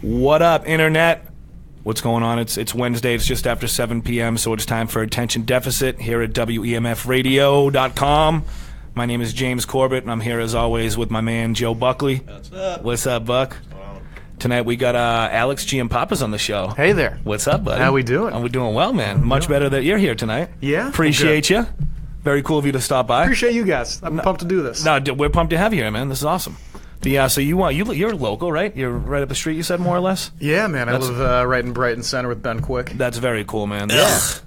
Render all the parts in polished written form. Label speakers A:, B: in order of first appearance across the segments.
A: What up, Internet? What's going on? It's Wednesday. It's just after 7 p.m., so it's time for Attention Deficit here at WEMFradio.com. My name is James Corbett, and I'm here as always with my man Joe Buckley.
B: What's up?
A: What's up, Buck? Tonight we got Alex Giampapa's on the show.
C: Hey there.
A: What's up, buddy?
C: How we doing?
A: We're doing well, man. Much better that you're here tonight.
C: Yeah?
A: Appreciate you. Very cool of you to stop by.
C: Appreciate you guys. I'm pumped to do this.
A: No, we're pumped to have you here, man. This is awesome. So you're local, right? You're right up the street, you said, more or less?
C: Yeah, man. I live right in Brighton Center with Ben Quick.
A: That's very cool, man.
C: The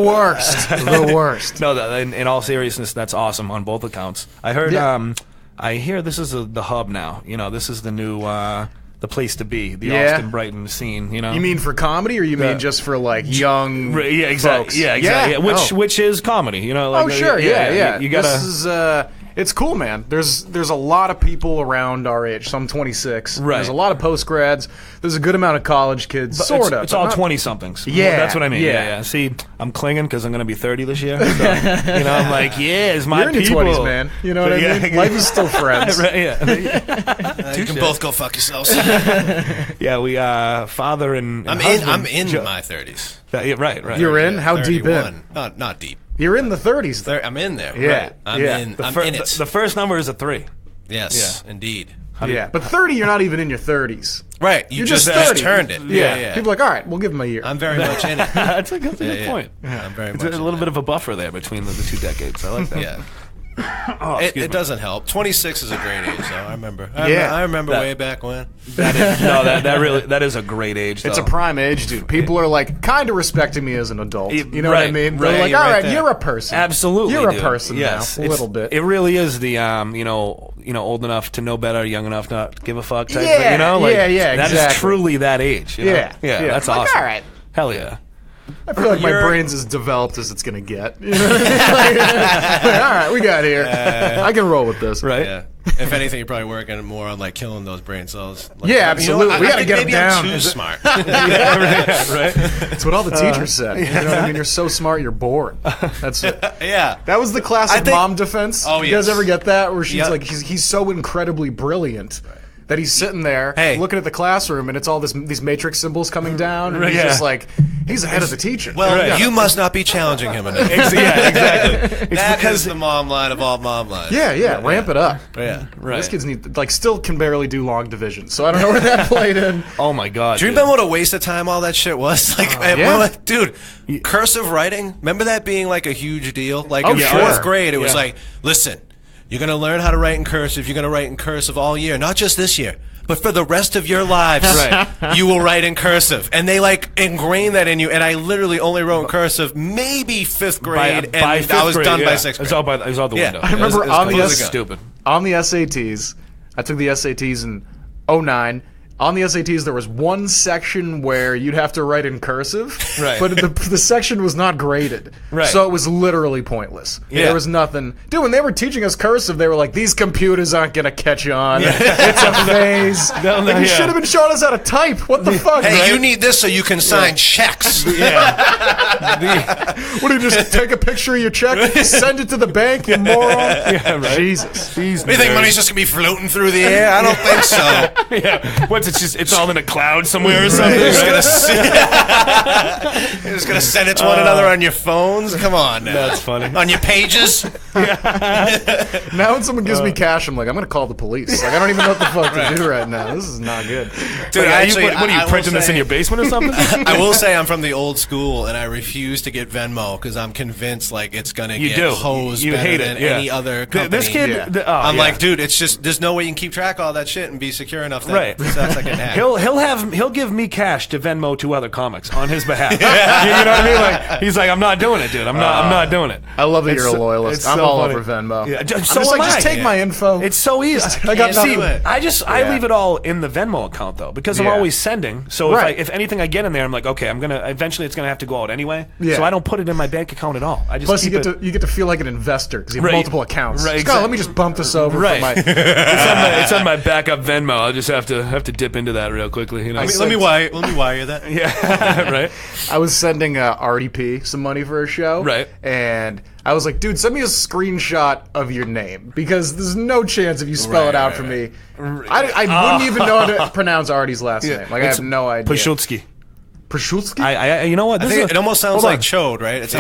C: worst. The worst.
A: No, in all seriousness, that's awesome on both accounts. I heard.
C: Yeah.
A: I hear this is the hub now. You know, this is the new the place to be. The
C: Yeah.
A: Austin Brighton scene. You know.
C: You mean for comedy, or you mean just for like young
A: Yeah, exactly.
C: folks?
A: Yeah, exactly.
C: Yeah.
A: Yeah. Which is comedy. You know. Like,
C: Oh, sure. Yeah.
A: You gotta.
C: This is it's cool, man. There's a lot of people around our age. So I'm 26.
A: Right.
C: There's a lot of post grads. There's a good amount of college kids. Sort of.
A: It's all 20-somethings.
C: Yeah,
A: That's what I mean.
C: yeah.
A: Yeah. See, I'm clinging because I'm going to be 30 this year. So, you know, I'm like, yeah, it's my
C: You're in your
A: people.
C: 20s, man. You know what I mean? Life is still friends.
A: Right, yeah.
B: You can both go fuck yourselves.
A: Yeah, we father and
B: I'm
A: husband,
B: in my 30s.
A: Yeah, right.
C: You're in? How deep in?
B: 31. Not deep.
C: You're in the 30s.
B: I'm in there.
C: Yeah.
B: Right. I'm
C: Yeah.
B: in.
A: The
B: I'm
A: fir-
B: in it.
A: The first number is a 3.
B: Yes, indeed.
C: Yeah, but 30, you're not even in your 30s.
B: Right. You
C: You're
B: just
C: just 30.
B: turned it. Yeah.
C: People are like, all right, we'll give him a year.
B: I'm very much in it.
A: That's a good point.
B: I'm very
A: It's
B: much
A: a little bit of a buffer there between the 2 decades. I like that.
B: Yeah.
A: Oh,
B: It doesn't help. 26 is a great age, though. I remember.
C: Yeah.
B: I remember
A: That-
B: way back when.
A: that is a great age.
C: It's
A: though.
C: a prime age, dude. People are like kind of respecting me as an adult. You know what I
A: Right,
C: mean?
A: right.
C: They're like,
A: You're
C: all
A: right
C: right,
A: there.
C: you're a person.
A: Absolutely,
C: You're a
A: dude.
C: person
A: yes,
C: now, a little bit.
A: It really is the old enough to know better, young enough not to give a fuck type.
C: Yeah,
A: you know, like,
C: yeah,
A: That
C: exactly.
A: is truly that age. You know?
C: Yeah,
A: yeah,
C: yeah.
A: that's
C: Like,
A: awesome.
C: all right.
A: Hell yeah.
C: I feel like my brain's as developed as it's going to get. You know what I mean? Like, all right, we got here. I can roll with this.
A: Right.
B: Yeah. If anything, you're probably working more on like killing those brain cells. Like,
C: Yeah, absolutely. We
B: I
C: gotta
B: think
C: get 'em
B: maybe
C: down.
B: I'm too smart.
A: Yeah, right.
C: That's what all the teachers said. You know what I mean? You're so smart, you're bored. That's it.
B: Yeah.
C: That was the classic mom defense.
B: Oh,
C: You guys
B: yes.
C: ever get that? Where she's
B: Yep.
C: like, he's so incredibly brilliant that he's sitting there looking at the classroom and it's all these matrix symbols coming down. And he's
A: Yeah.
C: just like, he's ahead of the teacher.
B: Well, you must not be challenging him enough.
A: Yeah, exactly.
B: That is the mom line of all mom lines.
C: Yeah, ramp it up.
B: Yeah.
A: Right.
C: This kid's still can barely do long division, so I don't know where that played in.
A: Oh my god.
B: Do you
A: dude.
B: remember what a waste of time all that shit was? Like, dude, cursive writing. Remember that being like a huge deal? Like in
C: sure.
B: 4th grade, it was
A: Yeah.
B: like, listen, you're gonna learn how to write in cursive. You're gonna write in cursive all year, not just this year, but for the rest of your lives.
A: Right.
B: You will write in cursive, and they like ingrain that in you. And I literally only wrote in cursive maybe 5th grade,
A: by
B: and
A: fifth
B: I was
A: grade,
B: done
A: yeah.
B: by 6th grade.
A: It was out the window.
C: I remember on the
A: stupid.
C: On the SATs, I took the SATs in 09. On the SATs, there was one section where you'd have to write in cursive,
A: Right.
C: but the section was not graded,
A: Right.
C: so it was literally pointless.
A: Yeah.
C: There was nothing. Dude, when they were teaching us cursive, they were like, these computers aren't going to catch on. It's a phase.
A: No,
C: Like, you
A: yeah.
C: should have been showing us how to type. What the fuck?
B: Hey,
C: right?
B: you need this so you can sign checks.
A: Yeah.
C: What do you just take a picture of your check, send it to the bank, you moron?
A: Yeah, right.
C: Jesus.
A: These
B: You think
A: nerds.
B: money's just gonna be floating through the air? I don't think so.
A: Yeah. What's it? It's all in a cloud somewhere or something.
B: You're just,
A: Right?
B: you're just gonna send it to one another on your phones? Come on now.
A: That's funny.
B: On your pages?
C: Now when someone gives me cash, I'm like, I'm going to call the police. Like, I don't even know what the fuck to do right now. This is not good.
B: Dude,
A: Like,
B: actually,
A: what are you
B: I will
A: printing this
B: say-
A: in your basement or something?
B: I will say I'm from the old school, and I refuse to get Venmo because I'm convinced like it's gonna
A: You
B: get
A: do.
B: hosed
A: You
B: better
A: hate
B: than
A: it. Yeah.
B: any other company.
A: This kid.
C: Yeah.
B: I'm like, dude, it's just there's no way you can keep track of all that shit and be secure enough that
A: Right.
B: that's like an hack.
A: He'll give me cash to Venmo to other comics on his behalf. You know what I mean? Like he's like, I'm not doing it, dude. I'm not doing it.
C: I love that
A: It's
C: you're a
A: so-
C: loyalist.
A: it's
C: I'm
A: so
C: all
A: funny.
C: over Venmo.
A: Yeah,
C: I'm
A: so
C: just
A: am
C: like, just
A: I.
C: take my info.
A: It's so easy.
C: I got
B: See,
C: nothing.
A: I leave it all in the Venmo account though because I'm
C: Yeah.
A: always sending. So
C: Right.
A: if anything I get in there, I'm like, okay, I'm gonna eventually it's gonna have to go out anyway.
C: Yeah.
A: So I don't put it in my bank account at all. I just
C: Plus,
A: keep
C: you get to feel like an investor because you have
A: Right.
C: multiple accounts.
A: Right,
C: Just, "Oh, let me just bump this over
A: Right.
C: for my...
A: it's on my backup Venmo. I'll just have to dip dip into that real quickly. You know,
B: Let me wire that.
A: yeah, right.
C: I was sending RDP some money for a show.
A: Right.
C: And I was like, dude, send me a screenshot of your name because there's no chance if you spell it out for me. I wouldn't even know how to pronounce Artie's last name. Like, I have no idea.
A: Pashulski.
C: Prashulski?
A: I you know what?
B: I think it almost sounds like Chode, right? It's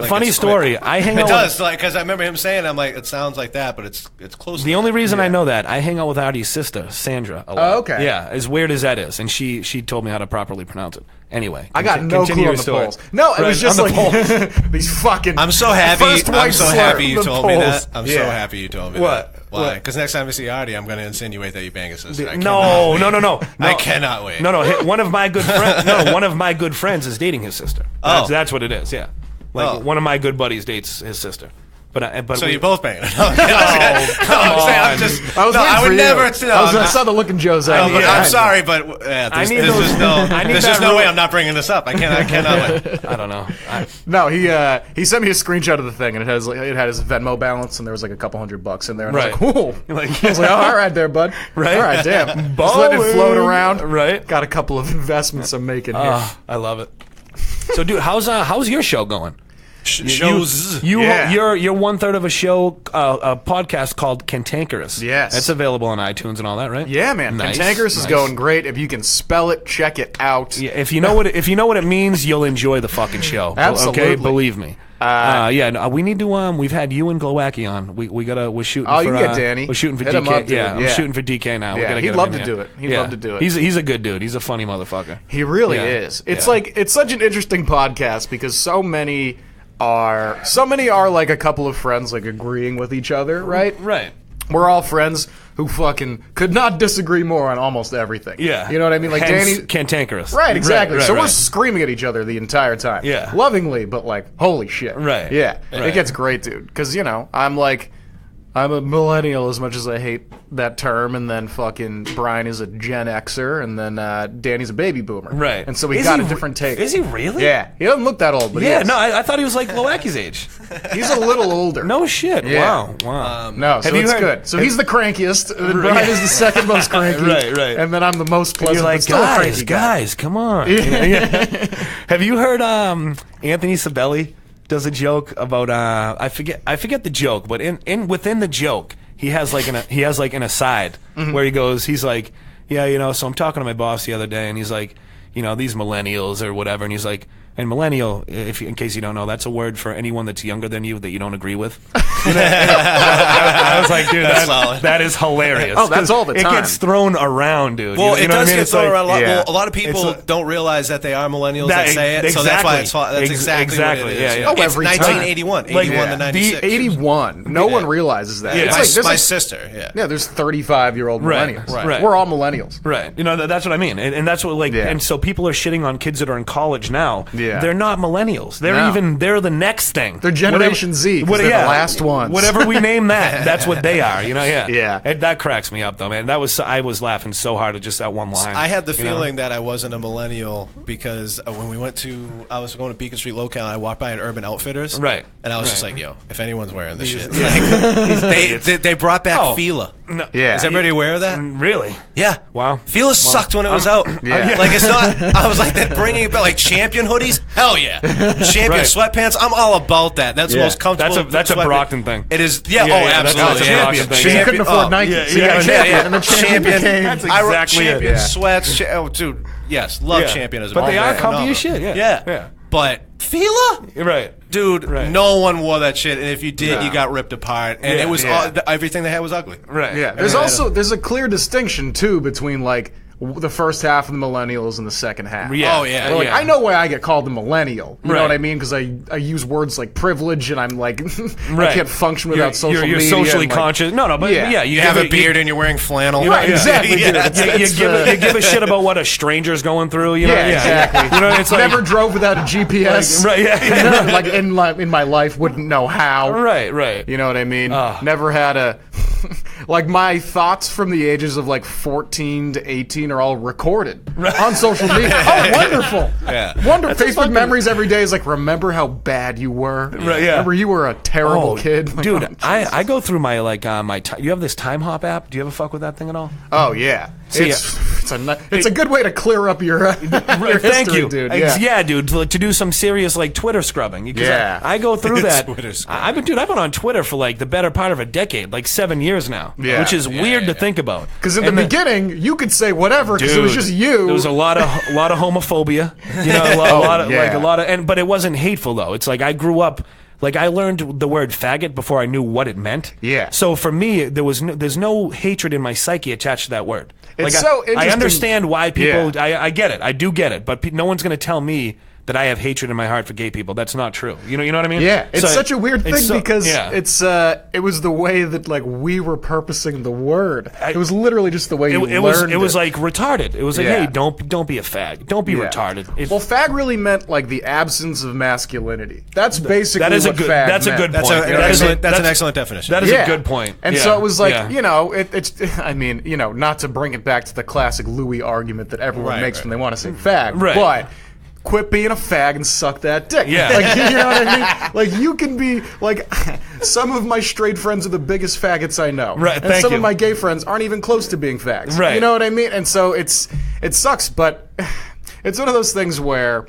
A: funny story. I hang out.
B: It does, like, because I remember him saying, I'm like, it sounds like that, but it's close.
A: The only reason I know that, I hang out with Artie's sister, Sandra, a lot.
C: Oh, okay.
A: Yeah, as weird as that is, and she told me how to properly pronounce it. Anyway,
C: I got no clue on the polls. No, it was just like these fucking.
B: I'm so happy. I'm so happy you told me that. I'm so
C: Yeah.
B: happy you told me
A: What?
B: that. Why? Because next time I see Artie, I'm going to insinuate that you bang a sister.
A: No.
B: I cannot wait.
A: No. One of my good friends. No, one of my good friends is dating his sister. That's what it is. Yeah, like one of my good buddies dates his sister. But
B: so you both banging?
A: Come on.
C: I would never. I saw the look in Joe's eye.
B: I'm sorry, but there's just no way I'm not bringing this up. I cannot wait.
A: I don't know.
C: No, he sent me a screenshot of the thing, and it had his Venmo balance, and there was like a couple $100 in there. And I was like, "Cool." I was like, "Oh, all right, there, bud.
A: Right?
C: All right, damn." Just letting it float around.
A: Right.
C: Got a couple of investments I'm making here.
A: I love it. So, dude, how's your show going?
B: Shows.
A: You're one third of a show, a podcast called Cantankerous.
C: Yes,
A: it's available on iTunes and all that, right?
C: Yeah, man.
A: Nice.
C: Cantankerous is going great. If you can spell it, check it out.
A: Yeah, if you know what it means, you'll enjoy the fucking show.
C: Absolutely.
A: Okay, believe me. We need to. We've had you and Glowacki on. We're shooting.
C: Oh,
A: for,
C: you can get Danny.
A: We're shooting for
C: Hit him
A: DK.
C: up, dude.
A: I'm shooting for DK now.
C: Yeah, he'd love to do it. He'd love to do it.
A: He's a good dude. He's a funny motherfucker.
C: He really is. It's like it's such an interesting podcast because so many are like a couple of friends like agreeing with each other, right?
A: Right.
C: We're all friends who fucking could not disagree more on almost everything.
A: Yeah.
C: You know what I mean? Like
A: Hence,
C: Danny.
A: Cantankerous.
C: Right, exactly.
A: Right,
C: so we're
A: right.
C: screaming at each other the entire time.
A: Yeah.
C: Lovingly, but like, holy shit.
A: Right.
C: Yeah.
A: Right.
C: It gets great, dude. Because, I'm a millennial as much as I hate that term, and then fucking Brian is a Gen Xer, and then Danny's a baby boomer.
A: Right.
C: And so we got a different take.
A: Is he really?
C: Yeah. He doesn't look that old, but he is.
A: No, I thought he was like Glowacki's age.
C: He's a little older.
A: No shit.
C: Yeah.
A: Wow.
C: No, so it's good. So he's the crankiest, and then Brian is the second most cranky.
A: Right.
C: And then I'm the most pleasant.
A: You're like,
C: but still a cranky
A: guys, come on. Have you heard Anthony Sabelli does a joke about I forget the joke, but within the joke he has like an aside where he's like, yeah, so I'm talking to my boss the other day, and he's like, these millennials or whatever, and he's like, and millennial, in case you don't know, that's a word for anyone that's younger than you that you don't agree with. I was like, dude, that is hilarious.
C: Oh, that's all the time.
A: It gets thrown around, dude.
B: Well,
A: you
B: it
A: know
B: does
A: what I mean?
B: get thrown around a lot.
C: Yeah.
B: Well, a lot of people don't realize that they are millennials that say it, so that's why that's exactly what it is.
A: Yeah.
C: Oh,
B: It's
C: every time.
B: 1981, 81 to 96.
C: The 81. No one realizes that.
A: Yeah.
C: It's like,
B: My sister,
C: Yeah, there's 35-year-old millennials.
A: Right.
C: We're all millennials.
A: Right. That's what I mean. And that's what, and so people are shitting on kids that are in college now.
C: Yeah.
A: They're not millennials. They're the next thing.
C: They're Generation Z, 'cause they're the last ones.
A: Whatever we name that, that's what they are,
C: Yeah.
A: That cracks me up, though, man. I was laughing so hard at just that one line.
B: I had the feeling that I wasn't a millennial because when I was going to Beacon Street Local, I walked by an Urban Outfitters.
A: Right.
B: And I was just like, yo, if anyone's wearing this shit. Like, they brought back Fila.
A: No.
C: Yeah.
B: Is everybody aware of that?
A: Really?
B: Yeah.
A: Wow.
B: Fila sucked when it was out.
C: Yeah.
B: Like, it's not, I was like, they're bringing it back, like Champion hoodies? Hell yeah. Champion sweatpants? I'm all about that. That's the most comfortable.
A: That's a Brockton thing.
B: It is, yeah,
A: that's
B: absolutely.
A: a
B: Champion.
A: Brockton thing.
C: Because you couldn't afford Nike.
A: yeah,
C: so you got a Champion. And then Champion became...
A: That's
B: I wrote
A: exactly it.
B: Champion
A: Yeah.
B: sweats. Oh, dude, yes, love Champion as a
A: But they
B: brand.
A: are comfy as shit,
B: Yeah. But Fila?
A: Right.
B: Dude, no one wore that shit, and if you did, you got ripped apart, and it was everything they had was ugly.
A: Right.
C: Yeah. There's a clear distinction, too, between, like, the first half of the millennials and the second half.
A: Yeah.
B: Oh, yeah.
C: Like, I know why I get called the millennial. You know
A: Right.
C: what I mean? Because I use words like privilege, and I'm like,
A: Right.
C: I can't function without social
A: you're
C: media.
A: socially
C: and, like,
A: conscious. No, but
C: you
B: You have a beard and you're wearing flannel.
C: Right, exactly.
B: Yeah.
C: Dude.
A: You give a shit about what a stranger's going through. You know?
C: Exactly.
A: It's like,
C: never drove without a GPS.
A: right. Yeah.
C: Like in my life, wouldn't know how.
A: Right.
C: You know what I mean? Never had a like my thoughts from the ages of like 14 to 18 are all recorded on social media. Oh, wonderful!
B: Yeah.
C: Wonderful. Facebook memories every day is like, remember how bad you were.
A: Right, yeah.
C: Remember you were a terrible kid,
A: Dude.
C: Like,
A: I go through my you have this time hop app. Do you ever fuck with that thing at all?
C: oh yeah. It's a good way to clear up your history,
A: thank you,
C: dude.
A: Yeah, dude, to do some serious like Twitter scrubbing.
C: Yeah.
A: I go through that.
B: Twitter scrubbing.
A: I've been on Twitter for like the better part of a decade, like 7 years now, which is weird to think about.
C: Because in the beginning, you could say whatever because it was just you.
A: There was a lot of homophobia, but it wasn't hateful though. It's like I grew up. Like, I learned the word faggot before I knew what it meant.
C: Yeah.
A: So for me, there's no hatred in my psyche attached to that word.
C: It's so interesting.
A: I understand why people... Yeah. I get it. I do get it. But no one's going to tell me that I have hatred in my heart for gay people. That's not true. You know what I mean?
C: Yeah. It's such a weird thing because it was the way that like we were purposing the word. It was literally just the way you learned it.
A: It was like retarded. It was like, hey, don't be a fag. Don't be retarded.
C: Well, fag really meant like the absence of masculinity. That's basically what fag meant.
A: That's a good point.
B: That's an excellent definition.
A: That is a good point.
C: And so it was like, it's I mean, not to bring it back to the classic Louis argument that everyone makes when they want to say fag, but quit being a fag and suck that dick.
A: Yeah.
C: Like, you know what I mean? Like, you can be, like, some of my straight friends are the biggest faggots I know.
A: Right,
C: and some of my gay friends aren't even close to being fags.
A: Right.
C: You know what I mean? And so it sucks, but it's one of those things where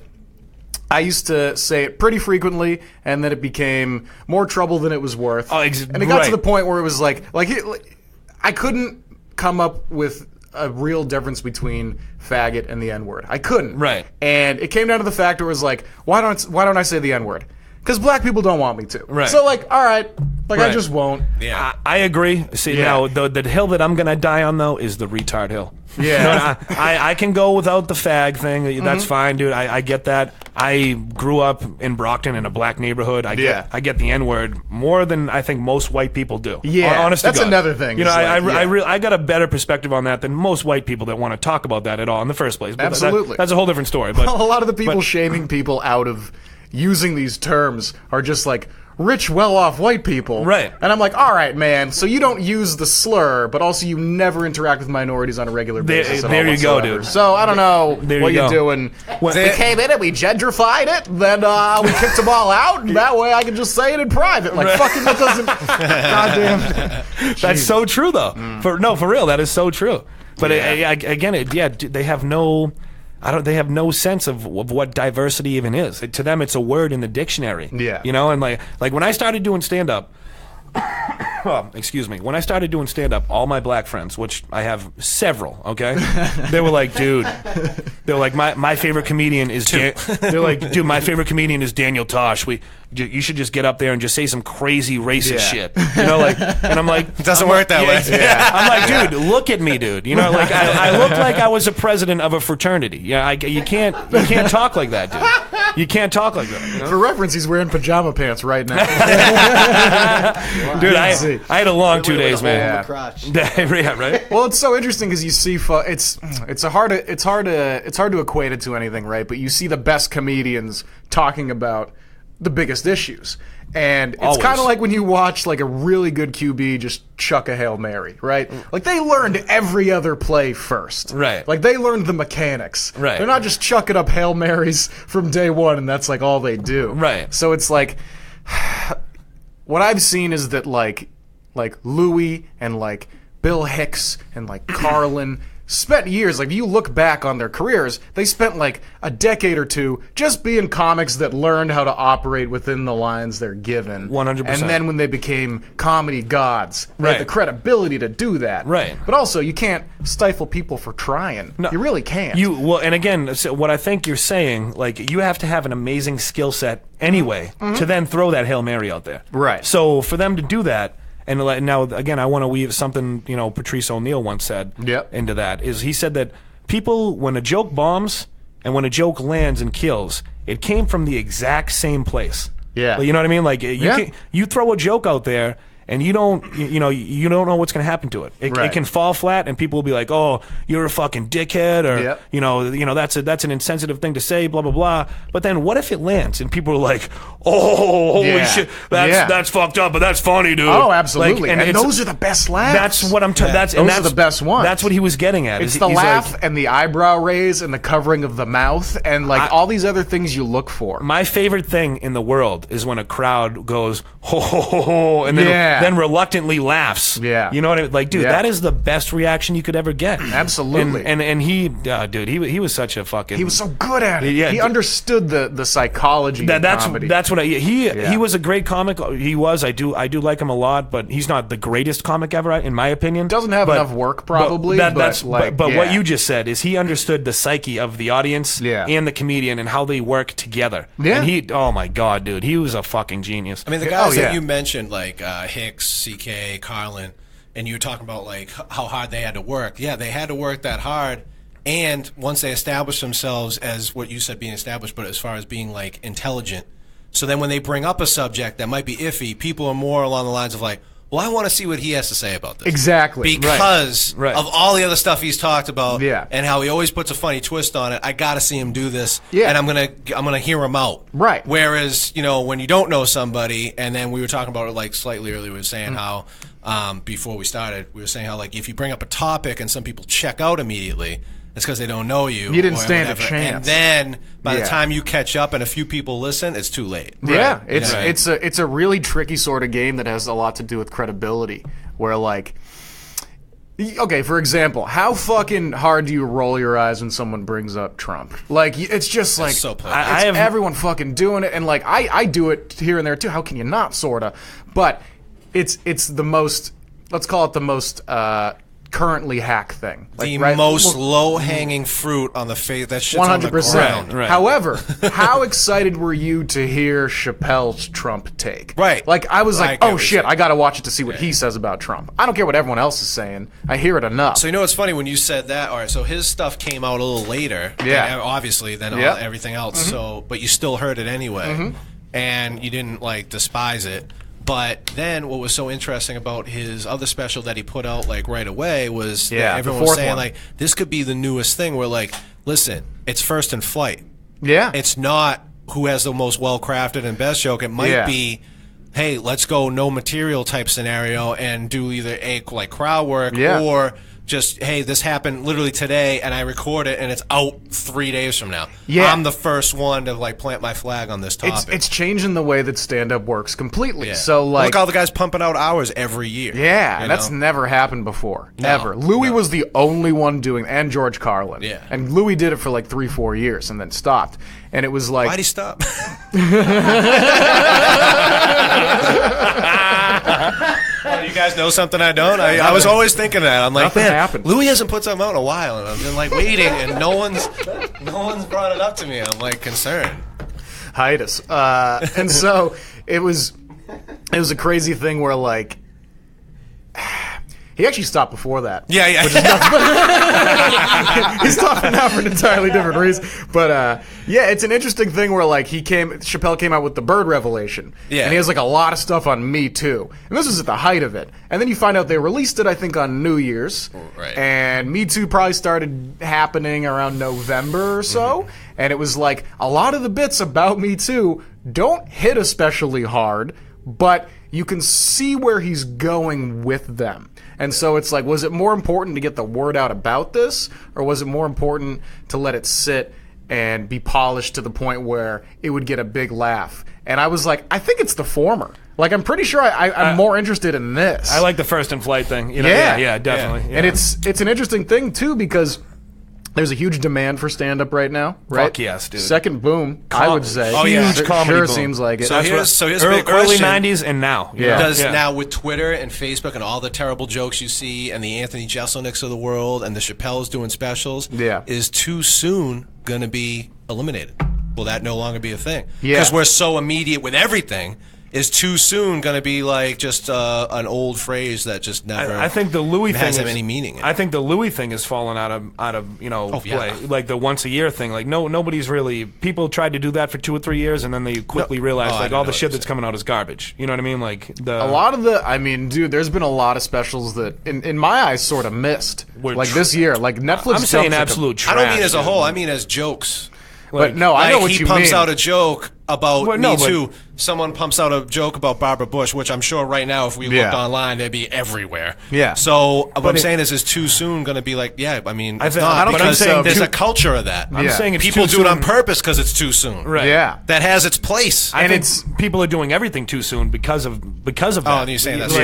C: I used to say it pretty frequently, and then it became more trouble than it was worth. And it got to the point where it was like I couldn't come up with a real difference between faggot and the N-word. I couldn't.
A: Right.
C: And it came down to the fact where it was like, why don't I say the N-word? Because black people don't want me to.
A: Right.
C: So like, all right, I just won't.
B: Yeah.
A: I agree. See, now the hill that I'm gonna die on though is the retard hill.
C: Yeah.
A: I can go without the fag thing. That's fine, dude. I get that. I grew up in Brockton in a black neighborhood. I get the N-word more than I think most white people do.
C: Yeah,
A: honest
C: that's
A: to God.
C: another thing.
A: I got a better perspective on that than most white people that want to talk about that at all in the first place. But
C: Absolutely.
A: That's a whole different story. But
C: a lot of the people shaming people out of using these terms are just like rich, well-off white people.
A: Right.
C: And I'm like, all right, man, so you don't use the slur, but also you never interact with minorities on a regular basis.
A: There you go, dude.
C: So I don't know what you're doing. We came in and we gentrified it, then we kicked them all out, and that way I can just say it in private. Like, fucking that doesn't... Goddamn.
A: That's so true, though. For real, that is so true. But they have no... They have no sense of what diversity even is. To them, it's a word in the dictionary.
C: Yeah.
A: And like when I started doing stand-up, excuse me, when I started doing stand-up, all my black friends, which I have several, okay, they were like, dude, they're like, my favorite comedian is, they're like, dude, my favorite comedian is Daniel Tosh. You should just get up there and just say some crazy racist shit, and I'm like,
B: it doesn't work that way.
A: Yeah. I'm like, dude, look at me, dude. Like I look like I was a president of a fraternity. Yeah, you can't talk like that, dude. You can't talk like that.
C: For reference, he's wearing pajama pants right now.
A: Dude, I had a long 2 days, man.
D: Yeah,
A: right.
C: Well, it's so interesting because you see, it's hard to equate it to anything, right? But you see the best comedians talking about the biggest issues, and it's kind of like when you watch like a really good QB just chuck a Hail Mary, right? Like they learned every other play first,
A: right?
C: Like they learned the mechanics,
A: right?
C: They're not just chucking up Hail Marys from day one, and that's like all they do,
A: right?
C: So it's like. What I've seen is that like Louis and like Bill Hicks and like Carlin spent years, like if you look back on their careers, they spent like a decade or two just being comics that learned how to operate within the lines they're given.
A: 100%.
C: And then when they became comedy gods, they had the credibility to do that.
A: Right.
C: But also, you can't stifle people for trying. No, you really can't.
A: And again, so what I think you're saying, like you have to have an amazing skill set anyway to then throw that Hail Mary out there.
C: Right.
A: So for them to do that. And now, again, I want to weave something, Patrice O'Neill once said into that. Is he said that people, when a joke bombs and when a joke lands and kills, it came from the exact same place.
C: Yeah.
A: You know what I mean? Like, you throw a joke out there, and you don't know what's going to happen to it. It can fall flat, and people will be like, "Oh, you're a fucking dickhead," or that's an insensitive thing to say, blah blah blah. But then, what if it lands, and people are like, "Oh, holy shit, that's fucked up, but that's funny, dude."
C: Oh, absolutely.
A: Like,
C: and those are the best laughs.
A: That's what I'm. Those are
C: the best ones.
A: That's what he was getting at.
C: It's the laugh and the eyebrow raise and the covering of the mouth and like all these other things you look for.
A: My favorite thing in the world is when a crowd goes ho ho ho ho, and then then reluctantly laughs.
C: Yeah.
A: You know what I mean? Like, dude, that is the best reaction you could ever get.
C: Absolutely.
A: And he, dude, he was such a fucking...
C: He was so good at it.
A: Yeah,
C: he understood the psychology of comedy.
A: That's what he was a great comic. He was. I do like him a lot, but he's not the greatest comic ever, in my opinion.
C: Doesn't have enough work, probably.
A: But what you just said is he understood the psyche of the audience and the comedian and how they work together. Yeah. And he, oh my God, dude, he was a fucking genius.
B: I mean, the guys that you mentioned, like Hicks, CK, Carlin, and you were talking about like how hard they had to work. Yeah, they had to work that hard. And once they established themselves as what you said being established, but as far as being like intelligent. So then when they bring up a subject that might be iffy, people are more along the lines of like, well, I want to see what he has to say about this.
C: Exactly.
B: Because of all the other stuff he's talked about and how he always puts a funny twist on it, I got to see him do this and I'm going to hear him out.
C: Right.
B: Whereas, you know, when you don't know somebody, and then we were talking about it like slightly earlier, we were saying how before we started, we were saying how like if you bring up a topic and some people check out immediately, it's because they don't know you.
C: You didn't stand a chance.
B: And then by the time you catch up and a few people listen, it's too late.
C: Yeah, it's a really tricky sort of game that has a lot to do with credibility. Where like, okay, for example, how fucking hard do you roll your eyes when someone brings up Trump? Like, it's just like
B: so
C: everyone fucking doing it, and like I do it here and there too. How can you not, sorta? But it's the most, let's call it the most currently hack thing. Like,
B: the most low-hanging fruit on the face. That shit's 100%. On the ground.
C: Right. However, how excited were you to hear Chappelle's Trump take?
B: Right.
C: Like, I was like, oh shit, I gotta watch it to see what he says about Trump. I don't care what everyone else is saying. I hear it enough.
B: So you know what's funny when you said that? All right, so his stuff came out a little later.
C: Yeah.
B: Obviously, than everything else. So, but you still heard it anyway, and you didn't like despise it. But then what was so interesting about his other special that he put out like right away was that everyone was saying like, this could be the newest thing where like, listen, it's First in Flight.
C: Yeah.
B: It's not who has the most well-crafted and best joke. It might be, hey, let's go no material type scenario and do either like crowd work or just, hey, this happened literally today and I record it and it's out 3 days from now. Yeah. I'm the first one to like plant my flag on this topic.
C: It's changing the way that stand-up works completely. Yeah. So like,
B: look, all the guys pumping out hours every year.
C: Yeah, and that's never happened before. Ever. Louis was the only one doing, and George Carlin.
B: Yeah.
C: And Louis did it for like 3-4 years and then stopped. And it was like,
B: why'd he stop? Well, you guys know something I don't? I was always thinking that. I'm like,
C: nothing happened.
B: Louis hasn't put something out in a while, and I've been like waiting, and no one's brought it up to me. I'm like concerned.
C: Hiatus. And so it was a crazy thing where like, he actually stopped before that.
B: Yeah.
C: Which is he's stopping now for an entirely different reason. But it's an interesting thing where like Chappelle came out with the bird revelation. Yeah. And he has like a lot of stuff on Me Too. And this was at the height of it. And then you find out they released it, I think, on New Year's.
B: Right.
C: And Me Too probably started happening around November or so. And it was like a lot of the bits about Me Too don't hit especially hard, but you can see where he's going with them. And so it's like, was it more important to get the word out about this, or was it more important to let it sit and be polished to the point where it would get a big laugh? And I was like, I think it's the former. Like, I'm pretty sure I'm more interested in this.
A: I like the First in Flight thing. You know? Yeah, definitely. Yeah.
C: And it's an interesting thing, too, because there's a huge demand for stand-up right now, right?
A: Fuck yes, dude.
C: Second boom, I would say.
A: Oh, yeah. Huge comedy boom.
C: Seems like it.
B: So here's a big question.
A: Early 90s and now.
B: Yeah. Now with Twitter and Facebook and all the terrible jokes you see and the Anthony Jeselniks of the world and the Chappelle's doing specials, is too soon going to be eliminated? Will that no longer be a thing? Yeah. Because we're so immediate with everything. Is too soon going to be like just an old phrase that just never?
A: I think the Louis thing
B: has any meaning.
A: I think the Louis thing has fallen out of play. Like the once a year thing. Like nobody's really. People tried to do that for 2 or 3 years, and then they quickly realized all the shit that's coming out is garbage. You know what I mean? Like a
C: lot of dude, there's been a lot of specials that in my eyes sort of missed. Like this year, like Netflix.
A: I'm saying absolute trash.
B: I don't mean as a whole. I mean as jokes.
C: But no, I know what you mean.
B: He pumps out a joke. about Me Too, someone pumps out a joke about Barbara Bush, which I'm sure right now, if we looked online, they'd be everywhere.
C: Yeah.
B: So what I'm saying is too soon going to be like, yeah, I mean, it's not.
A: I don't
B: because
A: think
B: there's a culture of that.
A: I'm saying it's
B: people
A: too
B: do it
A: soon.
B: on purpose because it's too soon.
A: Right.
C: Yeah.
B: That has its place.
A: I think people are doing everything too soon because of that.
B: Oh, and you're saying that's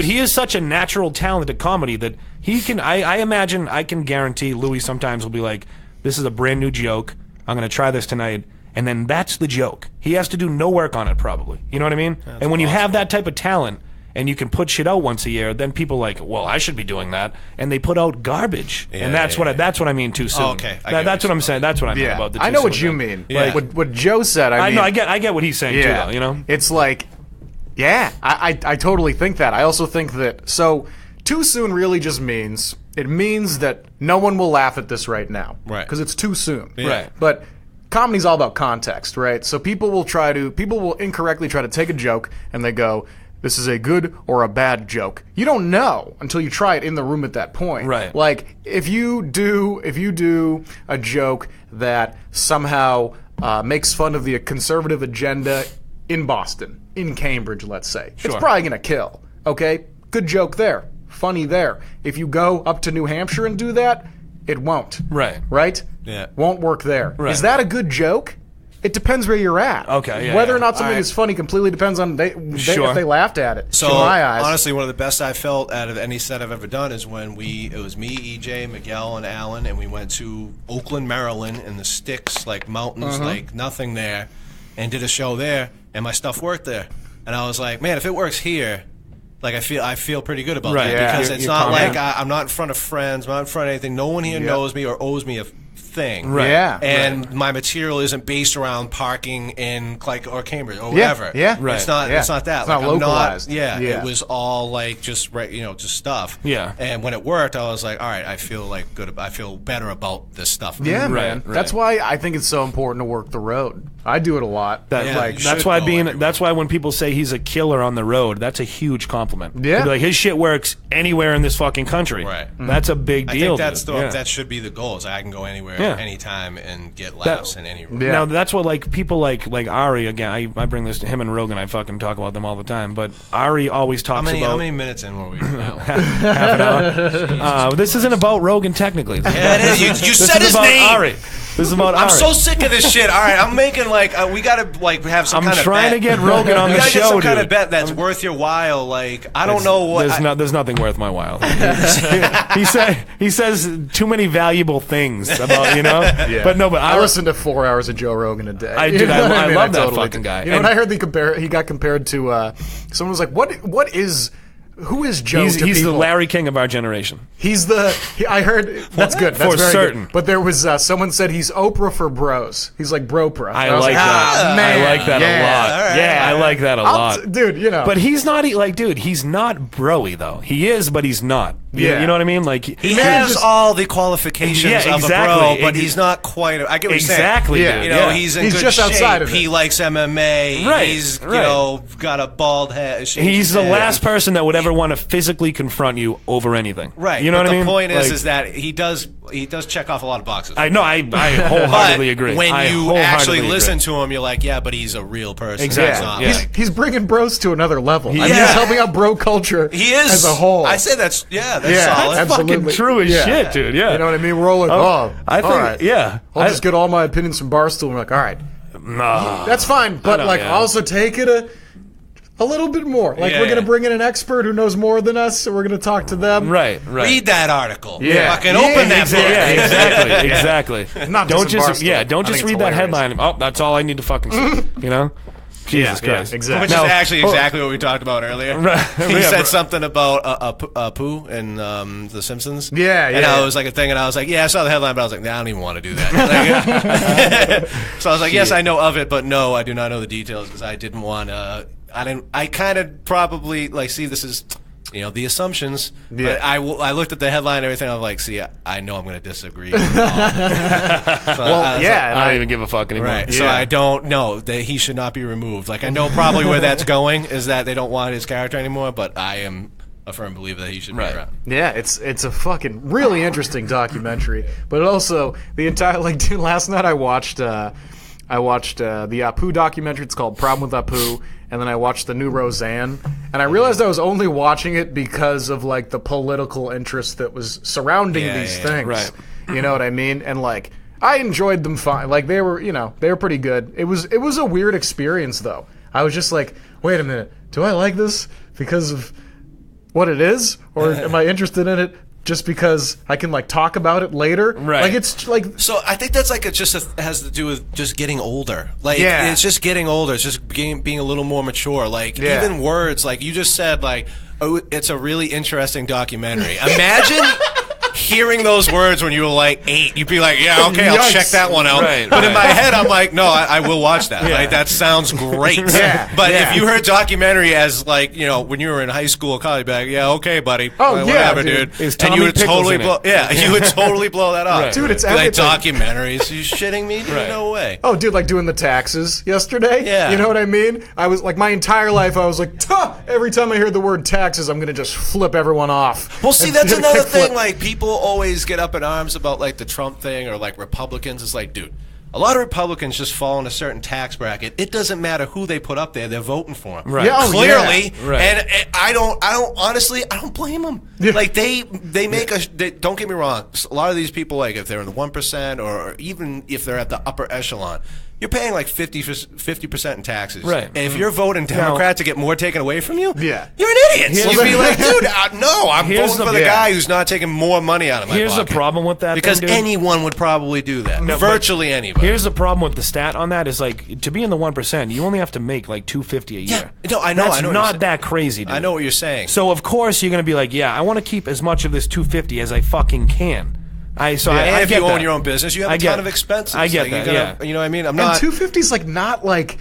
A: He is such a natural talent at comedy that he can. I imagine I can guarantee Louis sometimes will be like, "This is a brand new joke. I'm going to try this tonight." And then that's the joke. He has to do no work on it, probably. You know what I mean? And when you have that type of talent and you can put shit out once a year, then people are like, well, I should be doing that. And they put out garbage. And that's what I mean too soon.
B: Oh, okay.
A: That's what I'm saying. That's what I mean about the too
C: I know what
A: soon
C: you
A: thing.
C: mean. Like what Joe said, I mean,
A: know, I get what he's saying too, though, you know?
C: It's like, I totally think that. I also think that, so too soon really just means, it means that no one will laugh at this right now.
B: Right.
C: Because it's too soon.
B: Yeah.
A: Right.
C: But comedy's all about context, right? So people will incorrectly try to take a joke and they go, this is a good or a bad joke. You don't know until you try it in the room at that point.
A: Right.
C: Like if you do a joke that somehow makes fun of the conservative agenda in Boston, in Cambridge, let's say, it's probably gonna kill. Okay, good joke there, funny there. If you go up to New Hampshire and do that, it won't.
A: Right.
C: Right?
B: Yeah.
C: Won't work there.
A: Right.
C: Is that a good joke? It depends where you're at.
A: Okay, yeah,
C: Whether or
A: yeah.
C: not something is funny completely depends on if they laughed at it.
B: So
C: in my eyes.
B: honestly, one of the best I felt out of any set I've ever done is when it was me, EJ, Miguel, and Alan, and we went to Oakland, Maryland, in the sticks, like mountains, like nothing there, and did a show there, and my stuff worked there, and I was like, man, if it works here. Like I feel pretty good about that because it's not like I'm not in front of friends, I'm not in front of anything. No one here knows me or owes me a thing.
C: Right. Yeah.
B: And my material isn't based around parking in or Cambridge or whatever.
C: Yeah.
A: Right.
B: It's not. It's not that.
C: It's not localized.
B: It was all like just just stuff.
A: Yeah.
B: And when it worked, I was like, all right, I feel like good. I feel better about this stuff.
C: Yeah,
A: Right,
C: man.
A: right.
C: That's why I think it's so important to work the road. I do it a lot.
A: That's why when people say he's a killer on the road, that's a huge compliment.
C: Yeah.
A: They'd be like, his shit works anywhere in this fucking country.
B: Right.
A: That's a big deal.
B: I think
A: dude.
B: that should be the goal. Is I can go anywhere, anytime, and get laughs in any room.
C: Yeah.
A: Now that's what like people like Ari again. I bring this to him and Rogan. I fucking talk about them all the time. But Ari always talks about
B: how many minutes in were we now?
A: half an hour. This isn't about Rogan technically.
B: Yeah, it is. You
A: This
B: said
A: is
B: his
A: about
B: name.
A: Ari. This is about
B: I'm
A: Ari.
B: so sick of this shit. All right, I'm making we gotta have some
A: I'm
B: kind of
A: trying
B: bet.
A: to get Rogan on
B: We
A: the
B: gotta
A: show,
B: get some kind of
A: dude.
B: bet that's worth your while. Like I don't know what.
A: There's nothing worth my while. he says too many valuable things about
C: Yeah.
A: But no, but
C: I listen to 4 hours of Joe Rogan a day.
A: I love that fucking guy.
C: You know what I heard? He got compared to someone was like, who is Joe?
A: He's
C: to
A: the
C: people?
A: Larry King of our generation.
C: I heard that's good. That's
A: For
C: very
A: certain.
C: Good. But there was someone said he's Oprah for bros. He's like Bropra.
A: I
C: was
A: like that.
C: man.
A: I like that a lot.
B: all right.
A: Yeah, I like that a lot.
C: Dude, you know.
A: But he's not dude. He's not broy though. He is, but he's not.
C: Yeah.
A: You know what I mean? Like
B: he has all the qualifications
A: Yeah,
B: of
A: exactly.
B: a bro, but he's not quite. I get what
A: Exactly,
B: you're
A: dude.
B: saying. You know,
A: Yeah.
B: he's in
C: He's
B: good
C: just
B: shape.
C: outside of it.
B: He likes MMA.
A: Right,
B: He's
A: right.
B: got a bald head.
A: he's the last person that would ever want to physically confront you over anything.
B: Right.
A: You know
B: but
A: what I mean?
B: The point
A: Like,
B: is that he does check off a lot of boxes.
A: I know. I wholeheartedly
B: but
A: agree.
B: when
A: I
B: you
A: wholeheartedly
B: actually
A: agree.
B: listen to him, you're like, yeah, but he's a real person.
A: Exactly.
B: He's not
A: Yeah.
B: like-
C: he's bringing bros to another level.
A: He
C: I mean,
A: is.
C: he's helping out bro culture
B: He is
C: as a whole.
B: I say that's
C: Yeah,
B: solid.
A: That's
C: absolutely.
A: fucking true as shit, dude. Yeah.
C: You know what I mean? We're all like,
A: I think,
C: all right.
A: yeah.
C: I'll just get all my opinions from Barstool. And we're like, all right,
A: Nah.
C: that's fine. But
A: know,
C: like,
A: yeah.
C: also take it a little bit more. Like,
B: Yeah,
C: we're gonna
B: yeah.
C: bring in an expert who knows more than us, so we're gonna talk to them.
A: Right.
B: Read that article.
C: Yeah.
B: Fucking open that book.
A: Yeah, exactly.
C: Not
A: don't
C: just in
A: just
C: Barstool.
A: don't
C: I
A: just
C: think
A: read
C: it's
A: that
C: hilarious.
A: headline. Oh, that's all I need to fucking see. You know? Jesus Christ.
C: exactly.
B: Which
A: Now-
B: is actually exactly what we talked about earlier.
A: Right.
B: He
A: Yeah,
B: said
A: bro.
B: something about a poo in The Simpsons.
C: Yeah,
B: And
C: yeah.
B: I was like a thing, and I was like, yeah, I saw the headline, but I was like, nah, I don't even want to do that. So I was like, yes, I know of it, but no, I do not know the details because I didn't want to. I kind of probably see this is. The assumptions.
C: Yeah.
B: But I looked at the headline and everything. I was like, see, I know I'm going to disagree. With all.
C: Well, yeah. and
A: I don't even give a fuck anymore.
B: Right.
C: Yeah.
B: So I don't know that he should not be removed. Like I know probably where that's going is that they don't want his character anymore, but I am a firm believer that he should be around.
C: Yeah, it's a fucking really interesting documentary, but also the entire dude, last night I watched I watched the Apu documentary. It's called Problem with Apu. And then I watched the new Roseanne. And I realized I was only watching it because of, like, the political interest that was surrounding these things.
A: Right.
C: You know what I mean? And, like, I enjoyed them fine. Like, they were pretty good. It was a weird experience, though. I was just like, wait a minute. Do I like this because of what it is? Or am I interested in it just because I can, like, talk about it later?
A: Right.
C: Like, it's like...
B: So I think that's, like, has to do with just getting older. Like, it's just getting older. It's just being a little more mature. Like, even words, like, you just said, like, oh, it's a really interesting documentary. Imagine... hearing those words when you were like 8, you'd be like, yeah, okay, I'll check that one out.
A: Right,
B: but in my head, I'm like, no, I will watch that. Like, that sounds great. But if you heard documentary as, like, you know, when you were in high school or college, you'd be like, yeah, okay, buddy. Whatever, dude.
A: And you would totally blow
B: you would totally blow that up.
C: Dude, it's
B: like
C: everything.
B: documentaries. Are you shitting me? Dude, no way.
C: Oh, dude, like doing the taxes yesterday?
B: Yeah.
C: You know what I mean? I was, like, my entire life, I was like, every time I hear the word taxes, I'm going to just flip everyone off.
B: Well, see, that's another thing. Like, people always get up in arms about, like, the Trump thing or, like, Republicans. It's like, dude, a lot of Republicans just fall in a certain tax bracket. It doesn't matter who they put up there; they're voting for them.
A: Right.
C: Yeah,
B: Clearly,
A: Right.
B: and I don't honestly, I don't blame them.
C: Yeah.
B: Like they make don't get me wrong. A lot of these people, like, if they're in the 1% or even if they're at the upper echelon, you're paying like 50% in taxes.
A: Right.
B: And if you're voting Democrat to get more taken away from you, you're an idiot. So you'd be like, dude, no, I'm voting for the guy who's not taking more money out of my
A: Here's
B: pocket.
A: the problem with that,
B: Because
A: thing, dude.
B: anyone would probably do that.
A: No,
B: Virtually anybody.
A: Here's the problem with the stat on that is, like, to be in the 1%, you only have to make like $250 a year.
B: No, I know.
A: That's
B: I know
A: not that crazy, dude.
B: I know what you're saying.
A: So of course you're gonna be like, yeah, I want to keep as much of this $250 as I fucking can. I
B: and if
A: get
B: you own
A: that.
B: your own business, you have
A: I
B: a
A: get
B: ton of expenses.
A: I get
B: Like, you
A: that.
B: gotta- You know what I mean? I'm
C: And
B: not.
C: 250 is, like, not like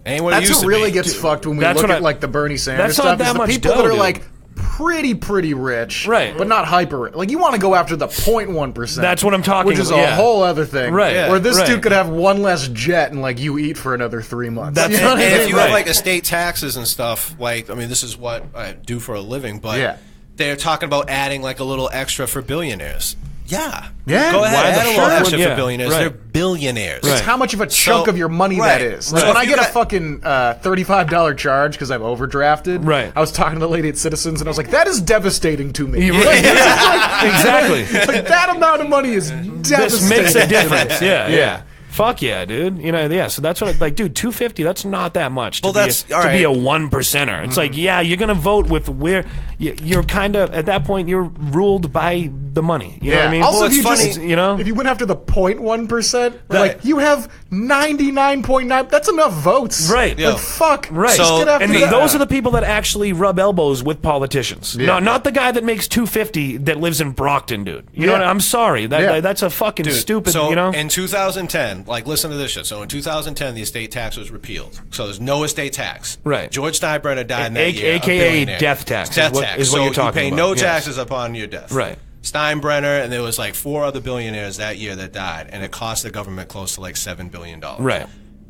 B: Ain't what it
C: that's
B: used
C: what
B: to
C: really
B: be.
C: gets fucked when we
A: That's
C: look
A: what
C: at, like, the Bernie Sanders
A: that's not
C: stuff.
A: that
C: is the
A: much
C: people
A: dough,
C: that are,
A: dude.
C: like, pretty rich,
A: Right.
C: but not hyper rich. Like, you want to go after the 0.1%.
A: That's what I'm talking
C: which is
A: about,
C: a
A: yeah.
C: whole other thing.
A: Right, yeah,
C: Where this
A: right.
C: dude could have one less jet and, like, you eat for another 3 months.
A: That's-
C: You know what I
B: And
C: mean?
B: if you
A: Right.
B: have, like, estate taxes and stuff, like, I mean, this is what I do for a living, but they're talking about adding, like, a little extra for billionaires. Yeah.
C: Yeah.
B: Go ahead,
A: Why the
B: add a little
A: fuck
B: extra
A: would-
B: for
A: yeah,
B: billionaires.
A: right.
B: They're billionaires.
C: It's how much of a chunk of your money that is. Like,
B: So
C: when
B: if
C: I
B: you
C: get a
B: got-
C: fucking $35 charge because I've overdrafted,
A: Right.
C: I was talking to the lady at Citizens, and I was like, that is devastating to me.
A: Exactly.
C: Like, that amount of money is devastating.
A: This makes a difference. Yeah. Fuck yeah, dude. You know, yeah. So that's what, like, dude, $250. That's not that much. To
B: Well, that's
A: be
B: all
A: to be
B: right.
A: a 1%er. It's like, yeah, you're gonna vote with where you're kind of at that point. You're ruled by the money. You know what I mean?
C: Also,
B: Well,
C: if
B: it's
C: you
B: funny,
C: just,
A: you know?
C: if you went after the 0.1%,
B: Right.
C: like, you have 99.9. That's enough votes,
A: Right.
C: Like, fuck,
A: Right.
C: Just get after
A: And
C: that.
A: those are the people that actually rub elbows with politicians.
C: Yeah.
A: No, not the guy that makes $250 that lives in Brockton, dude. You know
C: Yeah.
A: what I'm sorry. That's a fucking stupid,
B: So
A: you know?
B: in 2010, like, listen to this shit. So in 2010, the estate tax was repealed. So there's no estate tax.
A: Right.
B: George Steinbrenner died in that
A: A-
B: year.
A: AKA
B: a billionaire.
A: death tax is
B: Death
A: what-
B: tax.
A: is what
B: so
A: you're talking
B: you pay
A: about.
B: no
A: Yes.
B: taxes upon your death.
A: Right.
B: Steinbrenner, and there was like 4 other billionaires that year that died, and it cost the government close to like $7 billion.
A: Right.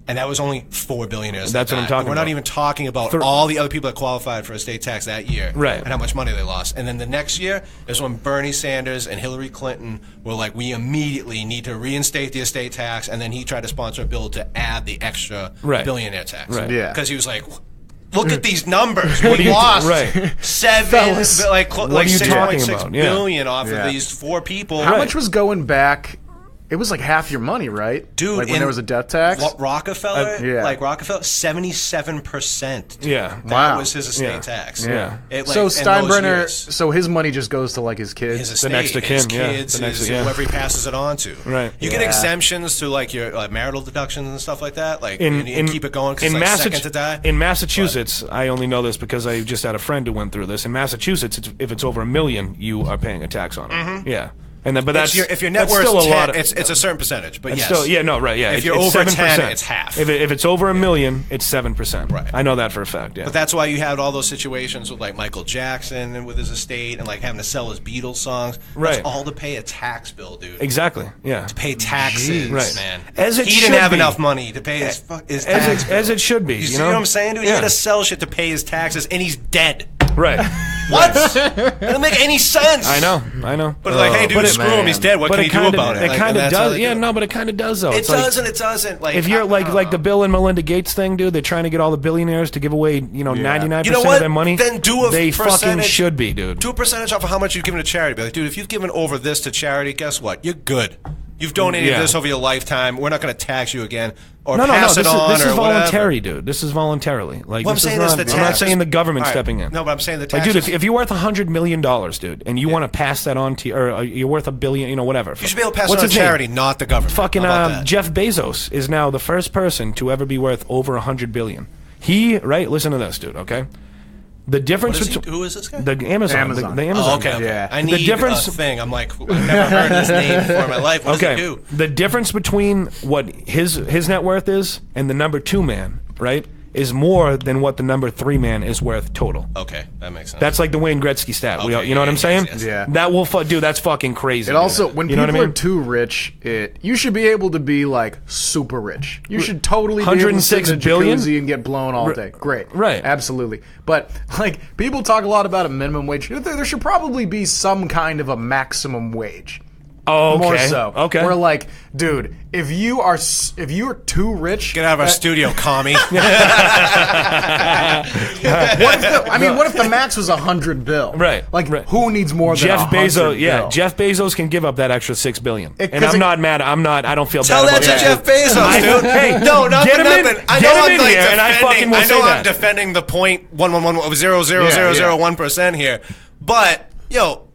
B: And that was only 4 billionaires.
A: That's
B: that
A: what I'm
B: died.
A: talking
B: We're not
A: about.
B: even talking about all the other people that qualified for estate tax that year,
A: Right.
B: and how much money they lost. And then the next year is when Bernie Sanders and Hillary Clinton were like, we immediately need to reinstate the estate tax, and then he tried to sponsor a bill to add the extra
A: Right.
B: billionaire tax.
A: Right.
C: Yeah.
B: Because he was like, look at these numbers. We lost
A: Right.
C: Fellas.
B: like
A: What are you talking
B: 6.6
A: about? Yeah.
B: billion off
C: Yeah.
B: of these 4 people.
C: How much was going back? It was like half your money, right?
B: Dude,
C: like when
B: in
C: there was a death tax.
B: Rockefeller,
C: yeah.
B: like Rockefeller, 77%.
A: Yeah.
B: That
C: Wow.
B: was his estate
A: Yeah.
B: tax.
A: Yeah.
B: It, like,
C: So
B: in those
C: Steinbrenner,
B: years,
C: so his money just goes to like his kids.
B: his estate,
A: next of
B: his
A: kin, yeah.
B: kids,
A: The next
B: his,
A: of- yeah.
B: whoever he passes it on to.
A: Right.
B: You get
C: Yeah.
B: exemptions to like your marital deductions and stuff like that. Like, and keep it going because it's like second to die.
A: In Massachusetts, I only know this because I just had a friend who went through this. In Massachusetts, if it's over $1 million, you are paying a tax on it. Yeah. And then, but that's
B: if your net
A: that's
B: worth's
A: still a
B: 10,
A: lot of,
B: it's a certain percentage. But
A: it's
B: yes,
A: still, yeah, no, right, yeah.
B: If
A: It's-
B: you're
A: it's
B: over
A: 7%.
B: 10, it's half.
A: If it's over $1 million, it's 7%.
B: Right.
A: I know that for a fact. Yeah.
B: But that's why you had all those situations with like Michael Jackson and with his estate and like having to sell his Beatles songs.
A: Right.
B: That's all to pay a tax bill, dude.
A: Exactly. Yeah.
B: Pay taxes,
A: Right.
B: man.
A: As it
B: he
A: should
B: didn't have
A: be.
B: enough money to pay his
A: As
B: tax
A: it, as it should be.
B: You
A: You
B: see
A: know
B: what I'm saying, dude? He
A: Yeah.
B: had to sell shit to pay his taxes, and he's dead.
A: Right.
B: What? It doesn't make any sense.
A: I know.
B: But like, hey, dude, screw him. He's dead. What can he do about it?
A: It kind of does. Yeah, no, but it kind of does though.
B: It doesn't. Like,
A: if you're like the Bill and Melinda Gates thing, dude, they're trying to get all the billionaires to give away 99% of their money.
B: Then do a
A: they
B: percentage.
A: Fucking should be, dude.
B: Do a percentage off of how much you've given to charity. Be like, dude, if you've given over this to charity, guess what? You're good. You've donated this over your lifetime. We're not going to tax you again or pass it on.
A: This is
B: voluntary,
A: dude. This is voluntarily. Like,
B: I'm saying is the taxes.
A: I'm not saying the government stepping in.
B: No, but I'm saying the taxes.
A: Like, dude, if you're worth $100 million, dude, and you want to pass that on to, or you're worth $1 billion, whatever.
B: You should be able to pass it on to charity, not the government.
A: Fucking Jeff Bezos is now the first person to ever be worth over $100 billion. Listen to this, dude. Okay. The difference between
B: who is this guy?
A: The Amazon. The Amazon.
B: Oh, okay.
C: Yeah.
B: I need a thing. I'm like, I've never heard his name before in my life. What does he do?
A: The difference between what his net worth is and the number 2 man, right, is more than what the number 3 man is worth total.
B: Okay, that makes sense.
A: That's like the Wayne Gretzky stat.
B: Okay,
A: you know what I'm saying?
B: Yes.
C: Yeah.
A: That will, dude. That's fucking crazy.
C: It also, when
A: you know
C: people
A: what I mean?
C: are too rich, you should be able to be like super rich. You should totally be able to sit in a jacuzzi and get blown all day. Great,
A: right?
C: Absolutely. But like, people talk a lot about a minimum wage. There should probably be some kind of a maximum wage.
A: Oh, okay.
C: More so.
A: Okay.
C: We're like, dude, if you are too rich,
B: get out of our studio, commie.
C: what if the max was $100 billion?
A: Right.
C: Like, who needs more than $100 billion?
A: Yeah, Jeff Bezos can give up that extra $6 billion. And I'm not mad. I don't feel
B: tell
A: bad
B: that
A: about
B: to Jeff Bezos, dude.
A: Hey,
B: no, nothing. I know I'm
A: defending
B: the 0.1000001% here, but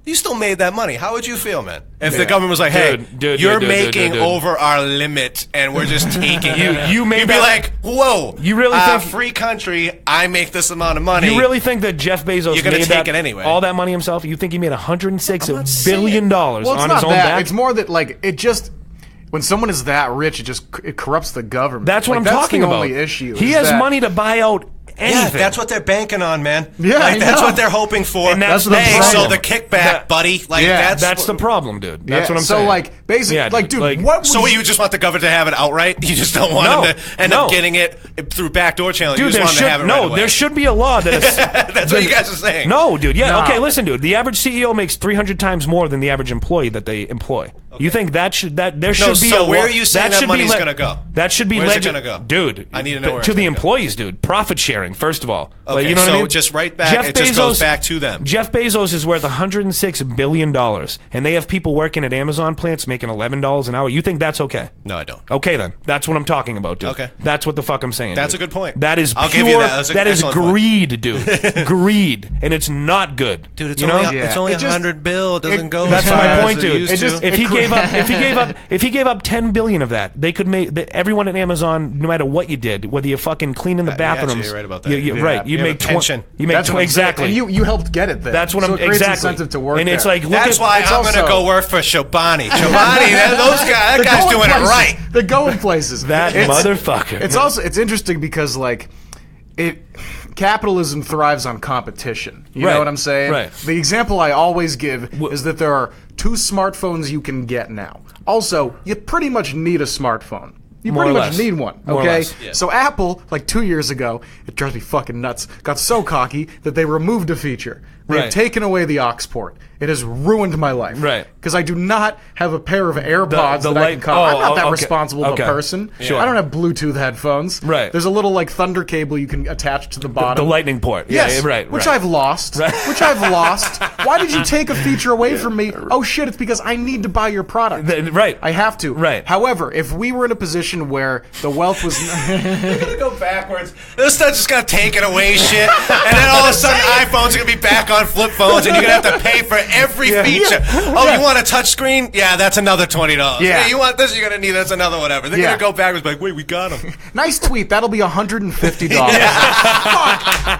B: you still made that money. How would you feel, man? If the government was like, "Hey, you're making over our limit, and we're just taking it,"
A: you'd be
B: like, "Whoa,
A: you really think
B: free country? I make this amount of money."
A: You really think that Jeff Bezos
B: you're gonna
A: made
B: take it anyway?
A: All that money himself? You think he made $106 billion on his own back?
C: It's more that like it just. When someone is that rich, it corrupts the government.
A: That's what I'm talking about.
C: That's the only issue.
A: He has money to buy out anything.
B: Yeah, that's what they're banking on, man.
C: Yeah,
B: that's what they're hoping for.
A: And that's
B: so the kickback, buddy. Like
A: that's the problem, dude. That's what I'm saying.
C: So like, basically, dude, what?
B: So you just want the government to have it outright? You just don't want them to end up getting it through backdoor channels.
A: Dude,
B: you just want them to have it right away.
A: There should be a law that is.
B: That's what you guys are saying.
A: No, dude. Yeah. No. Okay. Listen, dude. The average CEO makes 300 times more than the average employee that they employ. Okay. You think there should be a law?
B: So where are you saying that money's going to go?
A: That should be
B: Where's it going to go?
A: Dude,
B: I need to know where
A: to the employees, dude. Profit sharing, first of all.
B: Okay,
A: you know what I mean?
B: just right back. It just goes back to them.
A: Jeff Bezos is worth $106 billion, and they have people working at Amazon plants making $11 an hour. You think that's okay?
B: No, I don't.
A: Okay, then. That's what I'm talking about, dude.
B: Okay.
A: That's what the fuck I'm saying.
B: That's
A: dude.
B: a good point.
A: That is
B: I'll
A: pure.
B: Give you that.
A: That is greed, dude. Greed, and it's not good.
B: Dude, it's only $100 billion. It doesn't go.
A: That's my point, dude.
B: If
A: he gave up $10 billion of that, they could make everyone at Amazon, no matter what you did, whether you're fucking cleaning the bathrooms.
B: You're right about that.
A: Right. You make
B: pension.
A: You make exactly.
C: And you helped get it there.
A: That's what
C: so
A: I'm
C: it creates
A: exactly.
C: incentive to work.
A: And it's like
B: that's why I'm going to go work for Chobani. That guy's doing it right.
C: They're going places.
A: That motherfucker.
C: It's interesting because like capitalism thrives on competition. You know what I'm saying?
A: Right.
C: The example I always give is that there are 2 smartphones you can get now. Also, you pretty much need a smartphone. You pretty much need one, okay?
B: Yeah.
C: So Apple, like 2 years ago, it drives me fucking nuts, got so cocky that they removed a feature. They've taken away the aux port. It has ruined my life.
A: Right.
C: Because I do not have a pair of AirPods that I can call. I'm not that responsible of a person.
A: Sure.
C: I don't have Bluetooth headphones.
A: Right.
C: There's a little like thunder cable you can attach to the bottom.
A: The lightning port.
C: Yes.
A: Yeah, right.
C: Which I've lost.
A: Right.
C: Which I've lost. Why did you take a feature away from me? Oh shit, it's because I need to buy your product.
A: Right.
C: I have to.
A: Right.
C: However, if we were in a position where the wealth was...
B: We're going to go backwards. This stuff's just going to take it away shit. And then all of a sudden iPhones are going to be back on flip phones and you're going to have to pay for every feature. You want a touch screen? Yeah, that's another $20.
C: Yeah.
B: Hey, you want this? You're going to need that's another whatever. They're going to go backwards like, wait, we got them.
C: Nice tweet. That'll be $150. Fuck.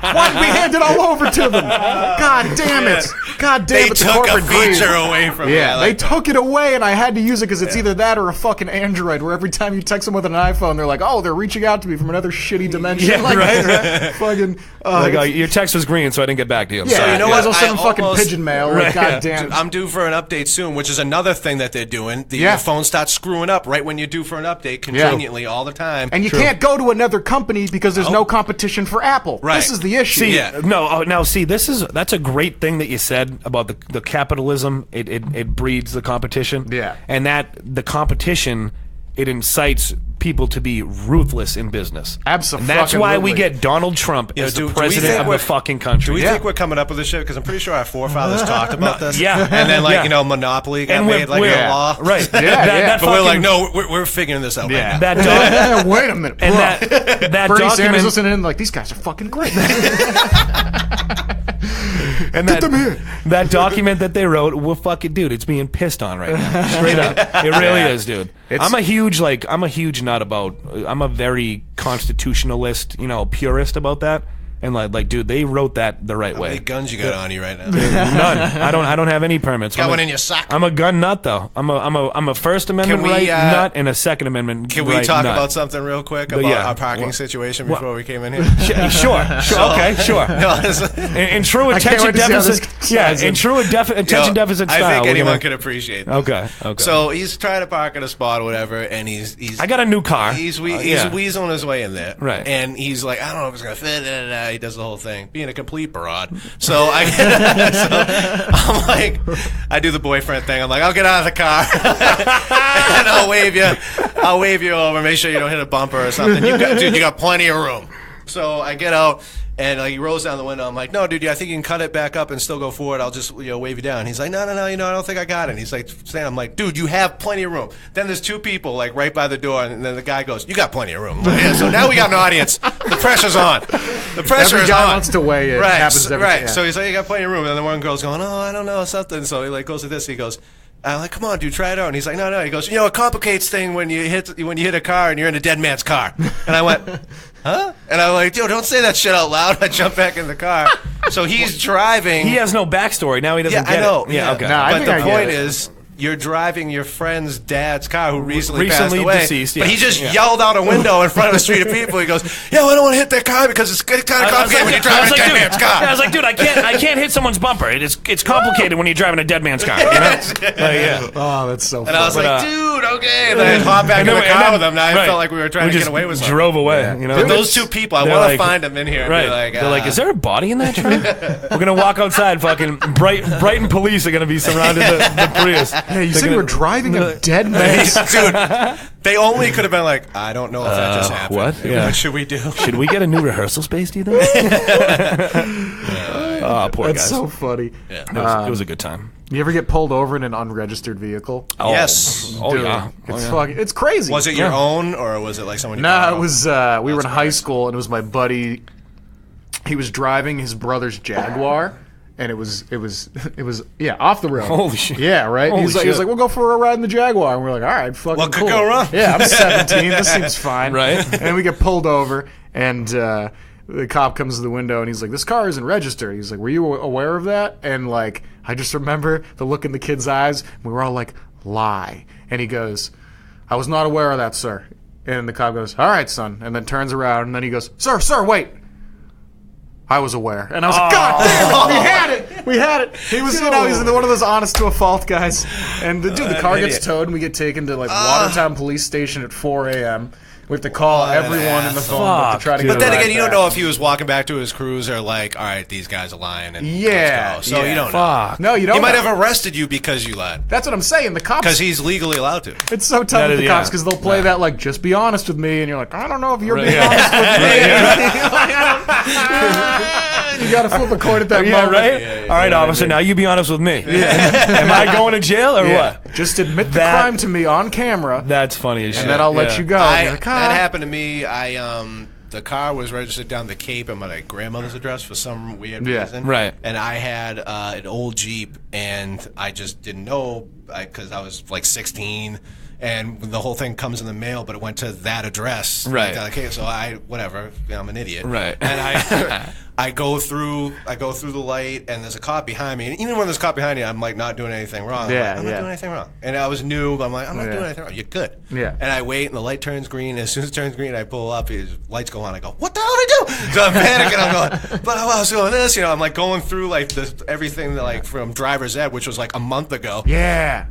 C: Why did we hand it all over to them? God damn it. God damn it.
B: They took a feature away from me.
C: Yeah, they took it away and I had to use it because it's either that or a fucking Android where every time you text them with an iPhone, they're like, oh, they're reaching out to me from another shitty dimension.
A: Yeah,
C: like,
A: right.
C: Fucking...
A: your text was green, so I didn't get back to you.
B: So you know
C: Otherwise, I'll send them fucking
B: almost-
C: pigeon mail.
A: Right.
C: Like, goddamn.
B: Dude, I'm due for an update soon, which is another thing that they're doing. Your phone starts screwing up right when you're due for an update, conveniently all the time.
C: And you can't go to another company because there's no competition for Apple.
B: Right.
C: This is the issue.
A: See, now see, that's a great thing that you said about the capitalism. It breeds the competition.
C: Yeah.
A: And that the competition, it incites people to be ruthless in business.
C: Absolutely.
A: And that's why we get Donald Trump as
B: do
A: the
B: we
A: president
B: think
A: of the
B: we're-
A: fucking country.
B: Do we think we're coming up with this shit? Because I'm pretty sure our forefathers talked about this.
A: Yeah.
B: And then, like,
A: Yeah.
B: you know, Monopoly got
A: And
B: made like a law.
A: Right.
C: Yeah.
B: But we're like, no, we're figuring this out right now.
A: That doc-
C: Wait a minute.
A: and
C: bro.
A: that
C: Bernie Sanders
A: document
C: listening in like, these guys are fucking great.
A: and that document that they wrote, well, fucking dude, it's being pissed on right now. Straight up, it really is, dude. I'm a huge nut about. I'm a very constitutionalist, purist about that. And like, dude, they wrote that the right
B: How
A: way.
B: many guns you got on you right now?
A: None. I don't have any permits.
B: Got one in your sock.
A: I'm a gun nut though. I'm a First Amendment
B: Can we,
A: nut and a Second Amendment.
B: Can we
A: right
B: talk
A: nut.
B: about something real quick about our parking situation before we came in here?
A: Sure. Okay. Sure.
B: No,
A: In true
C: can't
A: attention
C: wait to see how this
A: deficit. Yeah.
C: slides
A: In
C: in.
A: true attention deficit style.
B: I think
A: we're
B: anyone
A: gonna-
B: could appreciate that.
A: Okay.
B: So he's trying to park at a spot or whatever, and he's
A: I got a new car.
B: He's
A: yeah.
B: weaseling his way in there,
A: Right.
B: And he's like, I don't know if it's gonna fit. He does the whole thing, being a complete broad. So I'm like, I do the boyfriend thing. I'm like, I'll get out of the car and I'll wave you over. Make sure you don't hit a bumper or something. You got plenty of room. So I get out. And he rolls down the window. I'm like, no, dude, I think you can cut it back up and still go forward. I'll just wave you down. He's like, no, I don't think I got it. And he's like, I'm like, dude, you have plenty of room. Then there's two people like right by the door, and then the guy goes, you got plenty of room. Yeah, so now we got an audience. The pressure's on. The pressure
C: Every
B: is
C: guy
B: on.
C: wants to weigh in.
B: Right,
C: Happens
B: so,
C: every
B: right.
C: yeah.
B: So he's like, you got plenty of room. And then the one girl's going, oh, I don't know, something. So he like goes to this. He goes, I'm like, come on, dude, try it out. And he's like, no. He goes, it complicates thing when you hit a car and you're in a dead man's car. And I went, huh? And I'm like, yo, don't say that shit out loud. I jump back in the car. So he's driving.
A: He has no backstory. Now he doesn't
B: Yeah,
A: get
B: I know.
A: it. Yeah, okay.
C: No, I
B: But
C: think
B: the
C: I get
B: point
C: it.
B: is, you're driving your friend's dad's car who recently passed
A: Recently
B: away.
A: deceased,
B: But he
A: yes.
B: just
A: Yeah.
B: yelled out a window in front of a street of people. He goes, I don't want to hit that car because it's kind of complicated when you're driving a dead man's car.
A: I was like, dude, I can't hit someone's bumper. It's complicated when you're driving a dead man's car. Yeah.
C: Oh, that's so funny.
B: And I was
A: But,
B: like, dude, okay. And then I hopped back in the car with him. Now I felt like we were trying to get away with something.
A: Drove away.
B: But those two people, I
A: They're
B: want to
A: like-
B: find them in here and
A: Right.
B: be like,
A: They're like, is there a body in that trunk? We're gonna walk outside. Fucking Brighton police are gonna be surrounding the Prius.
C: Yeah, you said you were driving a dead man.
B: dude, they only could have been like, I don't know if that just happened.
A: what? Yeah.
B: What should we do?
A: Should we get a new rehearsal space? Do you think? Oh, poor
C: That's
A: guys.
C: so funny.
A: It was a good time.
C: You ever get pulled over in an unregistered vehicle?
A: Oh,
B: Yes.
A: Oh
C: Dude,
A: yeah.
C: It's fucking. It's crazy.
B: Was it your own, or was it like someone you
C: No,
B: borrowed?
C: it was. We were in high school, and it was my buddy. He was driving his brother's Jaguar, and it was off the road.
A: Holy shit.
C: Yeah, right.
A: Holy
C: He was like,
A: shit.
C: we'll go for a ride in the Jaguar, and we're like, all right, fucking
B: What could
C: cool.
B: go wrong?
C: Yeah, I'm 17. This seems fine,
A: Right.
C: And we get pulled over, and the cop comes to the window, and he's like, this car isn't registered. He's like, were you aware of that? And like, I just remember the look in the kid's eyes. We were all like, lie. And he goes, I was not aware of that, sir. And the cop goes, all right, son. And then turns around, and then he goes, sir, wait. I was aware. And I was like, God damn it, we had it. He was, he's one of those honest to a fault guys. And the car gets towed, and we get taken to like Watertown Police Station at 4 a.m. We have to call everyone in the phone book to try to get
B: But then
C: a ride
B: again, you don't
C: back.
B: know if he was walking back to his cruise or like, all right, these guys are lying. And
C: Yeah,
B: let's go. So
C: yeah.
B: you don't know.
A: Fuck.
C: No, you don't
B: He might
C: know.
B: have arrested you because you lied.
C: That's what I'm saying. The cops.
B: Because he's legally allowed to.
C: It's so tough
A: That
C: with
A: is-
C: the cops
A: yeah.
C: because they'll play that like, just be honest with me, and you're like, I don't know if you're
A: Right,
C: being
A: yeah.
C: honest with me. You got to flip a coin at that
A: Yeah,
C: moment.
A: right. All right, officer. Now you be honest with me. Am I going to jail or
C: Yeah.
A: what?
C: Just admit the
A: That-
C: crime to me on camera,
A: That's funny as shit.
C: and then I'll let you go. And you're like,
B: That happened to me. The car was registered down the Cape at my grandmother's address for some weird reason.
A: Right.
B: And I had an old Jeep, and I just didn't know because I was like 16. And the whole thing comes in the mail, but it went to that address.
A: Right.
B: Okay, so whatever. I'm an idiot.
A: Right.
B: And I go through the light, and there's a cop behind me. And even when there's a cop behind me, I'm like not doing anything wrong. I'm not doing anything wrong. And I was new, but I'm like, I'm not doing anything wrong. You're good.
C: Yeah.
B: And I wait, and the light turns green. And as soon as it turns green, I pull up. His lights go on. I go, what the hell did I do? So I'm panicking. I'm going, but I was doing this. You know, I'm like going through like everything that, like from driver's ed, which was like a month ago.
C: Yeah.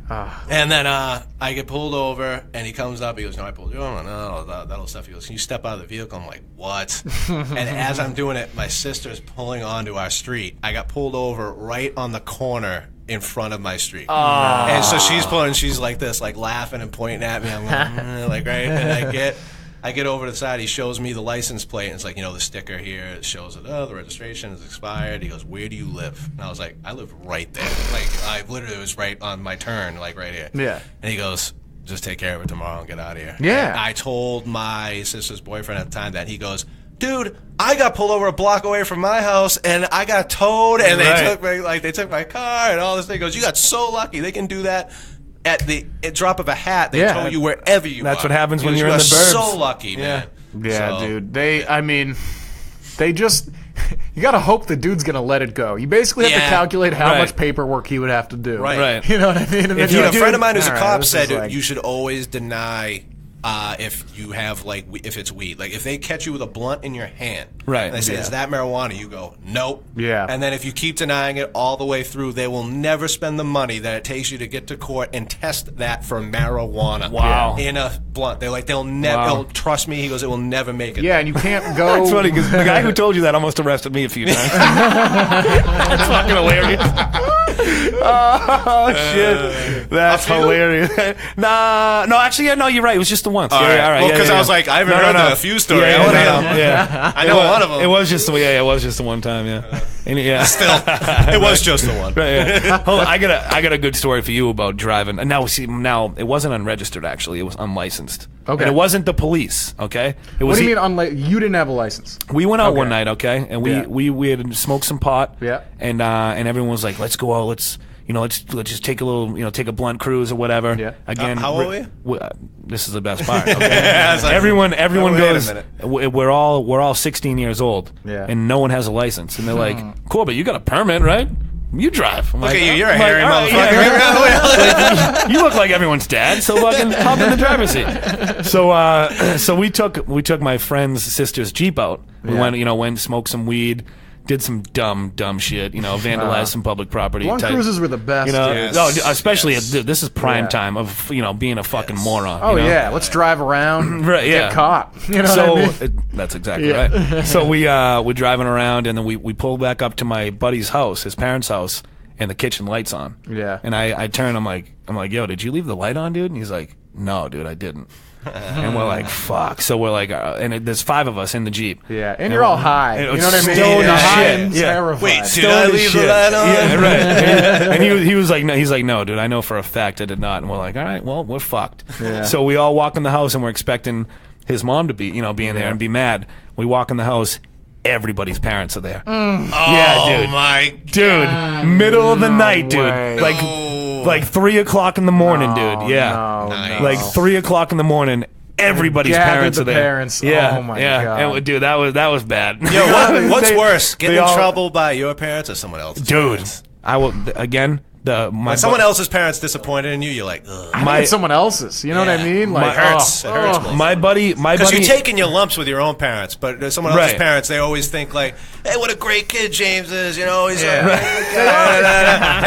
B: And then I get pulled over, and he comes up. He goes, no, I pulled you over. No, that'll stuff. He goes, can you step out of the vehicle? I'm like, what? And as I'm doing it, my sister's pulling onto our street. I got pulled over right on the corner in front of my street. And so she's pulling, she's like this, like laughing and pointing at me. I'm like, like right? And I get over to the side. He shows me the license plate, and it's like, you know, the sticker here. It shows that, the registration is expired. He goes, where do you live? And I was like, I live right there. Like, I literally was right on my turn, like right here.
C: Yeah.
B: And he goes, just take care of it tomorrow and get out of here.
C: Yeah.
B: And I told my sister's boyfriend at the time that. He goes, dude, I got pulled over a block away from my house, and I got towed, and they took my car and all this thing. He goes, you got so lucky. They can do that at the drop of a hat. They tow you wherever you
A: That's
B: are.
A: what happens when you're in the burbs.
B: So lucky, man.
C: Yeah, dude. They just. You gotta hope the dude's gonna let it go. You basically have to calculate how much paperwork he would have to do.
B: Right.
C: You know what I mean? And
B: a friend of mine who's a cop said
C: like,
B: you should always deny if you have if it's weed. Like if they catch you with a blunt in your hand, and they say, is that marijuana? You go, nope.
C: Yeah.
B: And then if you keep denying it all the way through, they will never spend the money that it takes you to get to court and test that for marijuana.
A: Wow.
B: In a blunt. They'll never they'll trust me. He goes, it will never make it.
C: Yeah, and you can't go.
A: It's funny because the guy who told you that almost arrested me a few times. That's fucking hilarious. Oh shit, that's hilarious. No, actually, you're right. It was just the once.
B: All right. Well, because I was like, I haven't heard a few stories. I know one of them.
A: It was just the one time. Yeah, and
B: still, it was just the one.
A: Right, yeah. Hold on, I got a good story for you about driving. Now it wasn't unregistered. Actually, it was unlicensed. Okay, and it wasn't the police. Okay,
C: What do you mean unlicensed? You didn't have a license.
A: We went out one night. Okay, and we had smoked some pot.
C: Yeah,
A: and everyone was like, let's go out. Let's just take a little, take a blunt cruise or whatever.
C: Yeah.
A: Again,
B: how old were you?
A: This is the best part. Okay? Everyone goes. We're all 16 years old.
C: Yeah.
A: And no one has a license, and they're like, Corbett, you got a permit, right? You drive. I'm
B: Look
A: like,
B: at you. You're a hairy motherfucker.
A: Yeah. You look like everyone's dad, so fucking hop in the driver's seat. So we took my friend's sister's Jeep out. We went smoked some weed. Did some dumb shit, vandalized some public property.
C: Blunt cruises were the best.
A: Especially this is prime time of being a fucking moron.
C: Oh yeah, let's drive around, get caught. You know what I mean?
A: That's exactly right. So we're driving around, and then we pull back up to my buddy's house, his parents' house, and the kitchen light's on.
C: Yeah.
A: And I turn, I'm like, yo, did you leave the light on, dude? And he's like, no, dude, I didn't. And we're like, fuck. So we're like, there's 5 of us in the Jeep.
C: Yeah, and you're all high. You know what I mean?
A: Stoned
C: as
A: shit.
C: Terrified.
B: Wait, did I leave the light on?
A: Yeah, right. And he was like, no, dude, I know for a fact I did not. And we're like, all right, well, we're fucked. Yeah. So we all walk in the house, and we're expecting his mom to be in there and be mad. We walk in the house. Everybody's parents are there. Yeah, dude.
B: Oh my
A: God. Dude, middle of the night, dude.
C: Way.
A: Like 3 o'clock in the morning, dude. Yeah.
B: Nice.
A: Like 3 o'clock in the morning. Everybody's parents are there.
C: Parents. Yeah. Oh my God.
A: And, dude, that was bad.
B: Yo, what's worse? Getting in trouble by your parents or someone else's?
A: Dude,
B: parents?
A: I will again.
B: When someone else's parents disappointed in you, you're like, ugh.
C: I think someone else's. You know what I mean? Like,
B: it hurts. It hurts.
A: My buddy.
B: Because you're taking your lumps with your own parents, but someone else's parents, they always think like, hey, what a great kid James is. He's and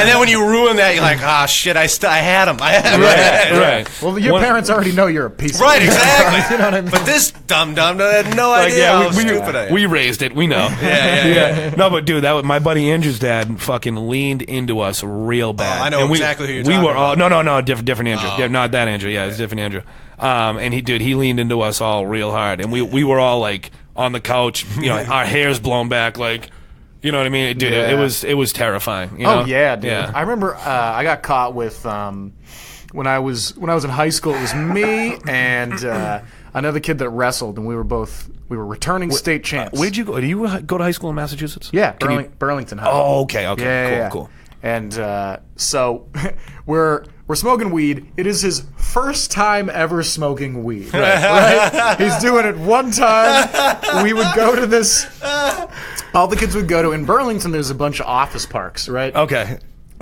B: then when you ruin that, you're like, shit, I had him.
A: Right.
C: Well, your parents already know you're a piece of shit.
B: Right, exactly.
C: You know what I mean?
B: But this dumb-dumb had no idea how stupid I am.
A: We raised it. We know.
B: Yeah.
A: No, but dude, my buddy Andrew's dad fucking leaned into us real bad.
B: I know exactly who you're talking about.
A: No, different Andrew. Yeah, not that Andrew. Yeah, it's different Andrew. And he leaned into us all real hard, and we were all like on the couch, our hair's blown back, like, you know what I mean, dude. It was terrifying. You know?
C: Oh yeah, dude.
A: Yeah.
C: I remember I got caught with when I was in high school. It was me and another kid that wrestled, and we were returning state champs.
A: Where'd you go? Did you go to high school in Massachusetts?
C: Yeah, Burlington High.
A: Oh, okay, cool.
C: And so we're smoking weed. It is his first time ever smoking weed. Right? He's doing it one time. We would go to this. All the kids would go to in Burlington. There's a bunch of office parks, right?
A: Okay.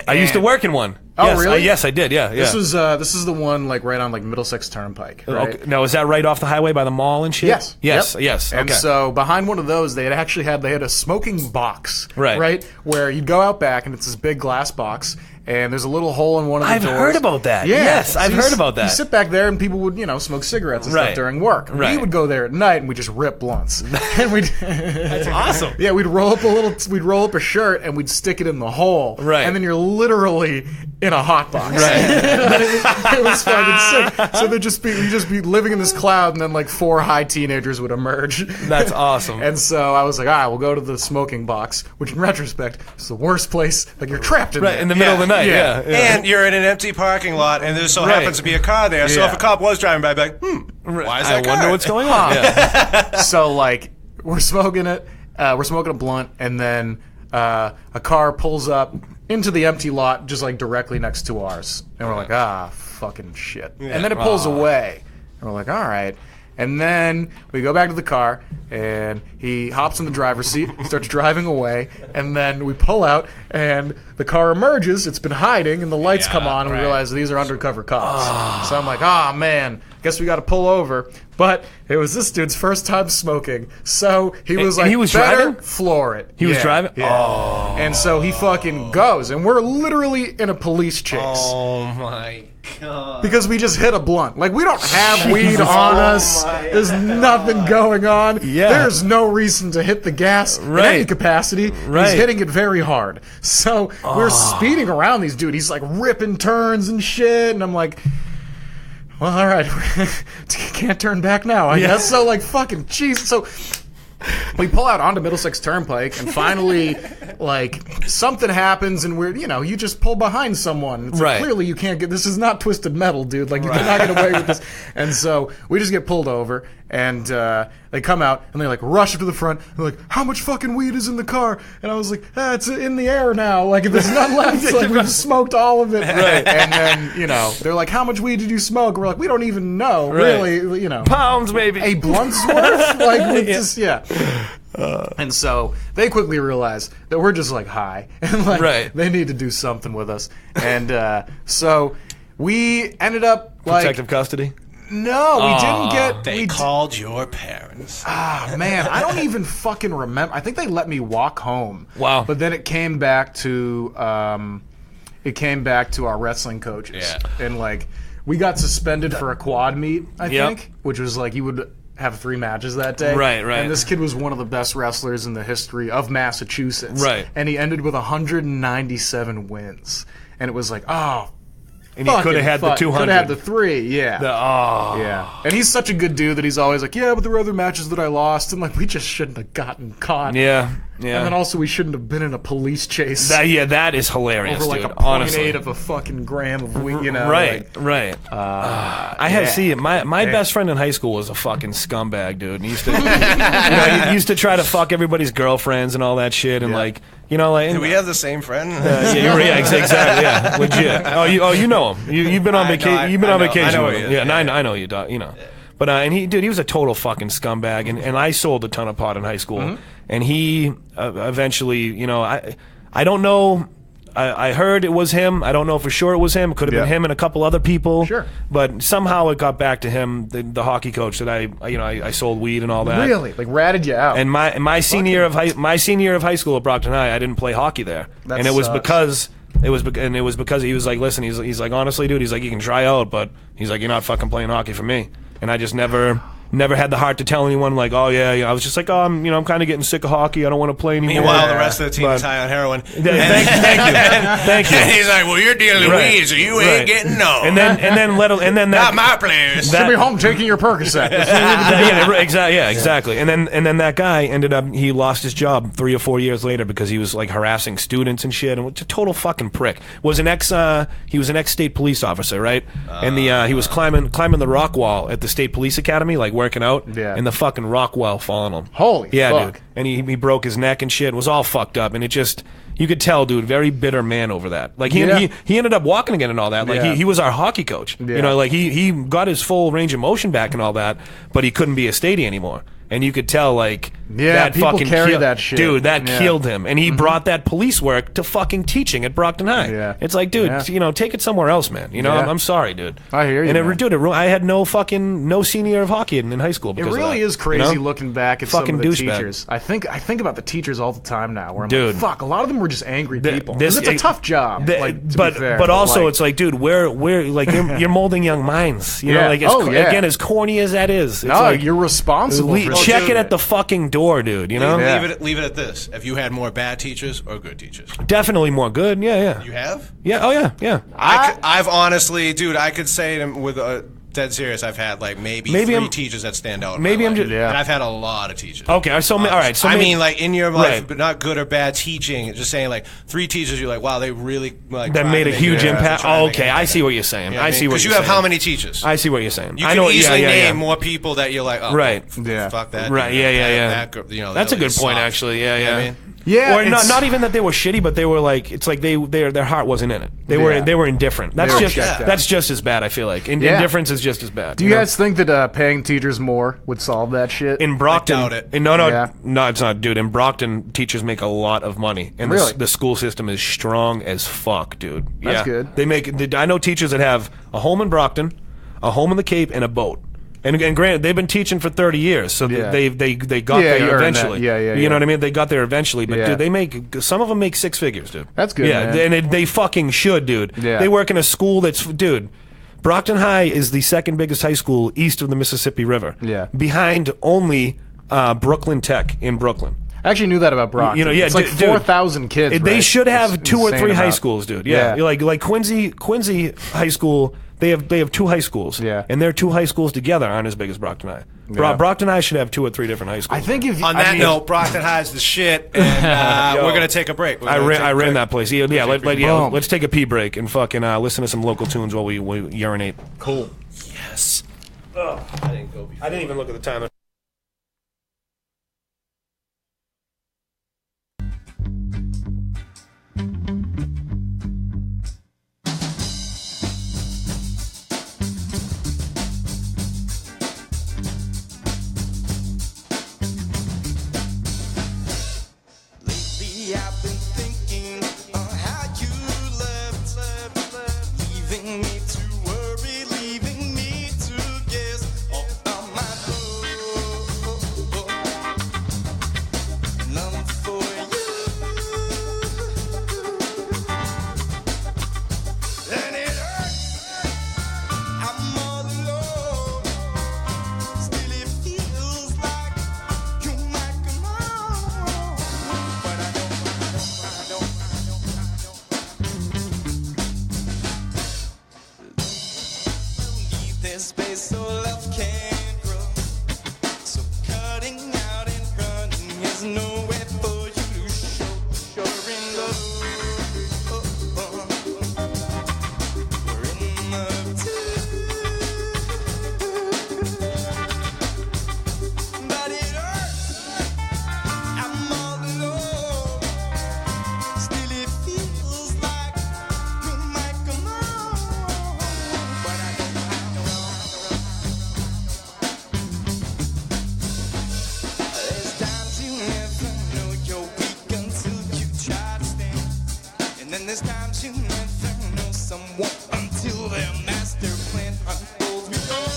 A: I used to work in one.
C: Oh,
A: yes,
C: really?
A: Yes, I did. Yeah, yeah.
C: This is the one like right on like Middlesex Turnpike. Right?
A: Okay. Now, is that right off the highway by the mall and shit?
C: Yes.
A: Yes.
C: Yep.
A: Yes.
C: And
A: okay.
C: so behind one of those, they had a smoking box.
A: Right.
C: Where you'd go out back and it's this big glass box. And there's a little hole in one of the doors.
A: I've heard about that.
C: Yeah.
A: Yes, I've heard about that.
C: You sit back there and people would, smoke cigarettes and stuff during work.
A: Right.
C: We would go there at night and we just rip blunts. And
A: That's awesome.
C: Yeah, we'd roll up a shirt and we'd stick it in the hole.
A: Right.
C: And then you're literally in a hot box.
A: Right.
C: It was fucking sick. So we'd just be living in this cloud and then like 4 high teenagers would emerge.
A: That's awesome.
C: And so I was like, all right, we'll go to the smoking box, which in retrospect is the worst place. Like you're trapped in there.
A: In the middle of the night. Yeah.
B: And you're in an empty parking lot, and there so happens to be a car there. So if a cop was driving by, I'd be like, why is that car?
A: I wonder what's going on. Yeah.
C: So like we're smoking it, we're smoking a blunt, and then a car pulls up into the empty lot, just like directly next to ours, and we're like, fucking shit.
B: Yeah.
C: And then it pulls away, and we're like, all right. And then we go back to the car, and he hops in the driver's seat, starts driving away, and then we pull out, and the car emerges. It's been hiding, and the lights come on, and we realize these are undercover cops. So I'm like, man, guess we got to pull over. But it was this dude's first time smoking, so he was like,
A: he was
C: better
A: driving?
C: floor it.
A: He was driving?
C: Yeah.
A: Oh.
C: And so he fucking goes, and we're literally in a police chase.
B: Oh, my God.
C: Because we just hit a blunt. Like, we don't have weed on us. There's nothing going on.
A: Yeah.
C: There's no reason to hit the gas in any capacity. He's hitting it very hard. So we're speeding around these dude. He's like ripping turns and shit. And I'm like, well, all right. Can't turn back now, I guess. So, like, fucking jeez. So we pull out onto Middlesex Turnpike, and finally, like, something happens, and we're, you just pull behind someone. It's like, clearly you can't get, this is not Twisted Metal, dude. Like, you cannot get away with this. And so we just get pulled over, and they come out, and they, like, rush up to the front. They're like, how much fucking weed is in the car? And I was like, it's in the air now. Like, if there's none left, like, we've smoked all of it. Right. And then, they're like, how much weed did you smoke? We're like, we don't even know, really,
A: Pounds, maybe.
C: A blunt's worth? Like, we just, and so they quickly realize that we're just like high, and like they need to do something with us. And so we ended up like
A: protective custody.
C: No, we didn't get.
B: They called your parents.
C: Man, I don't even fucking remember. I think they let me walk home.
A: Wow.
C: But then it came back to our wrestling coaches, and like we got suspended for a quad meet. I think, which was like you would have 3 matches that day.
A: Right.
C: And this kid was one of the best wrestlers in the history of Massachusetts.
A: Right.
C: And he ended with 197 wins. And it was like,
A: and he could have had the 200.
C: Could have had the 3, yeah. Yeah. And he's such a good dude that he's always like, yeah, but there were other matches that I lost. And like, we just shouldn't have gotten caught.
A: Yeah.
C: And then also we shouldn't have been in a police chase.
A: That is hilarious,
C: over like
A: dude,
C: a
A: honestly.
C: 0.8 of a fucking gram of weed,
A: Right. I had my best friend in high school was a fucking scumbag, dude. And he used to, he used to try to fuck everybody's girlfriends and all that shit, and like.
B: Do we have the same friend?
A: Exactly. Yeah, legit. You know him. You've been on vacation. You've been on vacation with him. I know you. But and he was a total fucking scumbag, and I sold a ton of pot in high school, and he eventually, I don't know. I heard it was him. I don't know for sure it was him. It could have been him and a couple other people.
C: Sure.
A: But somehow it got back to him, the hockey coach that I sold weed and all that.
C: Really? Like ratted you out.
A: And my senior year of high school at Brockton High, I didn't play hockey there.
C: That
A: and it was
C: sucks.
A: because it was because he was like, listen, he's like, honestly, dude, he's like, you can try out, but he's like, you're not fucking playing hockey for me. And I just never had the heart to tell anyone, like, oh yeah. I was just like, oh, I'm kind of getting sick of hockey. I don't want to play anymore.
B: Meanwhile, the rest of the team is high on heroin.
A: Thank you.
B: And he's like, well, you're dealing with weed, so you ain't getting no.
A: And then
B: not my players.
C: Should be home taking your Percocet.
A: Exactly. And then that guy ended up, he lost his job 3 or 4 years later because he was like harassing students and shit, and was a total fucking prick. He was an ex-state police officer, right? And he was climbing the rock wall at the state police academy, like working out, and the fucking rock wall falling him.
C: Holy fuck.
A: Dude. And he broke his neck and shit. It was all fucked up, and it just, You could tell, dude, very bitter man over that. Like he ended up walking again and all that. Like he was our hockey coach. Yeah. You know, like he got his full range of motion back and all that, but he couldn't be a statey anymore. And you could tell, like, that
C: people
A: fucking
C: carry that shit.
A: Dude, that killed him. And he brought that police work to fucking teaching at Brockton High.
C: Yeah.
A: It's like, dude, you know, take it somewhere else, man. You know, I'm sorry, dude.
C: I hear you,
A: And I had no senior year of hockey in high school because
C: it really
A: of that,
C: is crazy
A: you know?
C: looking back at
A: Fucking
C: some of the
A: douchebag.
C: teachers. I think about the teachers all the time now. Where I'm
A: Dude.
C: like, fuck, a lot of them were just angry people. 'Cause it's a tough job.
A: But also, it's like, dude, we're like you're molding young minds. You know, like again, as corny as that is, it's like,
C: you're responsible. For
A: check it at the fucking door, dude. You know,
B: leave it at this. Have you had more bad teachers or good teachers?
A: Definitely more good. Yeah.
B: You have?
A: Yeah. Oh yeah.
B: I've honestly, dude, I could say them with dead serious. I've had like maybe three teachers that stand out.
A: Maybe I'm just,
B: and I've had a lot of teachers.
A: Okay, all right. So
B: I mean, like in your life, but not good or bad teaching. Just saying, like 3 teachers, you're like, wow, they really like
A: that made a huge impact. Oh, okay, I see what you're saying. I see what you're saying.
B: Because you have how many teachers?
A: I see what you're saying.
B: You can easily name more people that you're like, oh,
A: right,
B: fuck that.
A: Right, yeah.
B: You know,
A: that's a good point, actually. Yeah.
B: You know what I mean?
C: Yeah,
A: or not even that they were shitty, but they were like, it's like their heart wasn't in it. They were indifferent. That's just as bad. I feel like indifference is just as bad.
C: Do you guys think that paying teachers more would solve that shit?
A: In Brockton,
B: I doubt it.
A: No, it's not, dude. In Brockton, teachers make a lot of money, and the school system is strong as fuck, dude.
C: That's good.
A: They make. I know teachers that have a home in Brockton, a home in the Cape, and a boat. And granted, they've been teaching for 30 years, so they got there eventually. You know what I mean? They got there eventually, but dude, some of them make 6 figures, dude.
C: That's good.
A: Yeah,
C: man.
A: and they fucking should, dude.
C: Yeah.
A: They work in a school that's, dude. Brockton High is the second biggest high school east of the Mississippi River.
C: Yeah.
A: Behind only Brooklyn Tech in Brooklyn.
C: I actually knew that about Brockton.
A: You know, yeah,
C: it's like 4,000 kids.
A: They
C: right?
A: should have
C: it's
A: 2 or 3 high
C: about.
A: schools, dude. Yeah. Like Quincy High School. They have 2 high schools.
C: Yeah.
A: And their 2 high schools together aren't as big as Brockton High.
C: Yeah.
A: Brockton High should have 2 or 3 different high schools.
C: I think if
B: on that note, Brockton High is the shit, and we're gonna take a break.
A: I ran that place. Let's take a pee break and fucking listen to some local tunes while we urinate.
B: Cool. Yes.
A: I didn't even look at the time.
D: I've been thinking how you left, leaving me to worry, leaving me to guess about my love for you, and it hurts. I'm all alone. Still, it feels like you might come home, but I don't. There's space so love can't grow. So cutting out and running is no way for you to show you're in love. We're in love too. But it hurts. I'm all alone. Still it feels like you might come home, but I don't. There's times you never know you're weak until you try to stand, and then there's times you never know someone until their master plan unfolds before.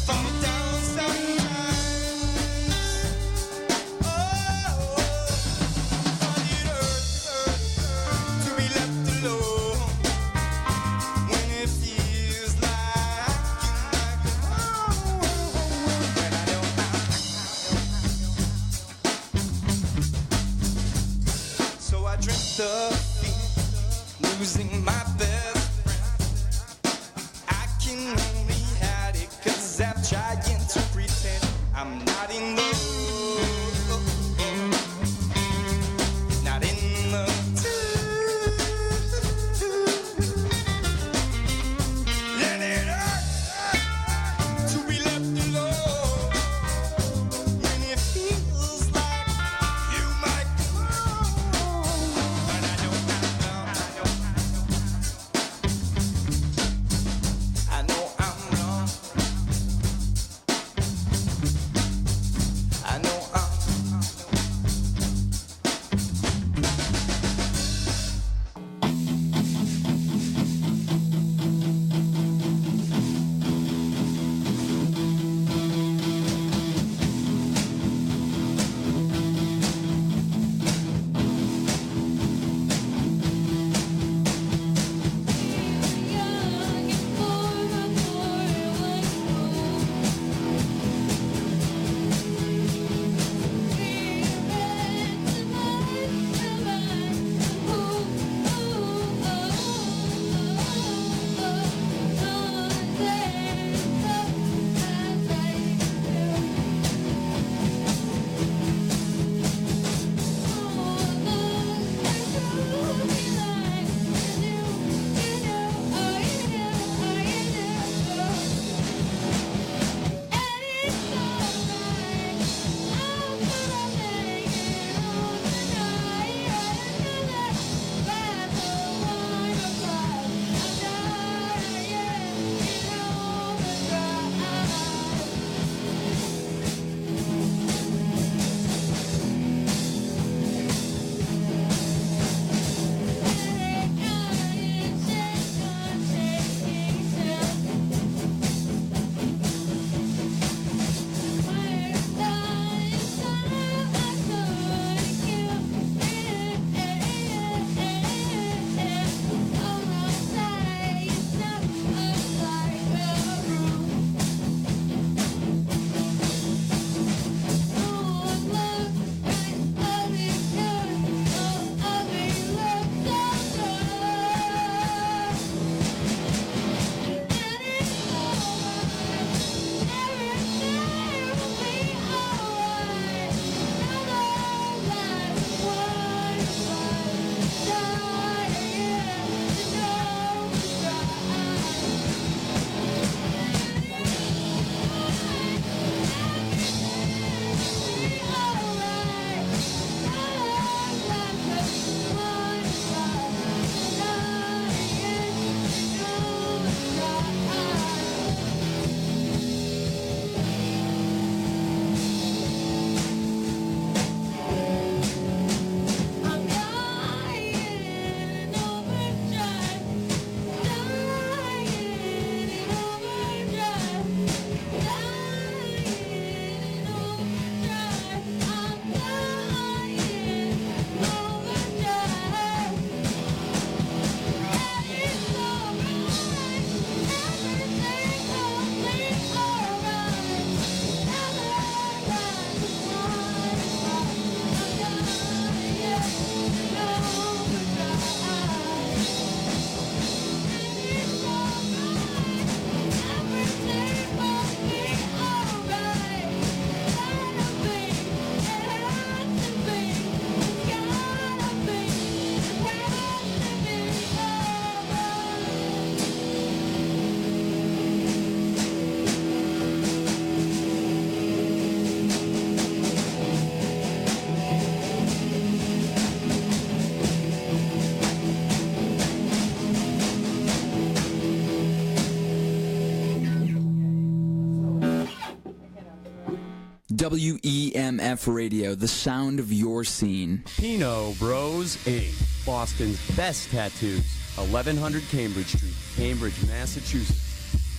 D: Fall down sometimes. But it hurts to be left alone when it feels like you might come home, but I don't. So I dreamt of losing my best friend. I can only hide it 'cause I'm trying to pretend I'm not in love. Not in love too. And it hurts to be left alone when it feels like you
E: WEMF Radio, the sound of your scene.
F: Pinot Bros Inc., Boston's best tattoos. 1100 Cambridge Street, Cambridge, Massachusetts.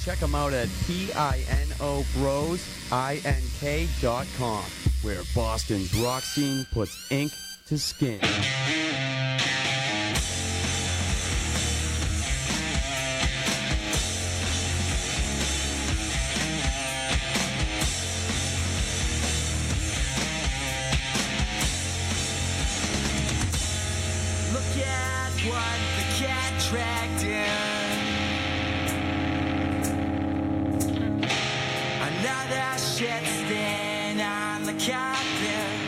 F: Check them out at pinobroink.com, where Boston's rock scene puts ink to skin.
D: Look at what the cat dragged in. Another shit stain on the carpet.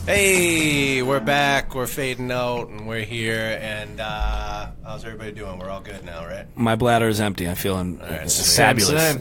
B: Hey, we're back. We're fading out, and we're here. And how's everybody doing? We're all good now, right?
A: My bladder is empty. I'm feeling fabulous.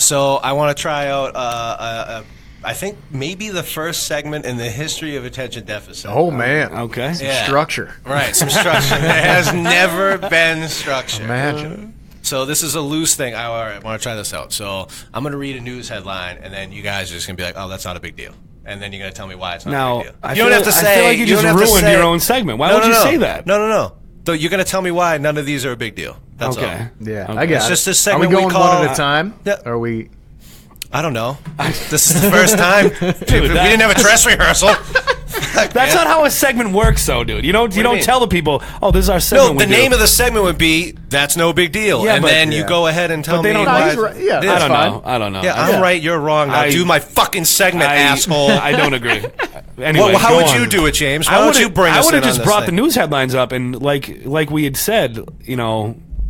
B: So I want to try out, I think, maybe the first segment in the history of attention deficit.
C: Oh, man.
A: Okay.
B: Yeah.
C: Structure.
B: Right, some structure. There has never been structure.
C: Imagine.
B: So this is a loose thing. All right, I want to try this out. So I'm going to read a news headline, and then you guys are just going to be like, oh, that's not a big deal. And then you're going to tell me why it's not a big deal.
A: I feel like you just ruined your own segment. Why would you say that?
B: No. So you're going to tell me why none of these are a big deal. That's all.
C: Yeah,
A: Okay.
C: I guess.
B: It's just this segment
C: Are we going
B: we call,
C: one at a time?
B: Yeah.
C: Are we...
B: I don't know. This is the first time. We didn't have a dress rehearsal.
A: That's not how a segment works, though, dude. You don't tell the people, oh, this is our segment.
B: No, the name of the segment would be "That's no big deal,"
A: Yeah,
B: and
A: but-
B: then you go ahead and tell
A: But they
B: me
A: don't-
B: why.
C: he's right. Yeah,
B: it is.
C: that's
A: I don't know.
B: Yeah, I'm right. You're wrong. Now do my fucking segment, asshole.
A: I don't agree. Anyway,
B: Well, how
A: go
B: would
A: on.
B: you do it, James? Why don't you bring us
A: I would
B: in
A: have
B: on
A: just
B: this
A: brought
B: thing?
A: the news headlines up and like we had said,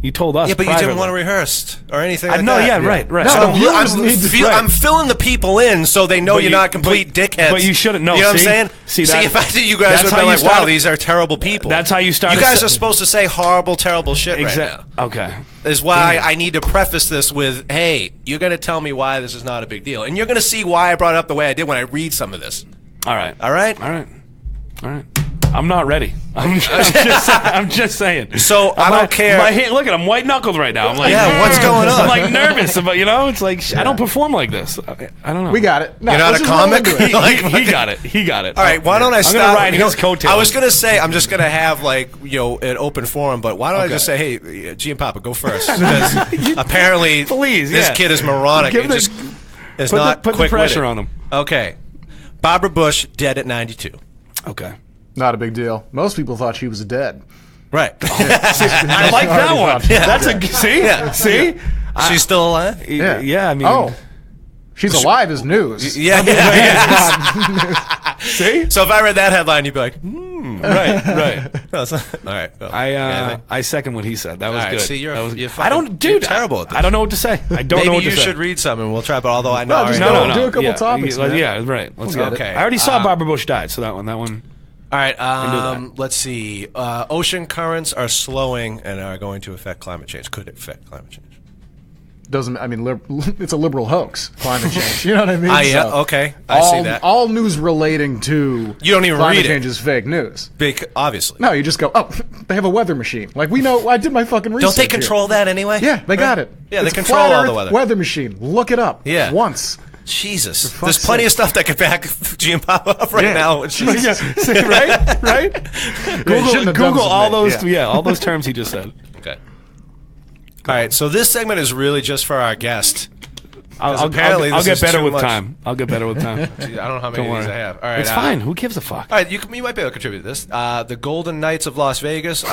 A: you told us.
B: Yeah, but you
A: privately.
B: didn't want to rehearse or anything
A: I
B: like
A: know,
B: that.
A: yeah, right.
C: No,
B: So
C: the viewers need to-
B: I'm filling the people in so they know
A: But
B: you're
A: you-
B: not complete dickheads.
A: but you shouldn't know.
B: You know what I'm
A: See?
B: saying?
A: See,
B: if I did, you guys
A: that's
B: would
A: how
B: be
A: you
B: like, wow,
A: started-
B: these are terrible people.
A: That's how you started.
B: You guys are supposed to say horrible, terrible shit right now.
A: Okay.
B: Is why I need to preface this with, hey, you're going to tell me why this is not a big deal. And you're going to see why I brought it up the way I did when I read some of this.
A: All right.
B: All right?
A: All right. I'm not ready. I'm just saying.
B: So I don't care.
A: My hand, look at I'm white knuckled right now. I'm like,
B: Yeah, what's going on?
A: I'm like nervous about, it's like I don't perform like this. I don't know.
C: We got it. No,
B: You're not
C: let's
B: a
C: just roll
B: comic?
C: into it.
A: He got it. He got it.
B: All right, why don't I stop?
A: I'm gonna ride his coattails.
B: I was gonna say I'm just gonna have an open forum, but why don't I just say, hey, Giampapa, go first? Because apparently,
A: Please,
B: this
A: yeah.
B: kid is moronic.
A: Give
B: and
A: the-
B: just is
A: Put
B: not
A: the
B: quick-witted.
A: pressure on him.
B: Okay, Barbara Bush dead at 92.
A: Okay.
C: Not a big deal. Most people thought she was dead.
B: Right.
A: I like that one. That's a see.
B: Yeah.
A: See.
B: She's still alive.
C: Yeah.
A: Yeah. I mean.
C: Oh. She's alive as news.
B: Yeah.
A: See.
B: So if I read that headline, you'd be like,
A: Right.
B: no, it's not. All right. Well,
A: I second what he said. That was
B: all right,
A: good.
B: see, you're
A: I
B: fucking-
A: don't, dude.
B: you're terrible at this.
A: I don't know what to say. I don't know
B: Maybe
A: what to
B: you
A: say.
B: should read something. We'll try, but although I know.
C: No,
B: I
C: just
B: already
C: go.
B: know.
C: Do a couple topics, man.
A: Yeah, right. Let's go.
B: Okay.
A: I already saw Barbara Bush died, so that one.
B: All right,
A: that.
B: let's see. Ocean currents are slowing and are going to affect climate change. Could affect climate change.
C: Doesn't it's a liberal hoax, climate change. You know what I mean?
B: Yeah,
C: So,
B: okay. I see that.
C: All news relating to
B: You don't even
C: climate
B: read it.
C: change is fake news.
B: Obviously.
C: No, you just go, oh, they have a weather machine. Like, we know, I did my fucking research.
B: Don't they control that anyway?
C: Here. Yeah, they got it.
B: Yeah,
C: It's
B: they control
C: flat
B: all the
C: Earth
B: weather.
C: weather machine. Look it up.
B: Yeah.
C: Once.
B: Jesus.
C: fuck's
B: There's plenty
C: sake.
B: of stuff that could back Giampapa up right
C: Yeah.
B: now. Jesus.
A: See, right.
C: shouldn't
A: Google
C: have done
A: Google all
C: something.
A: those. Yeah, all those terms he just said.
B: Okay. All right, so this segment is really just for our guest.
A: I'll
B: apparently
A: I'll
B: this
A: get
B: is
A: better
B: too
A: with
B: much.
A: time. I'll get better with time.
B: I don't know how many
A: Don't
B: of these
A: worry.
B: I have. All right,
A: It's fine. Who gives a fuck?
B: All right, you might be able to contribute to this. The Golden Knights of Las Vegas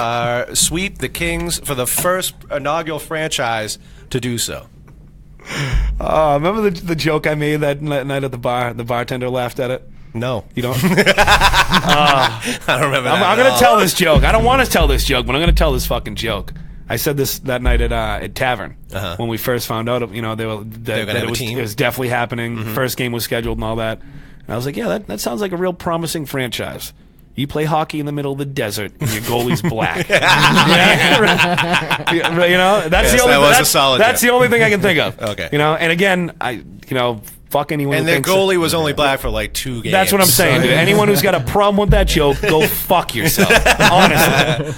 B: sweep the Kings for the first inaugural franchise to do so.
A: Remember the joke I made that night at the bar? The bartender laughed at it.
B: No.
A: You don't?
B: I don't remember that.
A: I'm going to tell this joke. I don't want to tell this joke, but I'm going to tell this fucking joke. I said this that night at Tavern when we first found out. They were
B: gonna have a team.
A: It was definitely happening. First game was scheduled and all that. And I was like, yeah, that sounds like a real promising franchise. You play hockey in the middle of the desert, and your goalie's black. That's
B: Yes,
A: the only.
B: that was a solid
A: That's
B: joke.
A: the only thing I can think of.
B: Okay.
A: And again, fuck anyone.
B: And
A: who
B: their
A: thinks
B: goalie was only black for like 2 games.
A: That's what I'm saying, dude. Anyone who's got a problem with that joke, go fuck yourself.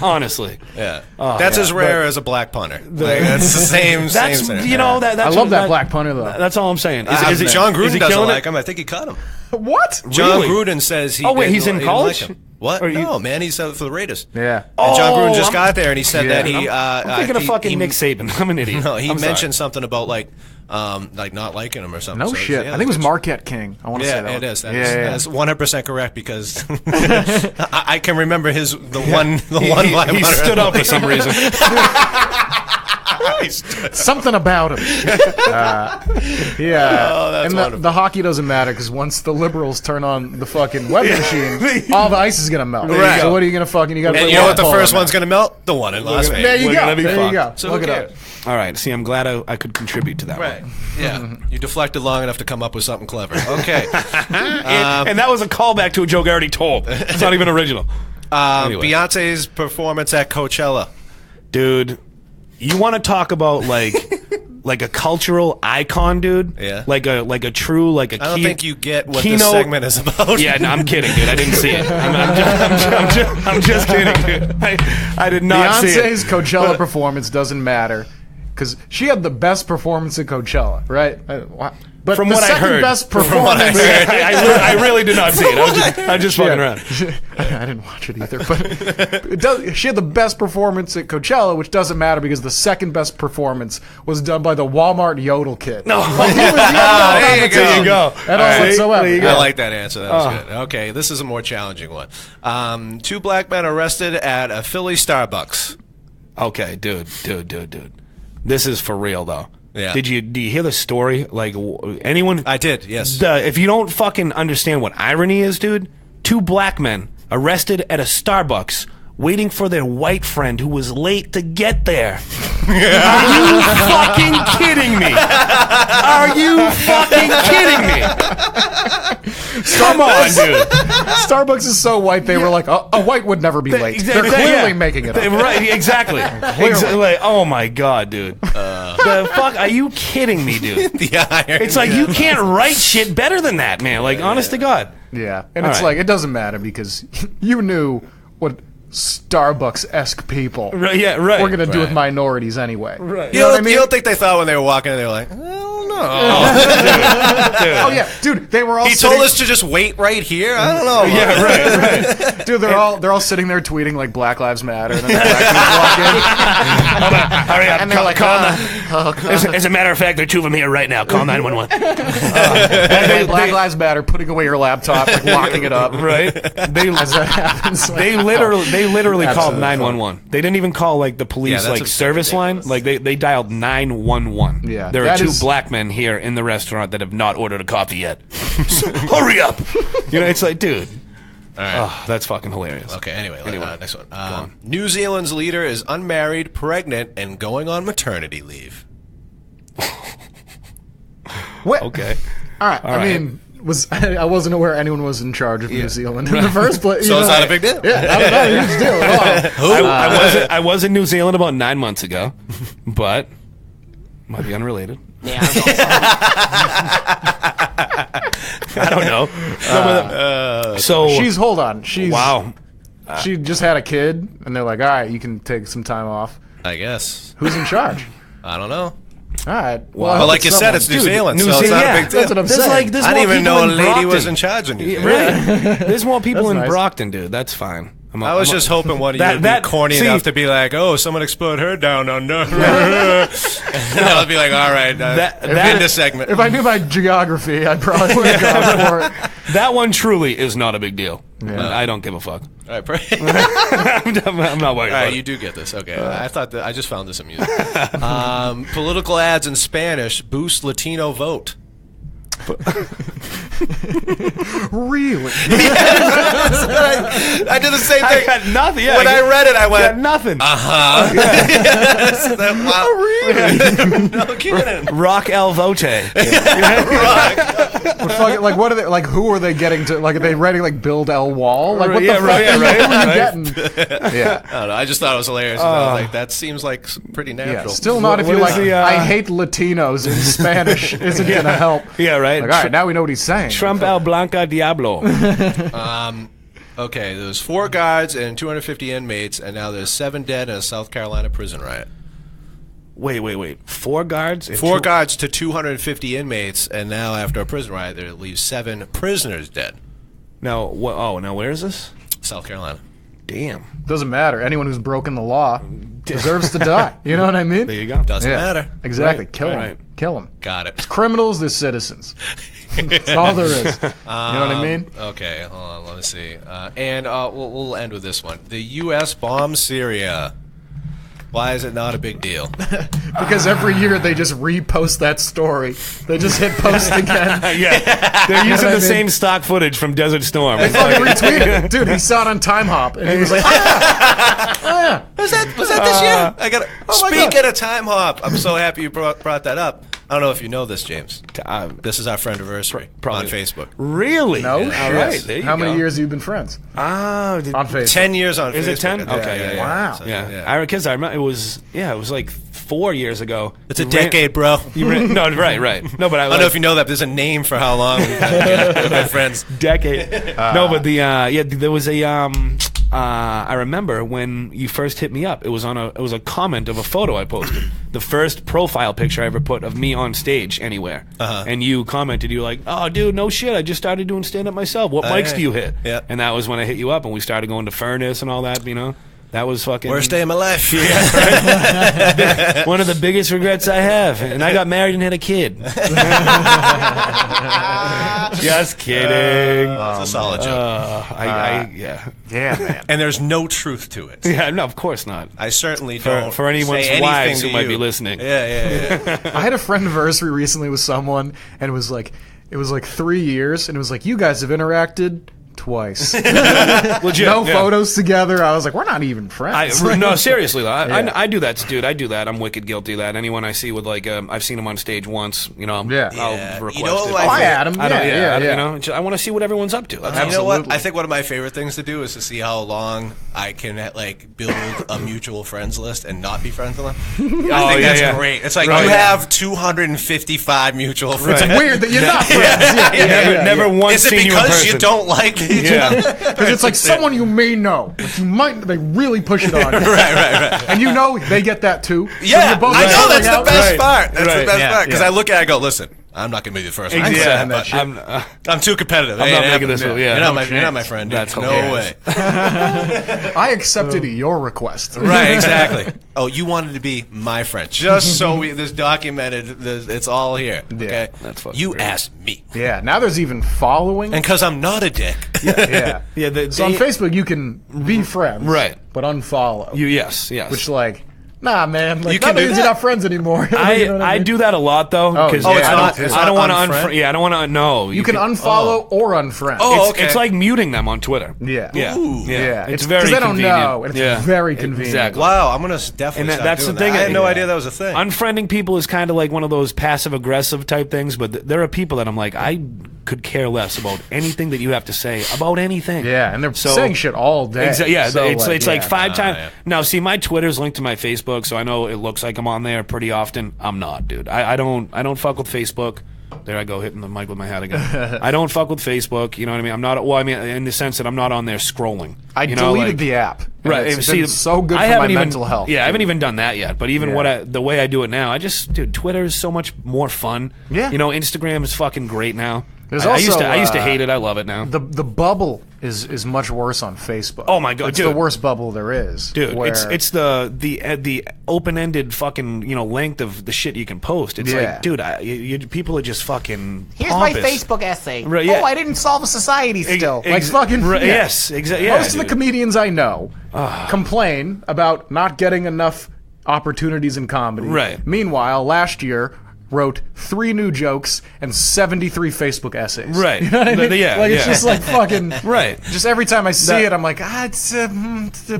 A: Honestly.
B: Yeah. That's as rare as a black punter. That's the same.
A: That's
B: same
A: that's
C: I love that black punter, though.
A: That's all I'm saying.
B: John Gruden
A: is he
B: doesn't
A: killing
B: like
A: it?
B: him. I think he cut him.
C: What?
B: John
A: Really?
B: Gruden says he.
A: Oh, wait,
B: didn't-
A: he's in
B: he didn't
A: college?
B: like him. What?
A: Or you-
B: No, man, he's for the Raiders.
C: Yeah.
B: And John Gruden just
A: I'm-
B: got there and he said that he.
A: I'm thinking of fucking Nick Saban. I'm an idiot.
B: No, he
A: I'm sorry.
B: mentioned something about like not liking him or something.
C: No
B: So,
C: shit.
B: yeah,
C: I think it was
B: that's-
C: Marquette King. I want to say
B: Yeah,
C: that.
B: it is. That
C: Yeah,
B: is,
C: yeah.
B: That's 100% correct because I can remember the one black
A: He
B: punter.
A: stood up for some reason.
C: Something about him. Yeah. And the hockey doesn't matter because once the Liberals turn on the fucking weather machine, all the ice is gonna melt.
B: Right.
C: So what are you gonna fucking? You got.
B: And you know what the first one's gonna melt? The one in Las Vegas.
C: There you go.
A: be
C: There you go.
A: fucked.
B: So
C: Look
B: who
C: it up.
B: cares?
A: All right. See, I'm glad I could contribute to that
B: Right.
A: one.
B: Yeah. You deflected long enough to come up with something clever. Okay.
A: And that was a callback to a joke I already told. It's not even original. Anyway.
B: Beyonce's performance at Coachella.
A: Dude, you want to talk about like a cultural icon, dude?
B: Yeah.
A: Like a true
B: I don't think you get what this
A: keynote-
B: segment is about.
A: Yeah, no, I'm kidding, dude. I didn't see it. I'm just kidding, dude. I did not see it.
C: Beyonce's Coachella performance doesn't matter because she had the best performance at Coachella, right? But
A: From
C: the
A: what I
C: second
A: heard.
C: best
A: From what I
C: performance.
A: heard. I really did not see it. I was just fucking around.
C: I didn't watch it either, but she had the best performance at Coachella, which doesn't matter because the second best performance was done by the Walmart yodel kid.
A: No.
B: There you
A: go.
C: At all whatsoever.
A: There you go.
B: I like that answer. That was good. Okay, this is a more challenging one. 2 black men arrested at a Philly Starbucks.
A: Okay, dude. This is for real though.
B: Yeah.
A: Do you hear the story? Like anyone?
B: I did, yes.
A: If you don't fucking understand what irony is, dude, 2 black men arrested at a Starbucks waiting for their white friend who was late to get there. Are you fucking kidding me? Are you fucking kidding me? Come on, dude.
C: Starbucks is so white, they were like, a white would never be late. They're clearly making it up.
A: Right, exactly. Like, oh my god, dude. The fuck? Are you kidding me, dude?
B: The iron.
A: It's like you can't write shit better than that, man. Like, honest to God.
C: Yeah, and
A: All
C: it's
A: right.
C: like, it doesn't matter because you knew what Starbucks-esque people
A: Right, yeah, right.
C: were going to do with
B: Right.
C: minorities anyway.
A: Right.
C: You know what I mean?
B: You don't think they thought when they were walking in, they were like, I don't know.
C: Oh, yeah. Dude, they were all
B: He
C: sitting...
B: told us to just wait right here? I don't know.
A: Yeah, right.
C: Dude, they're all sitting there tweeting like Black Lives Matter, and then the black people walk in.
A: Hurry up.
C: And they're like,
A: As a matter of fact, there are 2 of them here right now. Call 911.
C: hey, Black Lives Matter, putting away your laptop, like locking it up.
A: Right?
C: As that happens.
A: They literally called
C: Absolutely
A: 911. They didn't even call like the police
B: Yeah, that's
A: like service line. Like they dialed 911.
C: Yeah,
A: there are
C: that
A: 2
C: is-
A: black men here in the restaurant that have not ordered a coffee yet. Hurry up! You know, it's like, dude.
B: All right.
A: Oh, that's fucking hilarious.
B: Okay, anyway, next one.
A: on.
B: New Zealand's leader is unmarried, pregnant, and going on maternity leave.
C: What?
A: Okay.
C: All right. I mean, I wasn't aware anyone was in charge of New Zealand in the first place.
B: So it's not a big deal.
C: Yeah, not a huge deal at all.
A: I was in New Zealand about 9 months ago, but might be unrelated.
E: Yeah,
A: I don't know. So
C: Hold on. She's
A: wow.
C: She just had a kid, and they're like, all right, you can take some time off.
B: I guess.
C: Who's in charge?
B: I don't know.
C: All right. Well,
B: But like you said, it's New Zealand, so it's not a big deal.
C: That's what I'm
A: There's
C: saying.
A: like there's
B: I
A: more
B: didn't even
A: people
B: know a
A: in
B: lady
A: Brockton.
B: was in charge of New Zealand.
A: Right. There's more people
C: That's
A: in
C: nice.
A: Brockton, dude. That's fine.
B: I was just hoping one of you would be corny enough to be like, "Oh, someone explode her down under." And I'll be like, "All right, end this segment."
C: If I knew my geography, I probably would have gone for it.
A: That one truly is not a big deal.
C: Yeah.
A: I don't give a fuck.
B: All right,
A: I'm not worried about
B: you
A: it.
B: do get this. Okay, I thought that I just found this amusing. Political ads in Spanish boost Latino vote.
C: Really?
B: I did the same thing.
A: I got nothing. Yeah,
B: When I read it, I
A: got
B: went,
A: nothing.
B: "Wow, no kidding."
A: Rock El Vote.
C: But fucking, like, what are they? Like, who are they getting to? Like, are they writing like build L wall? Like, what
A: Yeah,
C: the fuck?
A: right, yeah, right,
C: Who are you
A: right.
C: getting? Yeah.
B: I don't know. I just thought it was hilarious. I was like, that seems like pretty
C: Yeah,
B: natural.
C: still not if
A: What
C: you
A: is
C: like.
A: the,
C: I hate Latinos in Spanish. Isn't gonna help.
A: Yeah, right.
C: Like, all right, now we know what he's saying.
A: Trump El Blanca Diablo.
B: Okay, there's 4 guards and 250 inmates, and now there's 7 dead in a South Carolina prison riot.
A: Wait. 4 guards? and
B: 4
A: two-
B: guards to 250 inmates, and now after a prison riot, there leaves 7 prisoners dead.
A: No, now where is this?
B: South Carolina.
A: Damn.
C: Doesn't matter. Anyone who's broken the law deserves to die. You know what I mean?
A: There you go.
B: Doesn't
C: Yeah.
B: matter.
C: Exactly.
A: Right.
C: Kill them.
A: Right.
C: Kill them.
B: Got it.
C: Criminals, they're citizens. That's all there is. You know what I mean?
B: Okay, hold on. Let me see. And we'll end with this one. The U.S. bombs Syria. Why is it not a big deal?
C: Because every year they just repost that story. They just hit post again.
A: Yeah, they're using the same stock footage from Desert Storm.
C: They fucking retweeted it. Dude, he saw it on Time Hop, and he was like, oh yeah.
B: Was that this year? I got. Speaking of Time Hop, I'm so happy you brought that up. I don't know if you know this, James. This is our friendiversary on Facebook.
A: Really?
C: No?
A: All right. There you
C: How
A: go.
C: many years have you been friends?
A: On
C: Facebook.
B: 10 years on Facebook.
A: Is it 10?
B: I think.
A: Okay, yeah.
C: Wow.
B: So,
A: Yeah, because I remember it was like 4 years ago.
B: It's a decade, bro.
A: No, right. No, but I
B: don't know if you know that. There's a name for how long we've been my friends.
A: Decade. No, but there was a I remember when you first hit me up. It was a comment of a photo I posted. The first profile picture I ever put of me on stage anywhere. And you commented, you were like, "Oh, dude, no shit. I just started doing stand up myself. What mics do you hit?"
B: Yeah.
A: And that was when I hit you up, and we started going to Furnace and all that. You know. That was fucking
B: worst day of my life.
A: Yeah, one of the biggest regrets I have, and I got married and had a kid. Just kidding.
B: It's a solid joke.
A: Yeah,
C: man.
B: And there's no truth to it.
A: yeah. No, of course not.
B: I certainly don't.
A: For anyone's
B: say
A: wives who
B: anything to
A: might
B: you.
A: be listening.
B: Yeah.
C: I had a friend-anniversary recently with someone, and it was like 3 years, and it was like, you guys have interacted twice.
A: Legit.
C: No
A: yeah.
C: photos together. I was like, we're not even friends.
A: No, seriously though,
C: Yeah.
A: I do that, dude. I do that. I'm wicked guilty of that. Anyone I see with like, I've seen him on stage once. You know,
C: Yeah.
A: I'll request
B: You know,
A: it.
B: like-
C: I had him.
A: I don't,
C: Yeah.
A: You know, I want to see what everyone's up to. That's
B: You know what?
C: Absolutely.
B: I think one of my favorite things to do is to see how long I can like build a mutual friends list and not be friends with them. I think that's great. It's like you have 255 mutual friends.
C: It's weird that you're not friends.
A: Never once
B: Is it
A: seen you in
B: because
A: person.
B: you don't like each other?
A: Yeah.
C: Because it's like someone you may know, but they really push it on you.
B: Right.
C: And you know they get that too. So
B: Yeah,
C: you're both
B: I know
C: chilling
B: that's the
C: out.
B: best
A: Right.
B: part. That's
A: Right.
B: the best
A: Yeah.
B: part because I look at it and go, listen, I'm not going to be the first one.
C: Yeah.
B: But
C: that shit.
B: I'm too competitive.
A: I'm
B: It
A: not
B: ain't
A: making this
B: happening.
A: one, yeah.
B: You're not my friend. Dude.
A: That's
B: no
A: hilarious.
B: way.
C: I accepted your request.
B: Right, exactly. Oh, you wanted to be my friend. Just so this documented, it's all here. Okay?
A: That's fucking
B: you
A: great.
B: asked me.
C: Yeah, now there's even following.
B: And because I'm not a dick.
C: Yeah.
A: Yeah.
C: So on Facebook, you can be friends.
A: Right.
C: But unfollow.
A: Yes.
C: Which, like, nah, man. Like,
B: You can
C: that
B: do
C: means
B: that.
C: you're not friends anymore. You know what
A: I
C: mean?
A: do that a lot though. Because
C: Oh, it's
B: not- it's
A: I don't
B: not
A: want to
B: unfriend?
A: Yeah, I don't want to. No,
C: You can unfollow or unfriend.
B: Oh,
A: It's, it's like muting them on Twitter.
C: Yeah.
A: Yeah.
B: Ooh.
C: Yeah.
A: It's very
C: because they don't
A: convenient.
C: know, and it's
A: Yeah.
C: very convenient.
A: Exactly.
B: Wow, I'm going to definitely
A: And
B: start
A: that's
B: doing
A: the thing.
B: that. I had no
A: Yeah.
B: idea that was a thing.
A: Unfriending people is kind of like one of those passive aggressive type things, but there are people that I'm like, I could care less about anything that you have to say about anything.
C: Yeah, and they're
A: So-
C: saying shit all day.
A: Yeah,
C: So,
A: it's like
C: yeah.
A: 5 times.
B: yeah.
A: Now, see, my Twitter's linked to my Facebook, so I know it looks like I'm on there pretty often. I'm not, dude. I don't fuck with Facebook. There I go, hitting the mic with my hat again. I don't fuck with Facebook. You know what I mean? I'm not. Well, I mean, in the sense that I'm not on there scrolling.
C: I
A: you know,
C: deleted
A: like-
C: the app. and
A: Right,
C: It's
A: see,
C: been so good
A: I
C: for my
A: haven't even-
C: mental health.
A: Yeah, I haven't even done that yet. But even
C: Yeah.
A: the way I do it now, dude, Twitter is so much more fun.
C: Yeah.
A: You know, Instagram is fucking great now.
C: There's
A: I used
C: also,
A: to hate it. I love it now.
C: The bubble is much worse on Facebook.
A: Oh my God,
C: it's
A: dude.
C: the worst bubble there is.
A: Dude,
C: where-
A: it's the open-ended fucking length of the shit you can post. It's
C: Yeah.
A: like, dude, people are just fucking.
G: Here's
A: pompous.
G: my Facebook essay.
A: Right, yeah.
G: Oh, I didn't solve a society still.
C: like fucking
A: Right,
C: yeah.
A: yes, exactly. Yeah,
C: Most of the
A: dude.
C: comedians I know complain about not getting enough opportunities in comedy.
A: Right.
C: Meanwhile, last year wrote 3 new jokes and 73 Facebook essays.
A: Right.
C: You know what I mean?
A: Yeah,
C: Like it's
A: yeah.
C: just like fucking
A: Right.
C: Just every time I see
A: That-
C: it, I'm like,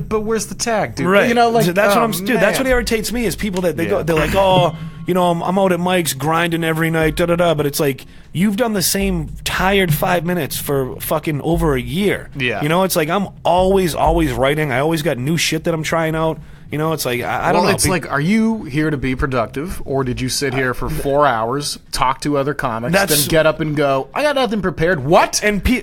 C: but where's the tag, dude?
A: Right.
C: You know, like
A: that's what
C: oh,
A: I'm. Dude, that's what
C: man.
A: irritates me is people that they go.
C: Yeah.
A: They're like, oh, I'm out at Mike's grinding every night, da da da. But it's like you've done the same tired 5 minutes for fucking over a year.
C: Yeah.
A: You know, it's like I'm always writing. I always got new shit that I'm trying out. You know, it's like I don't know.
C: It's like, are you here to be productive, or did you sit here for 4 hours, talk to other comics,
A: That's-
C: then get up and go, I got nothing prepared? What?
A: and but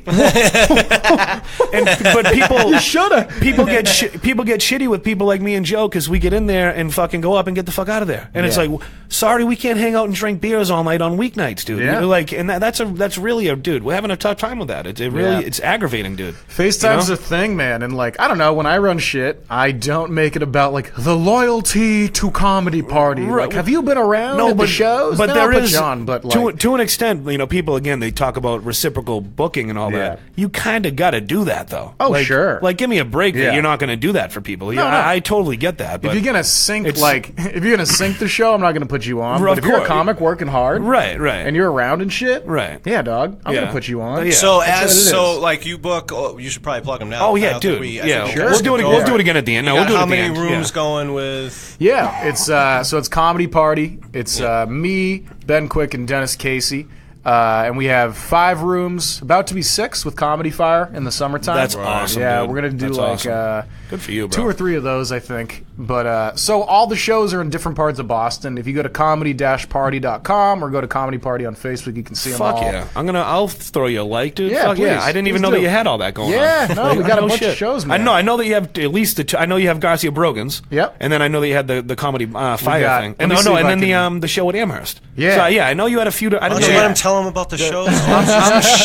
A: people
C: shoulda.
A: people get shitty with people like me and Joe because we get in there and fucking go up and get the fuck out of there. And it's
C: Yeah.
A: like, sorry, we can't hang out and drink beers all night on weeknights, dude.
C: Yeah.
A: Like, and that's really a dude. We're having a tough time with that. It really
C: Yeah.
A: it's aggravating, dude.
C: FaceTime's
A: You
C: a thing, man, and like I don't know. When I run shit, I don't make it about like the loyalty to comedy party.
A: Right.
C: Like, have you been around at the shows?
A: But
C: No,
A: there
C: I'll put
A: is
C: you on, but like,
A: to an extent, people again they talk about reciprocal booking and all
C: Yeah.
A: that. You kind of got to do that. that though.
C: Oh,
A: like,
C: sure.
A: Like, give me a break. That
C: Yeah.
A: you're not going to do that for people.
C: No.
A: I totally get that. But
C: if you're gonna sync, if you're gonna sync the show, I'm not gonna put you on. But if you're a comic working hard,
A: right,
C: and you're around and shit,
A: right,
C: yeah, dog, I'm
A: Yeah.
C: gonna put you on.
A: Yeah.
B: So
C: That's what it is.
B: like you book, you should probably plug them now.
A: Oh
B: I
A: yeah,
B: don't think
A: dude.
B: I
A: Yeah,
B: think
C: Sure.
A: we'll do it.
B: go
A: We'll
B: over
A: do it again at the end. No,
B: You
A: we'll
B: got
A: do it
B: how
A: at the
B: many
A: end.
B: rooms
A: Yeah.
B: going with?
C: Yeah, it's so it's Comedy Party. It's me, Ben Quick, and Dennis Casey. And we have 5 rooms, about to be 6 with Comedy Fire in the summertime.
A: That's awesome.
C: Yeah,
A: dude.
C: we're gonna do
A: That's
C: like
A: awesome. Good for you, bro.
C: 2 or 3 of those, I think. But so all the shows are in different parts of Boston. If you go to comedy-party.com or go to Comedy Party on Facebook, you can see them
A: Fuck
C: all.
A: yeah! I'll throw you a like, dude.
C: Yeah,
A: Fuck yeah!
C: please.
A: I didn't even
C: Please
A: know
C: do.
A: that you had all that going on.
C: Yeah, no, we got a
A: no
C: bunch of
A: shit.
C: shows, man.
A: I know that you have at least the 2. I know you have Garcia Brogan's.
C: Yep.
A: And then I know that you had the comedy fire
C: got-
A: thing.
C: let me
A: And
C: see if
A: and
C: I
A: then
C: can-
A: the show at Amherst.
C: Yeah.
A: So yeah, I know you had a few. I
B: Why
A: didn't
B: don't
A: know
B: you let
A: that.
B: him tell him about the shows?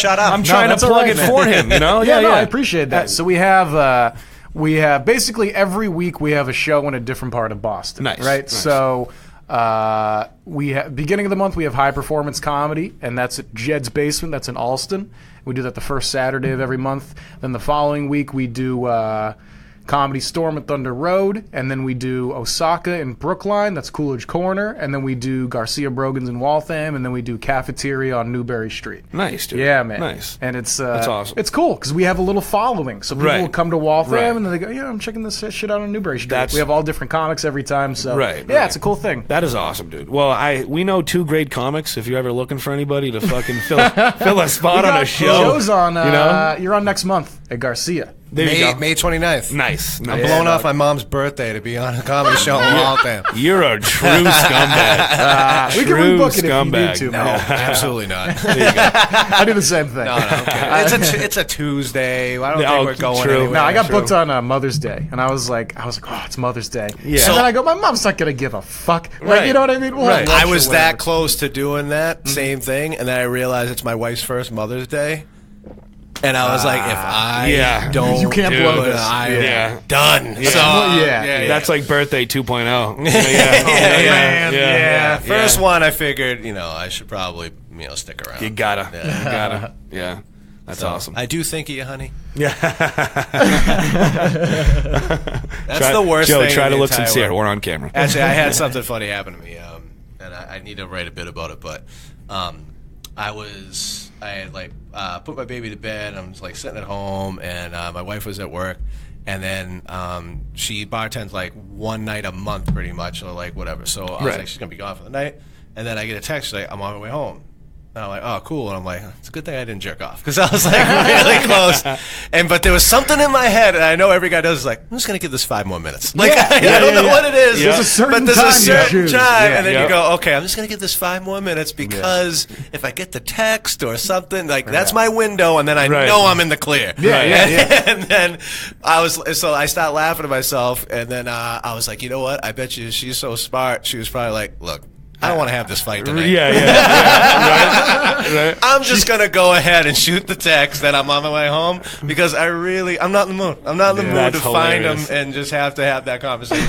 B: Shut up.
A: I'm trying to
C: that's all
A: plug
C: right,
A: it
C: man.
A: for him. You know?
C: Yeah, no, I appreciate that. So we have basically every week we have a show in a different part of Boston.
A: Nice,
C: Right?
A: nice.
C: So we have beginning of the month we have High Performance Comedy, and that's at Jed's Basement. That's in Alston. We do that the first Saturday of every month. Then the following week we do Comedy Storm at Thunder Road, and then we do Osaka in Brookline. That's Coolidge Corner, and then we do Garcia Brogan's in Waltham, and then we do Cafeteria on Newberry Street.
A: Nice, dude.
C: Yeah, man.
A: Nice.
C: And it's
A: That's awesome.
C: It's cool because we have a little following. So people
A: Right.
C: will come to Waltham
A: Right.
C: and then they go, "Yeah, I'm checking this shit out on Newberry Street."
A: That's-
C: We have all different comics every time. So
A: Right,
C: yeah,
A: right.
C: it's a cool thing.
A: That is awesome, dude. Well, we know 2 great comics. If you're ever looking for anybody to fucking fill a spot
C: We
A: on
C: got
A: a show,
C: shows on.
A: you know,
C: You're on next month at Garcia.
A: there you go.
B: May 29th.
A: Nice.
B: I'm blowing off my mom's birthday to be on a comedy show in Waltham.
A: You're a true scumbag.
C: We can
A: True
C: rebook it if you
A: scumbag.
C: need to.
B: No,
C: Man.
B: absolutely not.
C: I do the same thing.
B: No, okay. It's a Tuesday. I don't
A: Oh,
B: think we're going
A: true.
B: anywhere.
C: No, I got
A: True.
C: booked on Mother's Day, and I was like, oh, it's Mother's Day.
A: Yeah.
C: And then I go, my mom's not gonna give a fuck. Like,
A: Right.
C: you know what I mean? We'll
A: Right.
C: have lunch
B: I
C: or
B: was
C: whatever.
B: that close to doing that same thing, and then I realized it's my wife's first Mother's Day. And I was like, if I
A: yeah.
B: don't
C: You can't
B: do
C: blow
B: it,
C: this.
B: I'm
A: Yeah.
B: done.
A: Yeah.
B: So,
C: Yeah.
A: That's like birthday 2.0. Yeah,
C: man, yeah.
B: First one, I figured, I should probably, stick around.
A: You gotta. Yeah. That's awesome.
B: I do think of you, honey.
A: Yeah.
B: That's the worst
A: Joe,
B: thing.
A: try
B: in
A: to
B: the
A: look
B: entire
A: sincere.
B: world.
A: We're on camera.
B: Actually, I had something funny happen to me, and I need to write a bit about it. But I had put my baby to bed. I'm just like sitting at home, and my wife was at work, and then she bartends like one night a month, pretty much, or like whatever. So I was
A: Right.
B: like, she's gonna be gone for the night, and then I get a text like, I'm on my way home. And I'm like, oh, cool. And I'm like, it's a good thing I didn't jerk off because I was like really close. But there was something in my head, and I know every guy does. Is like, I'm just gonna give this 5 more minutes. Like, I don't know what it is.
A: There's a
C: certain
B: but there's
C: time
B: a
C: you
B: certain
C: choose.
B: time,
A: Yeah.
B: and then
A: Yeah.
B: you go, okay, I'm just gonna give this 5 more minutes because if I get the text or something, like that's my window, and then I
A: Right.
B: know I'm in the clear.
C: Yeah, yeah,
B: And then I start laughing to myself, and then I was like, you know what? I bet you she's so smart. She was probably like, look, I don't want to have this fight tonight.
A: Right.
B: I'm just going to go ahead and shoot the text that I'm on my way home because I'm not in the mood. I'm not in the mood
A: That's
B: to find
A: hilarious.
B: him and just have to have that conversation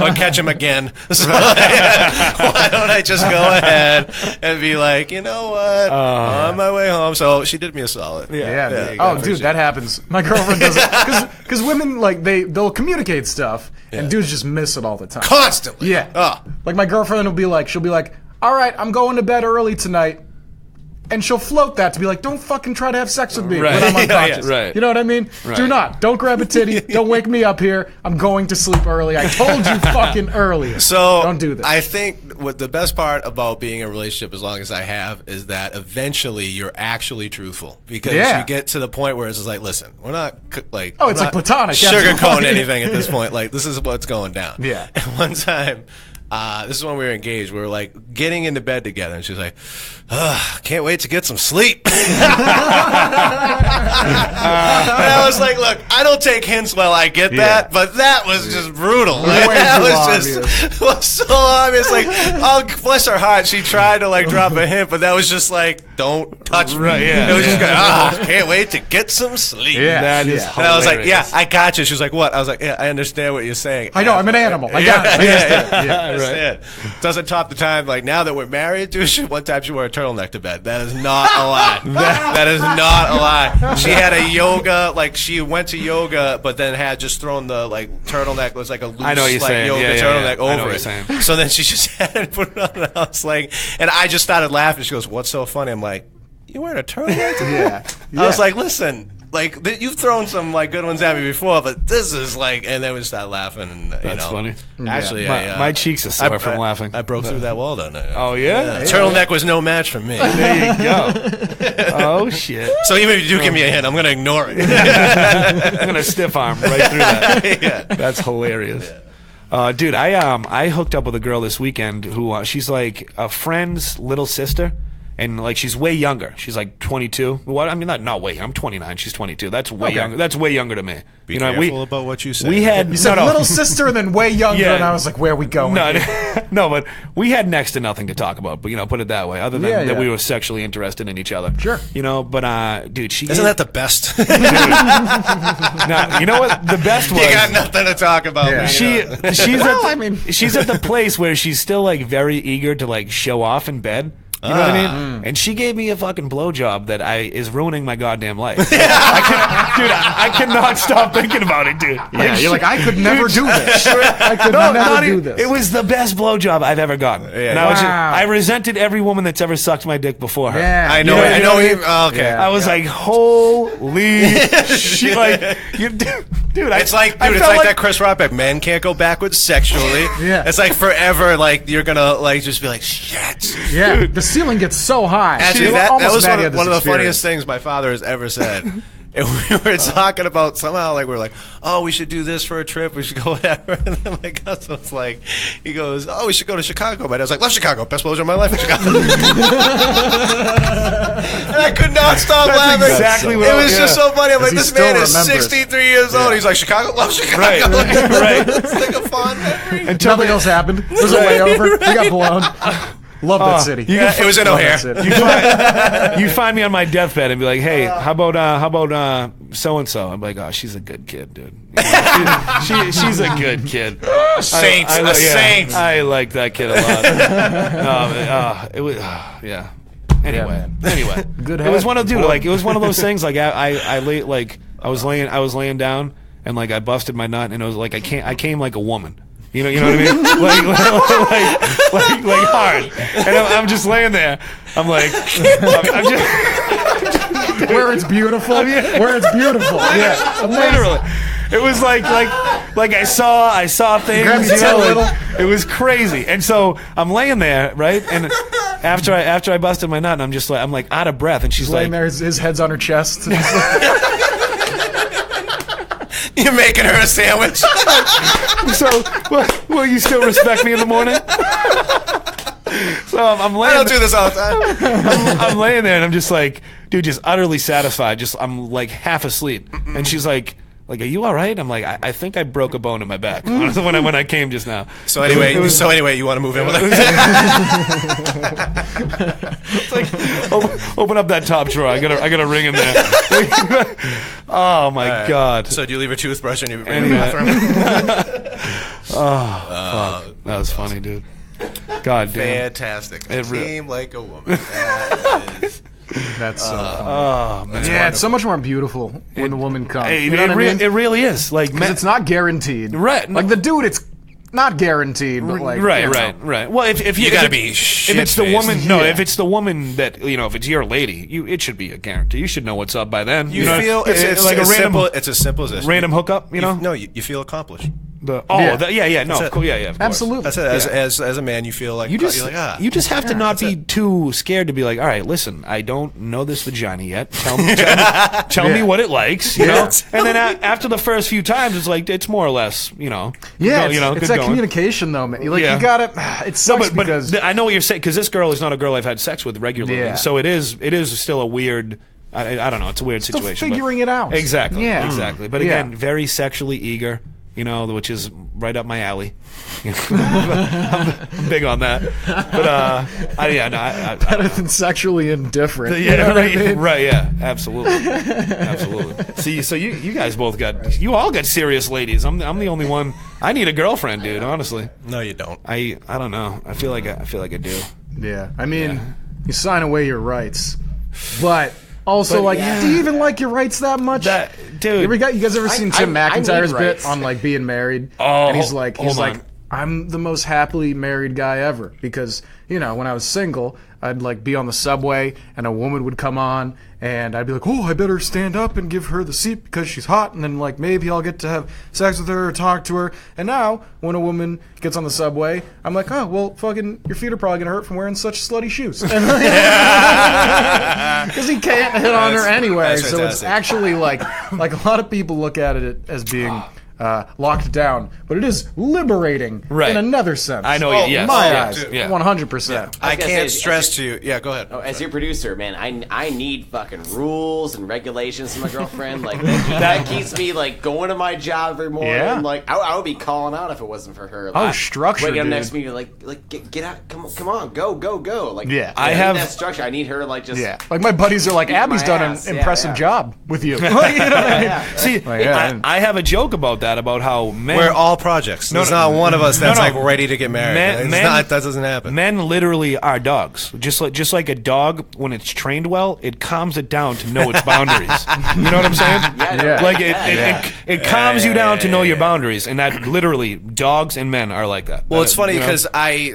B: or catch him again. So why don't I just go ahead and be like, you know what? I'm on my way home. So she did me a solid.
C: Yeah.
B: there you
C: Oh,
B: go.
C: dude, that happens. My girlfriend does it because women like they'll communicate stuff, and dudes just miss it all the time.
B: Constantly.
C: Yeah.
B: Oh.
C: Like my girlfriend will be like, she'll be like, all right, I'm going to bed early tonight. And she'll float that to be like, don't fucking try to have sex with me
A: Right.
C: when I'm
A: Yeah,
C: unconscious.
A: yeah, right.
C: You know what I mean?
A: Right.
C: Do not. Don't grab a titty. Don't wake me up here. I'm going to sleep early. I told you fucking earlier.
B: So
C: don't do this.
B: I think what the best part about being in a relationship, as long as I have, is that eventually you're actually truthful because
C: Yeah.
B: you get to the point where it's just like, listen, we're not like
C: Oh, it's
B: we're
C: like
B: not
C: platonic,
B: sugarcoating
C: absolutely.
B: anything at this point. Like this is what's going down.
C: Yeah.
B: And one time. This is when we were engaged. We were like getting into bed together, and she was like, "Can't wait to get some sleep." And I was like, "Look, I don't take hints while I get that, but that was just brutal. Like,
C: Way
B: that
C: too
B: was was so obvious. Like, oh, bless her heart, she tried to like drop a hint, but that was just like, don't touch me.
A: Right, yeah.
B: It was just like, can't wait to get some sleep.
C: Yeah.
A: That is
C: Yeah.
B: And I was like, yeah,
A: hilarious.
B: I got you. She was like, what? I was like, yeah, I understand what you're saying.
C: I know, I'm an animal. I got it. I understand. Yeah.
B: understand. Doesn't top the time. Like now that we're married, dude, one time she wore a turtleneck to bed. That is not a lie. That is not a lie. She had a yoga, like she went to yoga, but then had just thrown the like turtleneck was like a loose yoga turtleneck over it. So then she just had it put it on, and I was like, and I just started laughing. She goes, "What's so funny?" I'm like, "You wearing a turtleneck?"
C: Yeah.
B: I was like, "Listen." Like you've thrown some like good ones at me before, but this is like, and then we start laughing. And
A: That's funny.
B: Actually,
A: my cheeks are sore from laughing.
B: I broke through that wall that night.
A: Oh yeah?
B: Turtleneck was no match for me.
A: There you go. Oh shit!
B: So even if you do give me a hint, I'm gonna ignore it.
A: I'm gonna stiff arm right through that.
B: Yeah.
A: That's hilarious. Dude, I hooked up with a girl this weekend who she's like a friend's little sister. And like she's way younger. She's like 22. Well, I mean, not way. I'm 29. She's 22. That's way younger. That's way younger to me.
B: Be careful about what you say.
A: We had
C: You said little sister, then way younger, and I was like, "Where are we going?"
A: No, but we had next to nothing to talk about. But put it that way. Other than that, we were sexually interested in each other.
C: Sure.
A: But dude,
B: isn't that the best?
A: No, you know what? The best was
B: you got nothing to talk about.
C: Yeah.
A: She's at the place where she's still like very eager to like show off in bed. You know what I mean? And she gave me a fucking blowjob that is ruining my goddamn life. I cannot stop thinking about it, dude.
C: Yeah, you're like, I could never do this. I could never do this.
A: It was the best blowjob I've ever gotten. Yeah, I resented every woman that's ever sucked my dick before her.
C: Yeah,
B: I know. Okay.
A: Yeah. I was like, holy shit! Like, dude,
B: it's like that Chris Rock bit. Men can't go backwards sexually.
C: Yeah,
B: it's like forever. Like you're gonna like just be like shit.
C: Yeah, dude. The ceiling gets so high.
B: Actually, that was one of the funniest things my father has ever said. And we were talking about somehow like we were like, oh, we should do this for a trip. We should go whatever. And then my cousin was like, he goes, oh, we should go to Chicago. But I was like, love Chicago, best blowjob of my life in Chicago. And I could not stop laughing.
A: Exactly what
B: it was just so funny. I'm like, this man is 63 years old. He's like, Chicago, love Chicago.
A: Right.
B: It's like a fond memory.
C: And nothing else happened. It was a layover. We got blown. Love that city.
B: It was in O'Hare.
A: You find me on my deathbed and be like, "Hey, how about so and so?" I'm like, "Oh, she's a good kid, dude. She's a good kid.
B: Saint.
A: I like that kid a lot. It was yeah. Anyway,
C: Good.
A: It was one of those things. Like I was laying down and like I busted my nut and it was like I came like a woman. You know what I mean? like hard. And I'm just laying there. I'm like, I'm just
C: where it's beautiful. Where it's beautiful. Yeah,
A: literally. It was like I saw things. It was crazy. And so I'm laying there, right? And after I busted my nut, and I'm like out of breath. And she's
C: laying there. His head's on her chest.
B: You're making her a sandwich.
A: So, will you still respect me in the morning? So I'm laying.
B: I don't do this all the time.
A: I'm laying there and I'm just like, dude, just utterly satisfied. I'm like half asleep, and she's like, are you all right? I'm like, I think I broke a bone in my back when I came just now.
B: So anyway, you want to move in with her?
A: It's like, open up that top drawer. I got a ring in there. Oh my god.
B: So do you leave a toothbrush in your
A: bathroom? Fuck. That was funny, dude. God damn.
B: Fantastic. It came like a woman. That is.
C: That's
A: man.
C: Yeah, it's so much more beautiful when the woman comes.
A: It really is. Like,
C: it's not guaranteed.
A: Right.
C: Like the dude, it's not guaranteed. But like,
A: right. Well, if
B: you gotta be
A: if it's the woman, if it's the woman that if it's your lady, it should be a guarantee. You should know what's up by then.
B: You feel it's like a random. It's as simple as this.
A: Random hookup.
B: You feel accomplished.
C: Absolutely.
B: That's it. As a man, you feel like
A: you just have to not be too scared to be like, all right, listen, I don't know this vagina yet. Tell me what it likes, you know. And then after the first few times, it's like it's more or less,
C: Yeah, it's that communication though, man. Like you got to. It sucks because
A: I know what you're saying because this girl is not a girl I've had sex with regularly, so it is still a weird. I don't know. It's a weird situation.
C: Still figuring it out.
A: Exactly. But again, very sexually eager. you know, which is right up my alley. I'm big on that. But
C: Better than sexually indifferent.
A: Yeah,
C: you know what I mean?
A: right. Yeah, absolutely. See, so you guys both you all got serious ladies. I'm the only one. I need a girlfriend, dude. Honestly,
B: No, you don't.
A: I don't know. I feel like I do.
C: Yeah, I mean, you sign away your rights, but also, do you even like your rights that much?
A: Dude.
C: You guys ever seen Tim McIntyre's
H: need
C: bit
H: rights.
C: on like being married?
A: Oh,
C: and he's like,
A: hold on.
C: I'm the most happily married guy ever because, you know, when I was single, I'd like be on the subway and a woman would come on and I'd be like, oh, I better stand up and give her the seat because she's hot, and then like maybe I'll get to have sex with her or talk to her. And now when a woman gets on the subway, I'm like, oh, well, fucking your feet are probably gonna hurt from wearing such slutty shoes. Because he can't hit on her anyway.
B: That's
C: So it's
B: fantastic.
C: actually like a lot of people look at it as being locked down, but it is liberating
A: Right.
C: in another sense.
A: I know, yes.
C: In my
A: Yeah,
C: eyes,
A: yeah.
C: 100%.
B: I
H: gonna
B: can't
H: say,
B: stress to you. Yeah, go ahead.
H: Oh, as your producer, man, I need fucking rules and regulations from my girlfriend. Like that keeps me like going to my job every morning.
C: Yeah.
H: Like I would be calling out if it wasn't for her.
C: Oh,
H: Like,
C: structure,
H: waking up
C: dude.
H: next to me, like get out, come on, go. Like
C: Yeah.
H: I
A: have-
H: need that structure. I need her like just
C: Yeah, like my buddies are like,
H: Beat
C: Abby's
H: my
C: done
H: ass.
C: an
H: Yeah,
C: impressive
H: yeah.
C: job with you. Like, you know what I mean?
A: See,
C: Like, yeah.
A: I have a joke about that, about how men.
B: We're all projects. There's
A: no.
B: not one of us that's
A: No,
B: like
A: no.
B: ready to get married. That doesn't happen.
A: Men literally are dogs. Just like a dog, when it's trained well, it calms it down to know its boundaries. You know what I'm saying?
C: Yeah.
A: Like
H: Yeah.
A: it calms you down to know your boundaries, and that literally dogs and men are like that.
B: Well, it's funny
A: You know?
B: because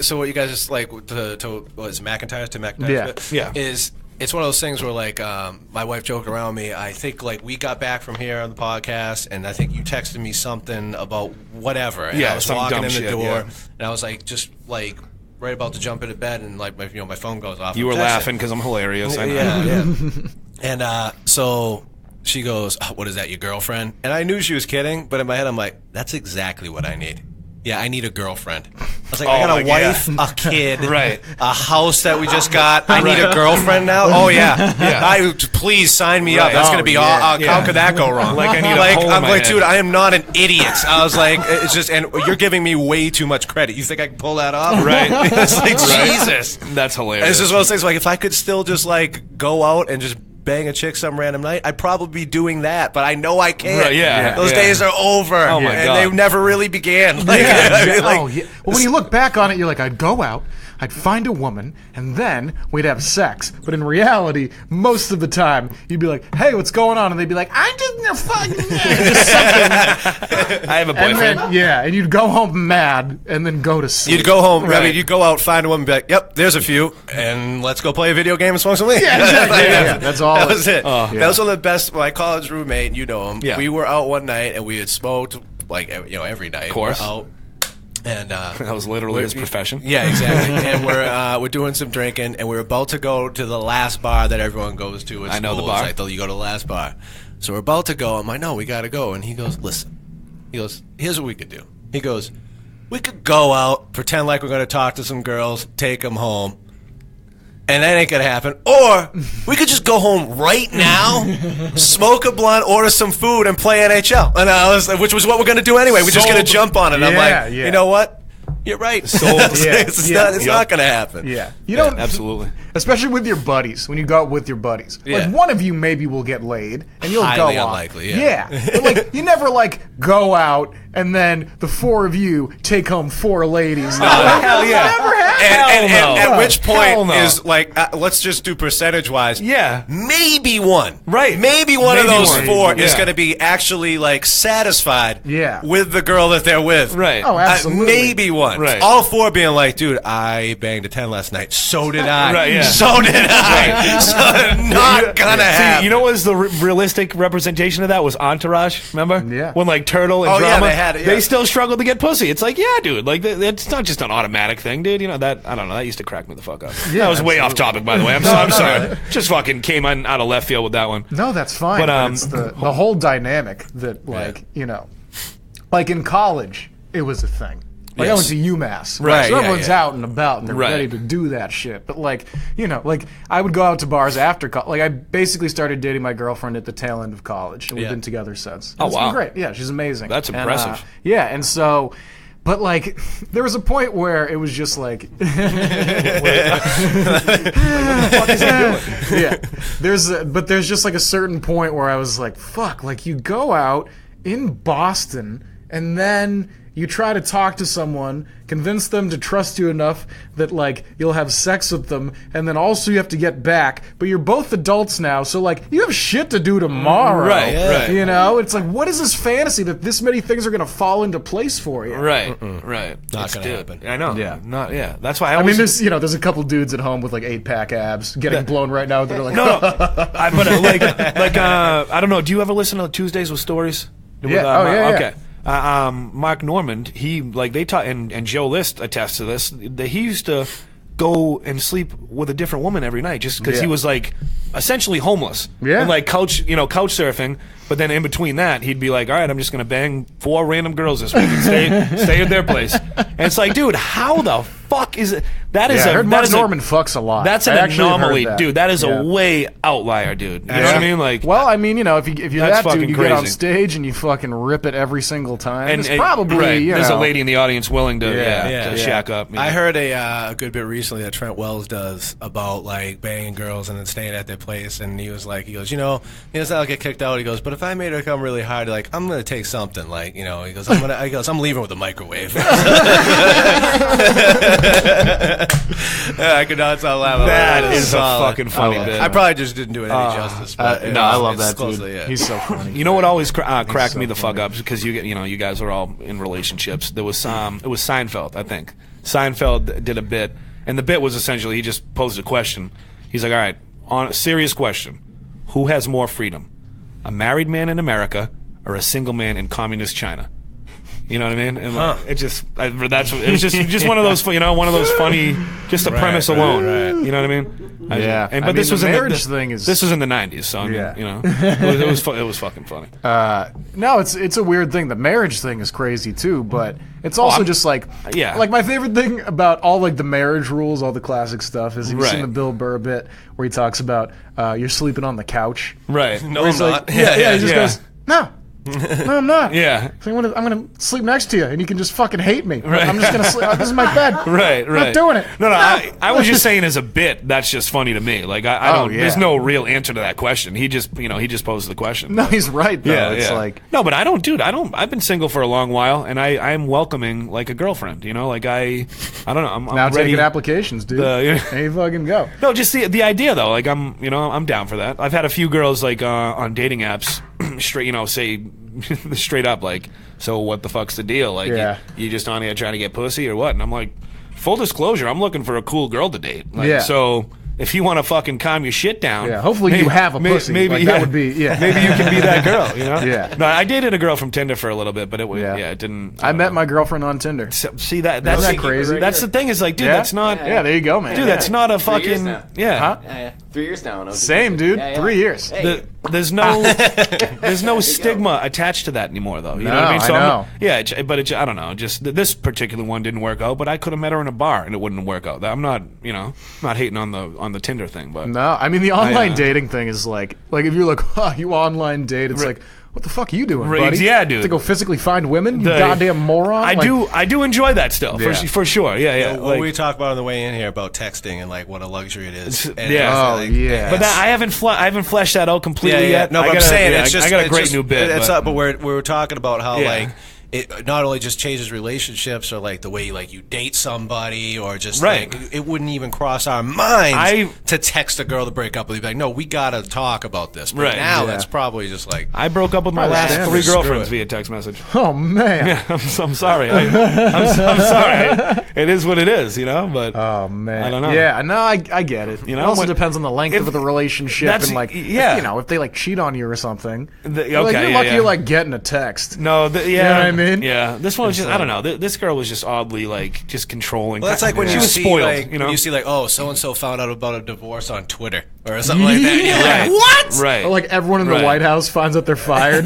B: so what you guys just like to what is it, McIntyre's to McIntyre's
C: Yeah.
B: bit,
A: Yeah.
B: is it's one of those things where like my wife joked around me. I think like we got back from here on the podcast, and I think you texted me something about whatever. And
A: Yeah,
B: I was
A: some
B: walking
A: dumb
B: in the
A: shit,
B: door,
A: yeah.
B: and I was like just like right about to jump into bed, and like my phone goes off.
A: You were
B: I'm texting.
A: laughing because I'm hilarious. I know.
B: Yeah. And so she goes, oh, what is that, your girlfriend? And I knew she was kidding, but in my head I'm like, that's exactly what I need. Yeah, I need a girlfriend. I was like, I got a wife, a kid,
A: Right.
B: a house that we just got. I need a girlfriend now. Oh yeah. Please sign me up.
A: Right.
B: That's
A: Oh,
B: gonna be
A: yeah.
B: all.
A: Yeah.
B: How could that go wrong?
A: Like, I need a hole in
B: I'm
A: my
B: like,
A: head.
B: dude, I am not an idiot. I was like, it's just, and you're giving me way too much credit. You think I can pull that off?
A: Right.
B: It's like Jesus.
A: That's hilarious.
B: It's just one of those things. Like, if I could still just like go out and just bang a chick some random night, I'd probably be doing that. But I know I can't.
A: Right, yeah.
B: Those
A: Yeah.
B: days are over.
A: Oh, my
B: and
A: God.
B: they never really began. Like,
C: Yeah,
B: I mean, like,
C: oh, yeah. Well, when you look back on it, you're like, I'd go out, I'd find a woman, and then we'd have sex. But in reality, most of the time, you'd be like, hey, what's going on? And they'd be like, I'm just fucking just something.
A: I have a
C: And
A: boyfriend.
C: then, and you'd go home mad, and then go to sleep.
B: You'd go home. I
A: Right.
B: mean, you'd go out, find a woman, be like, "Yep, there's a few, and let's go play a video game and smoke some weed."
C: Yeah, exactly. Yeah, that's all
B: That
C: it-
B: was it.
A: Oh.
B: That was one of the best. My college roommate, you know him.
A: Yeah.
B: We were out one night and we had smoked like every night. Of
A: course.
B: We're out, and
A: That was literally his profession.
B: yeah, exactly. And we're doing some drinking, and we're about to go to the last bar that everyone goes to. At
A: I know the
B: school.
A: bar.
B: It's like, you go to the last bar. So we're about to go. I'm like, no, we got to go. And he goes, listen. He goes, here's what we could do. He goes, we could go out, pretend like we're going to talk to some girls, take them home, and that ain't gonna happen. Or we could just go home right now, smoke a blunt, order some food, and play NHL. And I was, which was what we're gonna do anyway. We're just gonna
A: Sold.
B: jump on it. I'm
C: Yeah,
B: like,
C: yeah.
B: you know what? You're right.
A: Sold.
B: It's not gonna happen.
C: Yeah. You don't,
A: Absolutely.
C: especially with your buddies, when you go out with your buddies.
B: Yeah.
C: Like, one of you maybe will get laid, and you'll
B: Highly
C: go out.
B: unlikely, yeah.
C: But, like, you never, like, go out, and then the four of you take home four ladies.
A: hell yeah.
C: Never happened.
B: And
A: Hell no.
B: at which
A: Hell
B: point
A: no.
B: is like, let's just do percentage-wise.
A: Yeah.
B: Maybe one.
A: Right.
B: Maybe one of
A: Maybe
B: those
A: one.
B: four is
A: Yeah.
B: going to be actually like satisfied
C: Yeah.
B: with the girl that they're with.
A: Right.
C: Oh, absolutely.
B: Maybe one.
A: Right.
B: All four being like, dude, I banged a 10 last night. So did I.
A: Right, yeah.
B: So did I. So not going to happen.
A: See, you know what was the realistic representation of that was Entourage, remember?
C: Yeah.
A: When like Turtle and
B: Oh, yeah,
A: Drama,
B: they had it, yeah.
A: they still struggled to get pussy. It's like, yeah, dude, like it's not just an automatic thing, dude. You know that, I don't know, that used to crack me the fuck up.
C: Yeah,
A: that was way off topic, by the way. I'm sorry. Just fucking came on out of left field with that one.
C: No, that's fine.
A: But,
C: But, it's the whole dynamic that, like, you know, like in college, it was a thing. Like I went to UMass, right? So everyone's out and about and they're ready to do that shit. But like, you know, like I would go out to bars after college. Like I basically started dating my girlfriend at the tail end of college, and we've been together since.
A: Oh,
C: it's
A: wow.
C: been great. Yeah, she's amazing.
A: That's impressive.
C: And so. But like, there was a point where it was just like, what the fuck is he doing? Yeah, there's just like a certain point where I was like, fuck, like you go out in Boston and then you try to talk to someone, convince them to trust you enough that like you'll have sex with them, and then also you have to get back. But you're both adults now, so like you have shit to do tomorrow.
A: Right.
C: You know, it's like, what is this fantasy that this many things are gonna fall into place for you?
A: Right.
B: Not gonna happen.
A: I know.
C: Yeah.
A: That's why
C: I mean, there's a couple dudes at home with like 8-pack abs getting blown right now that are like,
A: I don't know. Do you ever listen to Tuesdays with Stories?
C: Yeah.
A: Okay. Mark Normand, they taught, and Joe List attests to this, that he used to go and sleep with a different woman every night just because he was like essentially homeless.
C: Yeah.
A: And like couch surfing, but then in between that, he'd be like, all right, I'm just going to bang 4 random girls this week and stay at their place. And it's like, dude, how the fuck is it? That is
C: I heard Mark
A: is
C: Norman fucks a lot.
A: That's an anomaly, dude. That is a way outlier, dude. You know what I mean? Like,
C: well, I mean, you know, if you're
A: that's
C: that dude, you
A: fucking
C: get on
A: crazy.
C: stage and you fucking rip it every single time.
A: and
C: It's probably, you
A: there's
C: know,
A: a lady in the audience willing to shack up.
B: I heard a good bit recently that Trent Wells does about like banging girls and then staying at their place, and he goes, I'll get kicked out. He goes, but if I made her come really hard, like I'm gonna take something, like, you know, he goes, I'm leaving with a microwave. I could not stop laughing.
A: That is a fucking funny bit.
B: I probably just didn't do it any justice. But
C: no, I love that
B: closely,
C: dude.
B: yeah.
C: He's so funny.
A: You know what always cracked me the fuck up, because you guys are all in relationships. There was it was Seinfeld, I think. Seinfeld did a bit, and the bit was essentially he just posed a question. He's like, all right, on a serious question, who has more freedom, a married man in America or a single man in communist China? You know what I mean? And it was just one of those, one of those funny, just the premise alone. Right. You know what I mean? But this was
C: the
A: in
C: marriage thing is.
A: This was in the '90s, so I mean, it was fucking funny.
C: No, it's a weird thing. The marriage thing is crazy too, but it's also just like like my favorite thing about all like the marriage rules, all the classic stuff is you've seen the Bill Burr bit where he talks about you're sleeping on the couch.
A: Right.
B: No, I'm not.
C: He just goes, no, I'm not.
A: Yeah.
C: So I'm gonna sleep next to you, and you can just fucking hate me. Right. I'm just gonna sleep. This is my bed.
A: Right.
C: I'm not doing it.
A: No. I was just saying as a bit. That's just funny to me. Like I don't. There's no real answer to that question. He just posed the question.
C: No, he's right though. It's like
A: no, but I don't, dude. I've been single for a long while, and I'm welcoming like a girlfriend. You know, like I don't know. I'm
C: now
A: ready.
C: taking applications, dude. There you fucking go.
A: No, just the idea though. Like I'm down for that. I've had a few girls like on dating apps straight, say straight up like, so what the fuck's the deal? Like, you just on here trying to get pussy or what? And I'm like, full disclosure, I'm looking for a cool girl to date. Like, so if you want to fucking calm your shit down,
C: hopefully you have a pussy.
A: Maybe
C: like, that would be
A: maybe you can be that girl. You know?
C: Yeah.
A: No, I dated a girl from Tinder for a little bit, but it didn't.
C: I met my girlfriend on Tinder.
A: See that's
C: that crazy.
A: That's the thing is like, dude, that's not.
C: Yeah, there you go, man.
A: Dude, that's not a fucking.
H: Huh? 3 years now.
C: Same, dude. 3 years.
H: Hey.
A: There's no stigma attached to that anymore, though. You know what I mean? So I don't know. Just this particular one didn't work out, but I could have met her in a bar and it wouldn't work out. I'm not, not hating on the Tinder thing, but
C: no, I mean the online dating thing is like if you're like, you online date, it's like, what the fuck are you doing, buddy?
A: Yeah, dude.
C: To go physically find women, you goddamn moron.
A: I do enjoy that still, for sure. Yeah.
B: What we talk about on the way in here about texting and like what a luxury it is.
A: And
C: But
A: that, I haven't fleshed that out completely yet.
B: No, but I'm saying it's just
A: I got a great new bit.
B: But we were talking about how like it not only just changes relationships or like the way like you date somebody or just like it wouldn't even cross our minds to text a girl to break up with you. Like, no, we gotta talk about this. But now that's probably just like
A: I broke up with my last 3 girlfriends via text message.
C: Oh man,
A: yeah, I'm sorry. I'm sorry. It is what it is, But
C: oh man,
A: I don't know.
C: Yeah, no, I get it. It also depends on the length of the relationship and like if they like cheat on you or something. You're lucky you're like getting a text.
A: No,
C: you know what I mean?
A: Yeah, this one was just, I don't know. This girl was just oddly, like, just controlling.
B: Well, that's like when
A: she
B: you
A: was
B: see,
A: spoiled,
B: like, when you see, like, oh, so-and-so found out about a divorce on Twitter or something like that. And you're like, what?
A: Right.
C: Or like everyone in the White House finds out they're fired.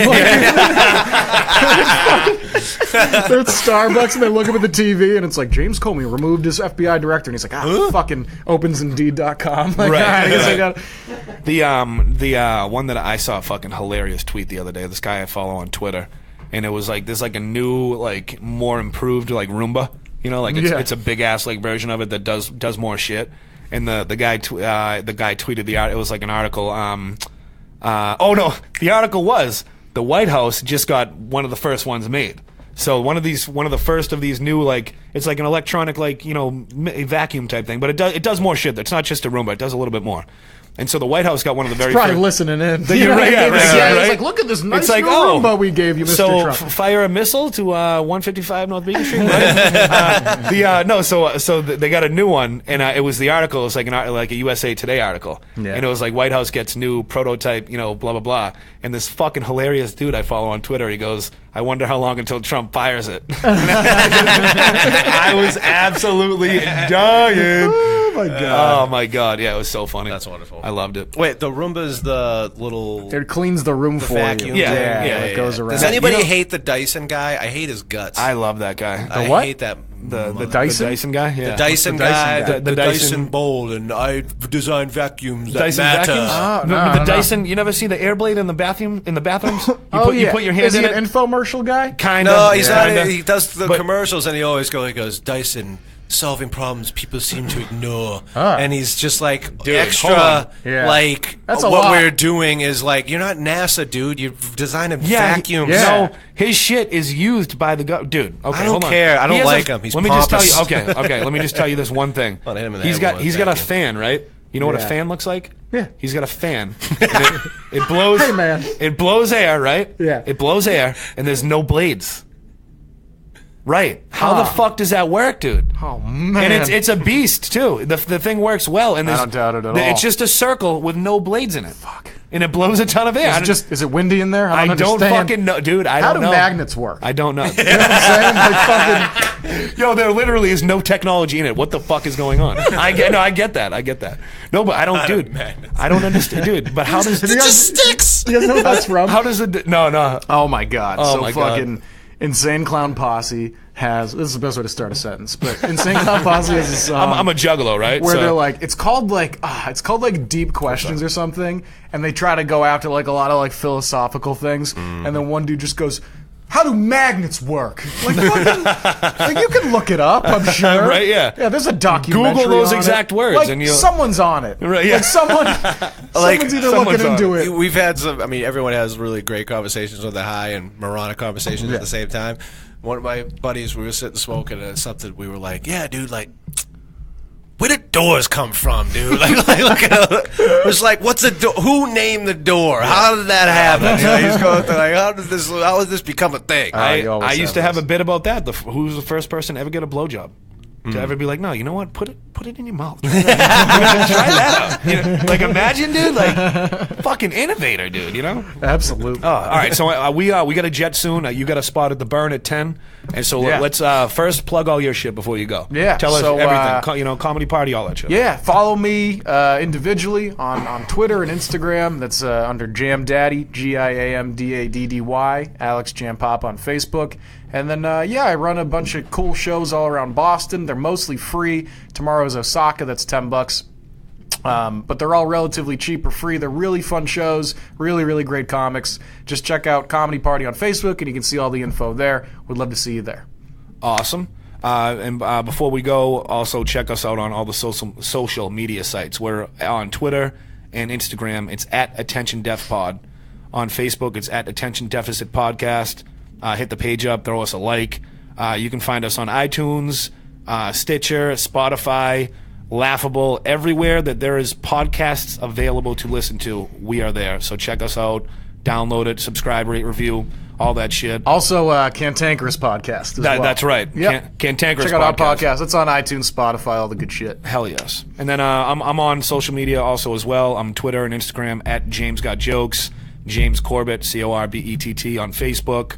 C: They're at Starbucks and they look up at the TV and it's like, James Comey removed his FBI director. And he's like, fucking opens Indeed.com. Like,
A: Right.
C: I guess I got
A: The one that I saw a fucking hilarious tweet the other day. This guy I follow on Twitter, and it was like there's like a new like more improved like Roomba. You know, like it's a big ass like version of it that does more shit. And the guy tweeted the art. It was like an article. Oh no, the article was the White House just got one of the first ones made. So one of the first of these new like it's like an electronic like vacuum type thing, but it does more shit. It's not just a Roomba. It does a little bit more. And so the White House got one of the very
C: probably
A: first.
C: listening in.
A: You're right, right.
C: It's like, look at this nice
A: It's like,
C: new Roomba we gave you, Mr.
A: So
C: Trump.
A: fire a missile to 155 North Beacon Street. Right? So they got a new one, and it was the article. It was like like a USA Today article, and it was like White House gets new prototype, blah blah blah. And this fucking hilarious dude I follow on Twitter, he goes, "I wonder how long until Trump fires it." I was absolutely dying.
C: Oh my god!
A: Oh my god! Yeah, it was so funny.
B: That's wonderful.
A: I loved it.
B: Wait, the Roomba is the little...
C: It cleans the room for
B: vacuum.
C: you.
A: Yeah.
C: It goes around.
B: Does anybody hate the Dyson guy? I hate his guts.
A: I love that guy.
B: I
C: what?
B: hate that.
A: The
C: Dyson?
A: The Dyson guy? Yeah.
B: The Dyson
C: What's the
B: guy,
C: Dyson guy?
B: the
A: The
B: Dyson
A: Dyson
B: bowl, and I design vacuums that
A: Dyson
B: matter.
A: vacuums?
C: no,
A: the Dyson, you never see the air blade in the bathrooms? You put your hand
C: Is he
A: in
C: an
A: it?
C: infomercial guy?
A: Kind of.
B: No, he's not.
A: Kinda.
B: He does the
A: But-
B: commercials, and he goes, Dyson, solving problems people seem to ignore.
C: Ah.
B: And he's just like
A: hold on.
B: extra,
C: Yeah.
B: like,
C: That's a
B: what
C: lot.
B: we're doing is like, you're not NASA, dude. You're designing vacuums.
C: Yeah.
A: No, his shit is used by the dude. Okay,
B: I don't
A: hold on.
B: care. I don't
A: He has
B: like him. He's
A: let me just tell you.
B: pompous.
A: Okay. Let me just tell you this one thing.
B: I'll hit him in the
A: He's
B: head
A: got
B: with
A: he's
B: a
A: got a
B: vacuum.
A: fan, right? You know what a
C: Yeah.
A: fan looks like?
C: Yeah.
A: He's got a fan. And it blows.
C: Hey, man.
A: It blows air, right?
C: Yeah.
A: It blows air, and there's no blades. Right. How the fuck does that work, dude?
C: Oh man!
A: And it's a beast too. The thing works well, and there's,
C: don't doubt it at all.
A: It's just a circle with no blades in it. Fuck. And it blows a ton of air.
C: is it windy in there?
A: I
C: don't
A: don't
C: understand.
A: fucking know, dude. I
C: How
A: don't
C: do
A: know.
C: magnets work?
A: I don't know.
C: You know what I'm saying? Like fucking.
A: Yo, there literally is no technology in it. What the fuck is going on? I get that. No, but I don't, dude. I don't understand, dude. But how does
C: It just
B: sticks.
C: You guys know where that's from?
A: How does it? No.
C: Oh my god!
A: Oh
C: so
A: my God.
C: fucking Insane Clown Posse has. This is the best way to start a sentence, but Insane Clown Posse has this song.
A: I'm a juggalo, right?
C: Where
A: So-
C: they're like, it's called like Deep Questions or something, and they try to go after like a lot of like philosophical things, and then one dude just goes, "How do magnets work?" Like, fucking, like you can look it up, I'm sure.
A: Right, yeah.
C: Yeah, there's a documentary.
A: Google those
C: on
A: exact
C: it.
A: words
C: Like,
A: and you'll-
C: someone's on it.
A: Right, yeah.
C: Like someone's either
A: someone's
C: looking
A: on
C: into
A: it.
C: it.
B: We've had some. I mean, everyone has really great conversations with the high and moronic conversations at the same time. One of my buddies, we were sitting smoking, and something we were like, "Yeah, dude, like, where did doors come from, dude? Like look at it was like, what's a door? Who named the door? How did that happen? You know, he's going through like, how did this become a thing?
A: I used to have a bit about that. Who's the first person to ever get a blowjob? To ever be like, no, you know what? Put it in your mouth. Try that out. You know, like, imagine, dude, like, fucking innovator, dude. You know?
C: Absolutely.
A: Oh, all right. So we got a jet soon. You got a spot at the Burn at 10, and so
C: Yeah.
A: let's first plug all your shit before you go.
C: Yeah,
A: Tell us
C: so,
A: everything. Comedy party, all that shit.
C: Yeah, follow me individually on Twitter and Instagram. That's under Jam Daddy, GIAMDADDY, Alex Giampapa on Facebook. And then, I run a bunch of cool shows all around Boston. They're mostly free. Tomorrow's Osaka, that's $10. But they're all relatively cheap or free. They're really fun shows, really, really great comics. Just check out Comedy Party on Facebook, and you can see all the info there. We'd love to see you there.
A: Awesome. And before we go, also check us out on all the social media sites. We're on Twitter and Instagram. It's at Attention Deaf Pod. On Facebook, it's at Attention Deficit Podcast. Hit the page up, throw us a like. You can find us on iTunes, Stitcher, Spotify, Laughable, everywhere that there is podcasts available to listen to. We are there. So check us out, download it, subscribe, rate, review, all that shit.
C: Also, Cantankerous Podcast as well.
A: That's right.
C: Yep.
A: Cantankerous
C: Check out our podcast. It's on iTunes, Spotify, all the good shit.
A: Hell yes. And then I'm on social media also as well. I'm Twitter and Instagram at James Got Jokes, James Corbett, Corbett on Facebook.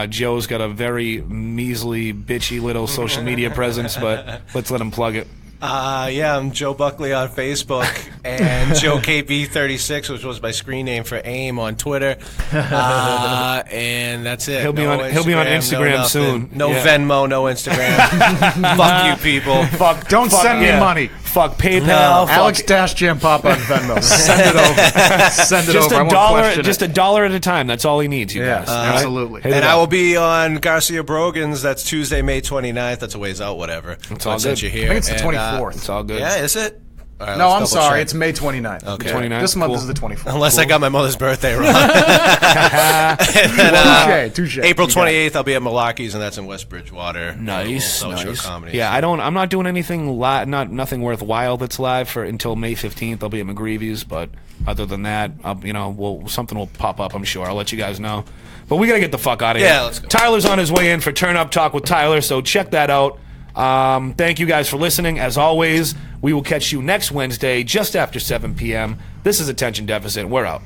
A: Joe's got a very measly, bitchy little social media presence, but let's let him plug it.
B: I'm Joe Buckley on Facebook, and Joe KB36, which was my screen name for AIM on Twitter. And that's it.
A: He'll be on Instagram
B: no
A: soon.
B: No
A: Yeah.
B: Venmo, no Instagram. Fuck you people.
C: Don't send me money.
A: Fuck PayPal.
C: Alex Giampapa on Venmo. Send it over. Send it
A: Just
C: over. I
A: a
C: won't
A: dollar.
C: question
A: Just
C: it.
A: $1 at a time. That's all he needs. You
C: Yes,
A: guys. All right?
C: absolutely.
A: Hit it
B: And
A: up.
B: I will be on Garcia Brogan's. That's Tuesday, May 29th. That's a ways out, whatever.
A: It's all
B: Since
A: good.
B: you're here.
C: I think it's the
B: And,
C: 24th.
A: It's all good.
B: Yeah, is it? All right,
C: No,
B: let's
C: I'm
B: double
C: sorry.
B: check.
C: It's May 29th.
B: Okay.
A: 29th.
C: This month
A: Cool.
C: is the 24th.
B: Unless I got my mother's birthday wrong.
C: Touche.
B: April 28th, I'll be at Malarkey's, and that's in West Bridgewater.
A: Nice,
B: South Shore
A: nice.
B: Comedy.
A: Yeah, I'm not doing anything nothing worthwhile that's live until May 15th. I'll be at McGreevy's, but other than that, something will pop up. I'm sure. I'll let you guys know. But we gotta get the fuck out of here.
B: Yeah, let's go.
A: Tyler's on his way in for Turn Up Talk with Tyler, so check that out. Thank you guys for listening. As always, we will catch you next Wednesday just after 7 p.m. This is Attention Deficit. We're out.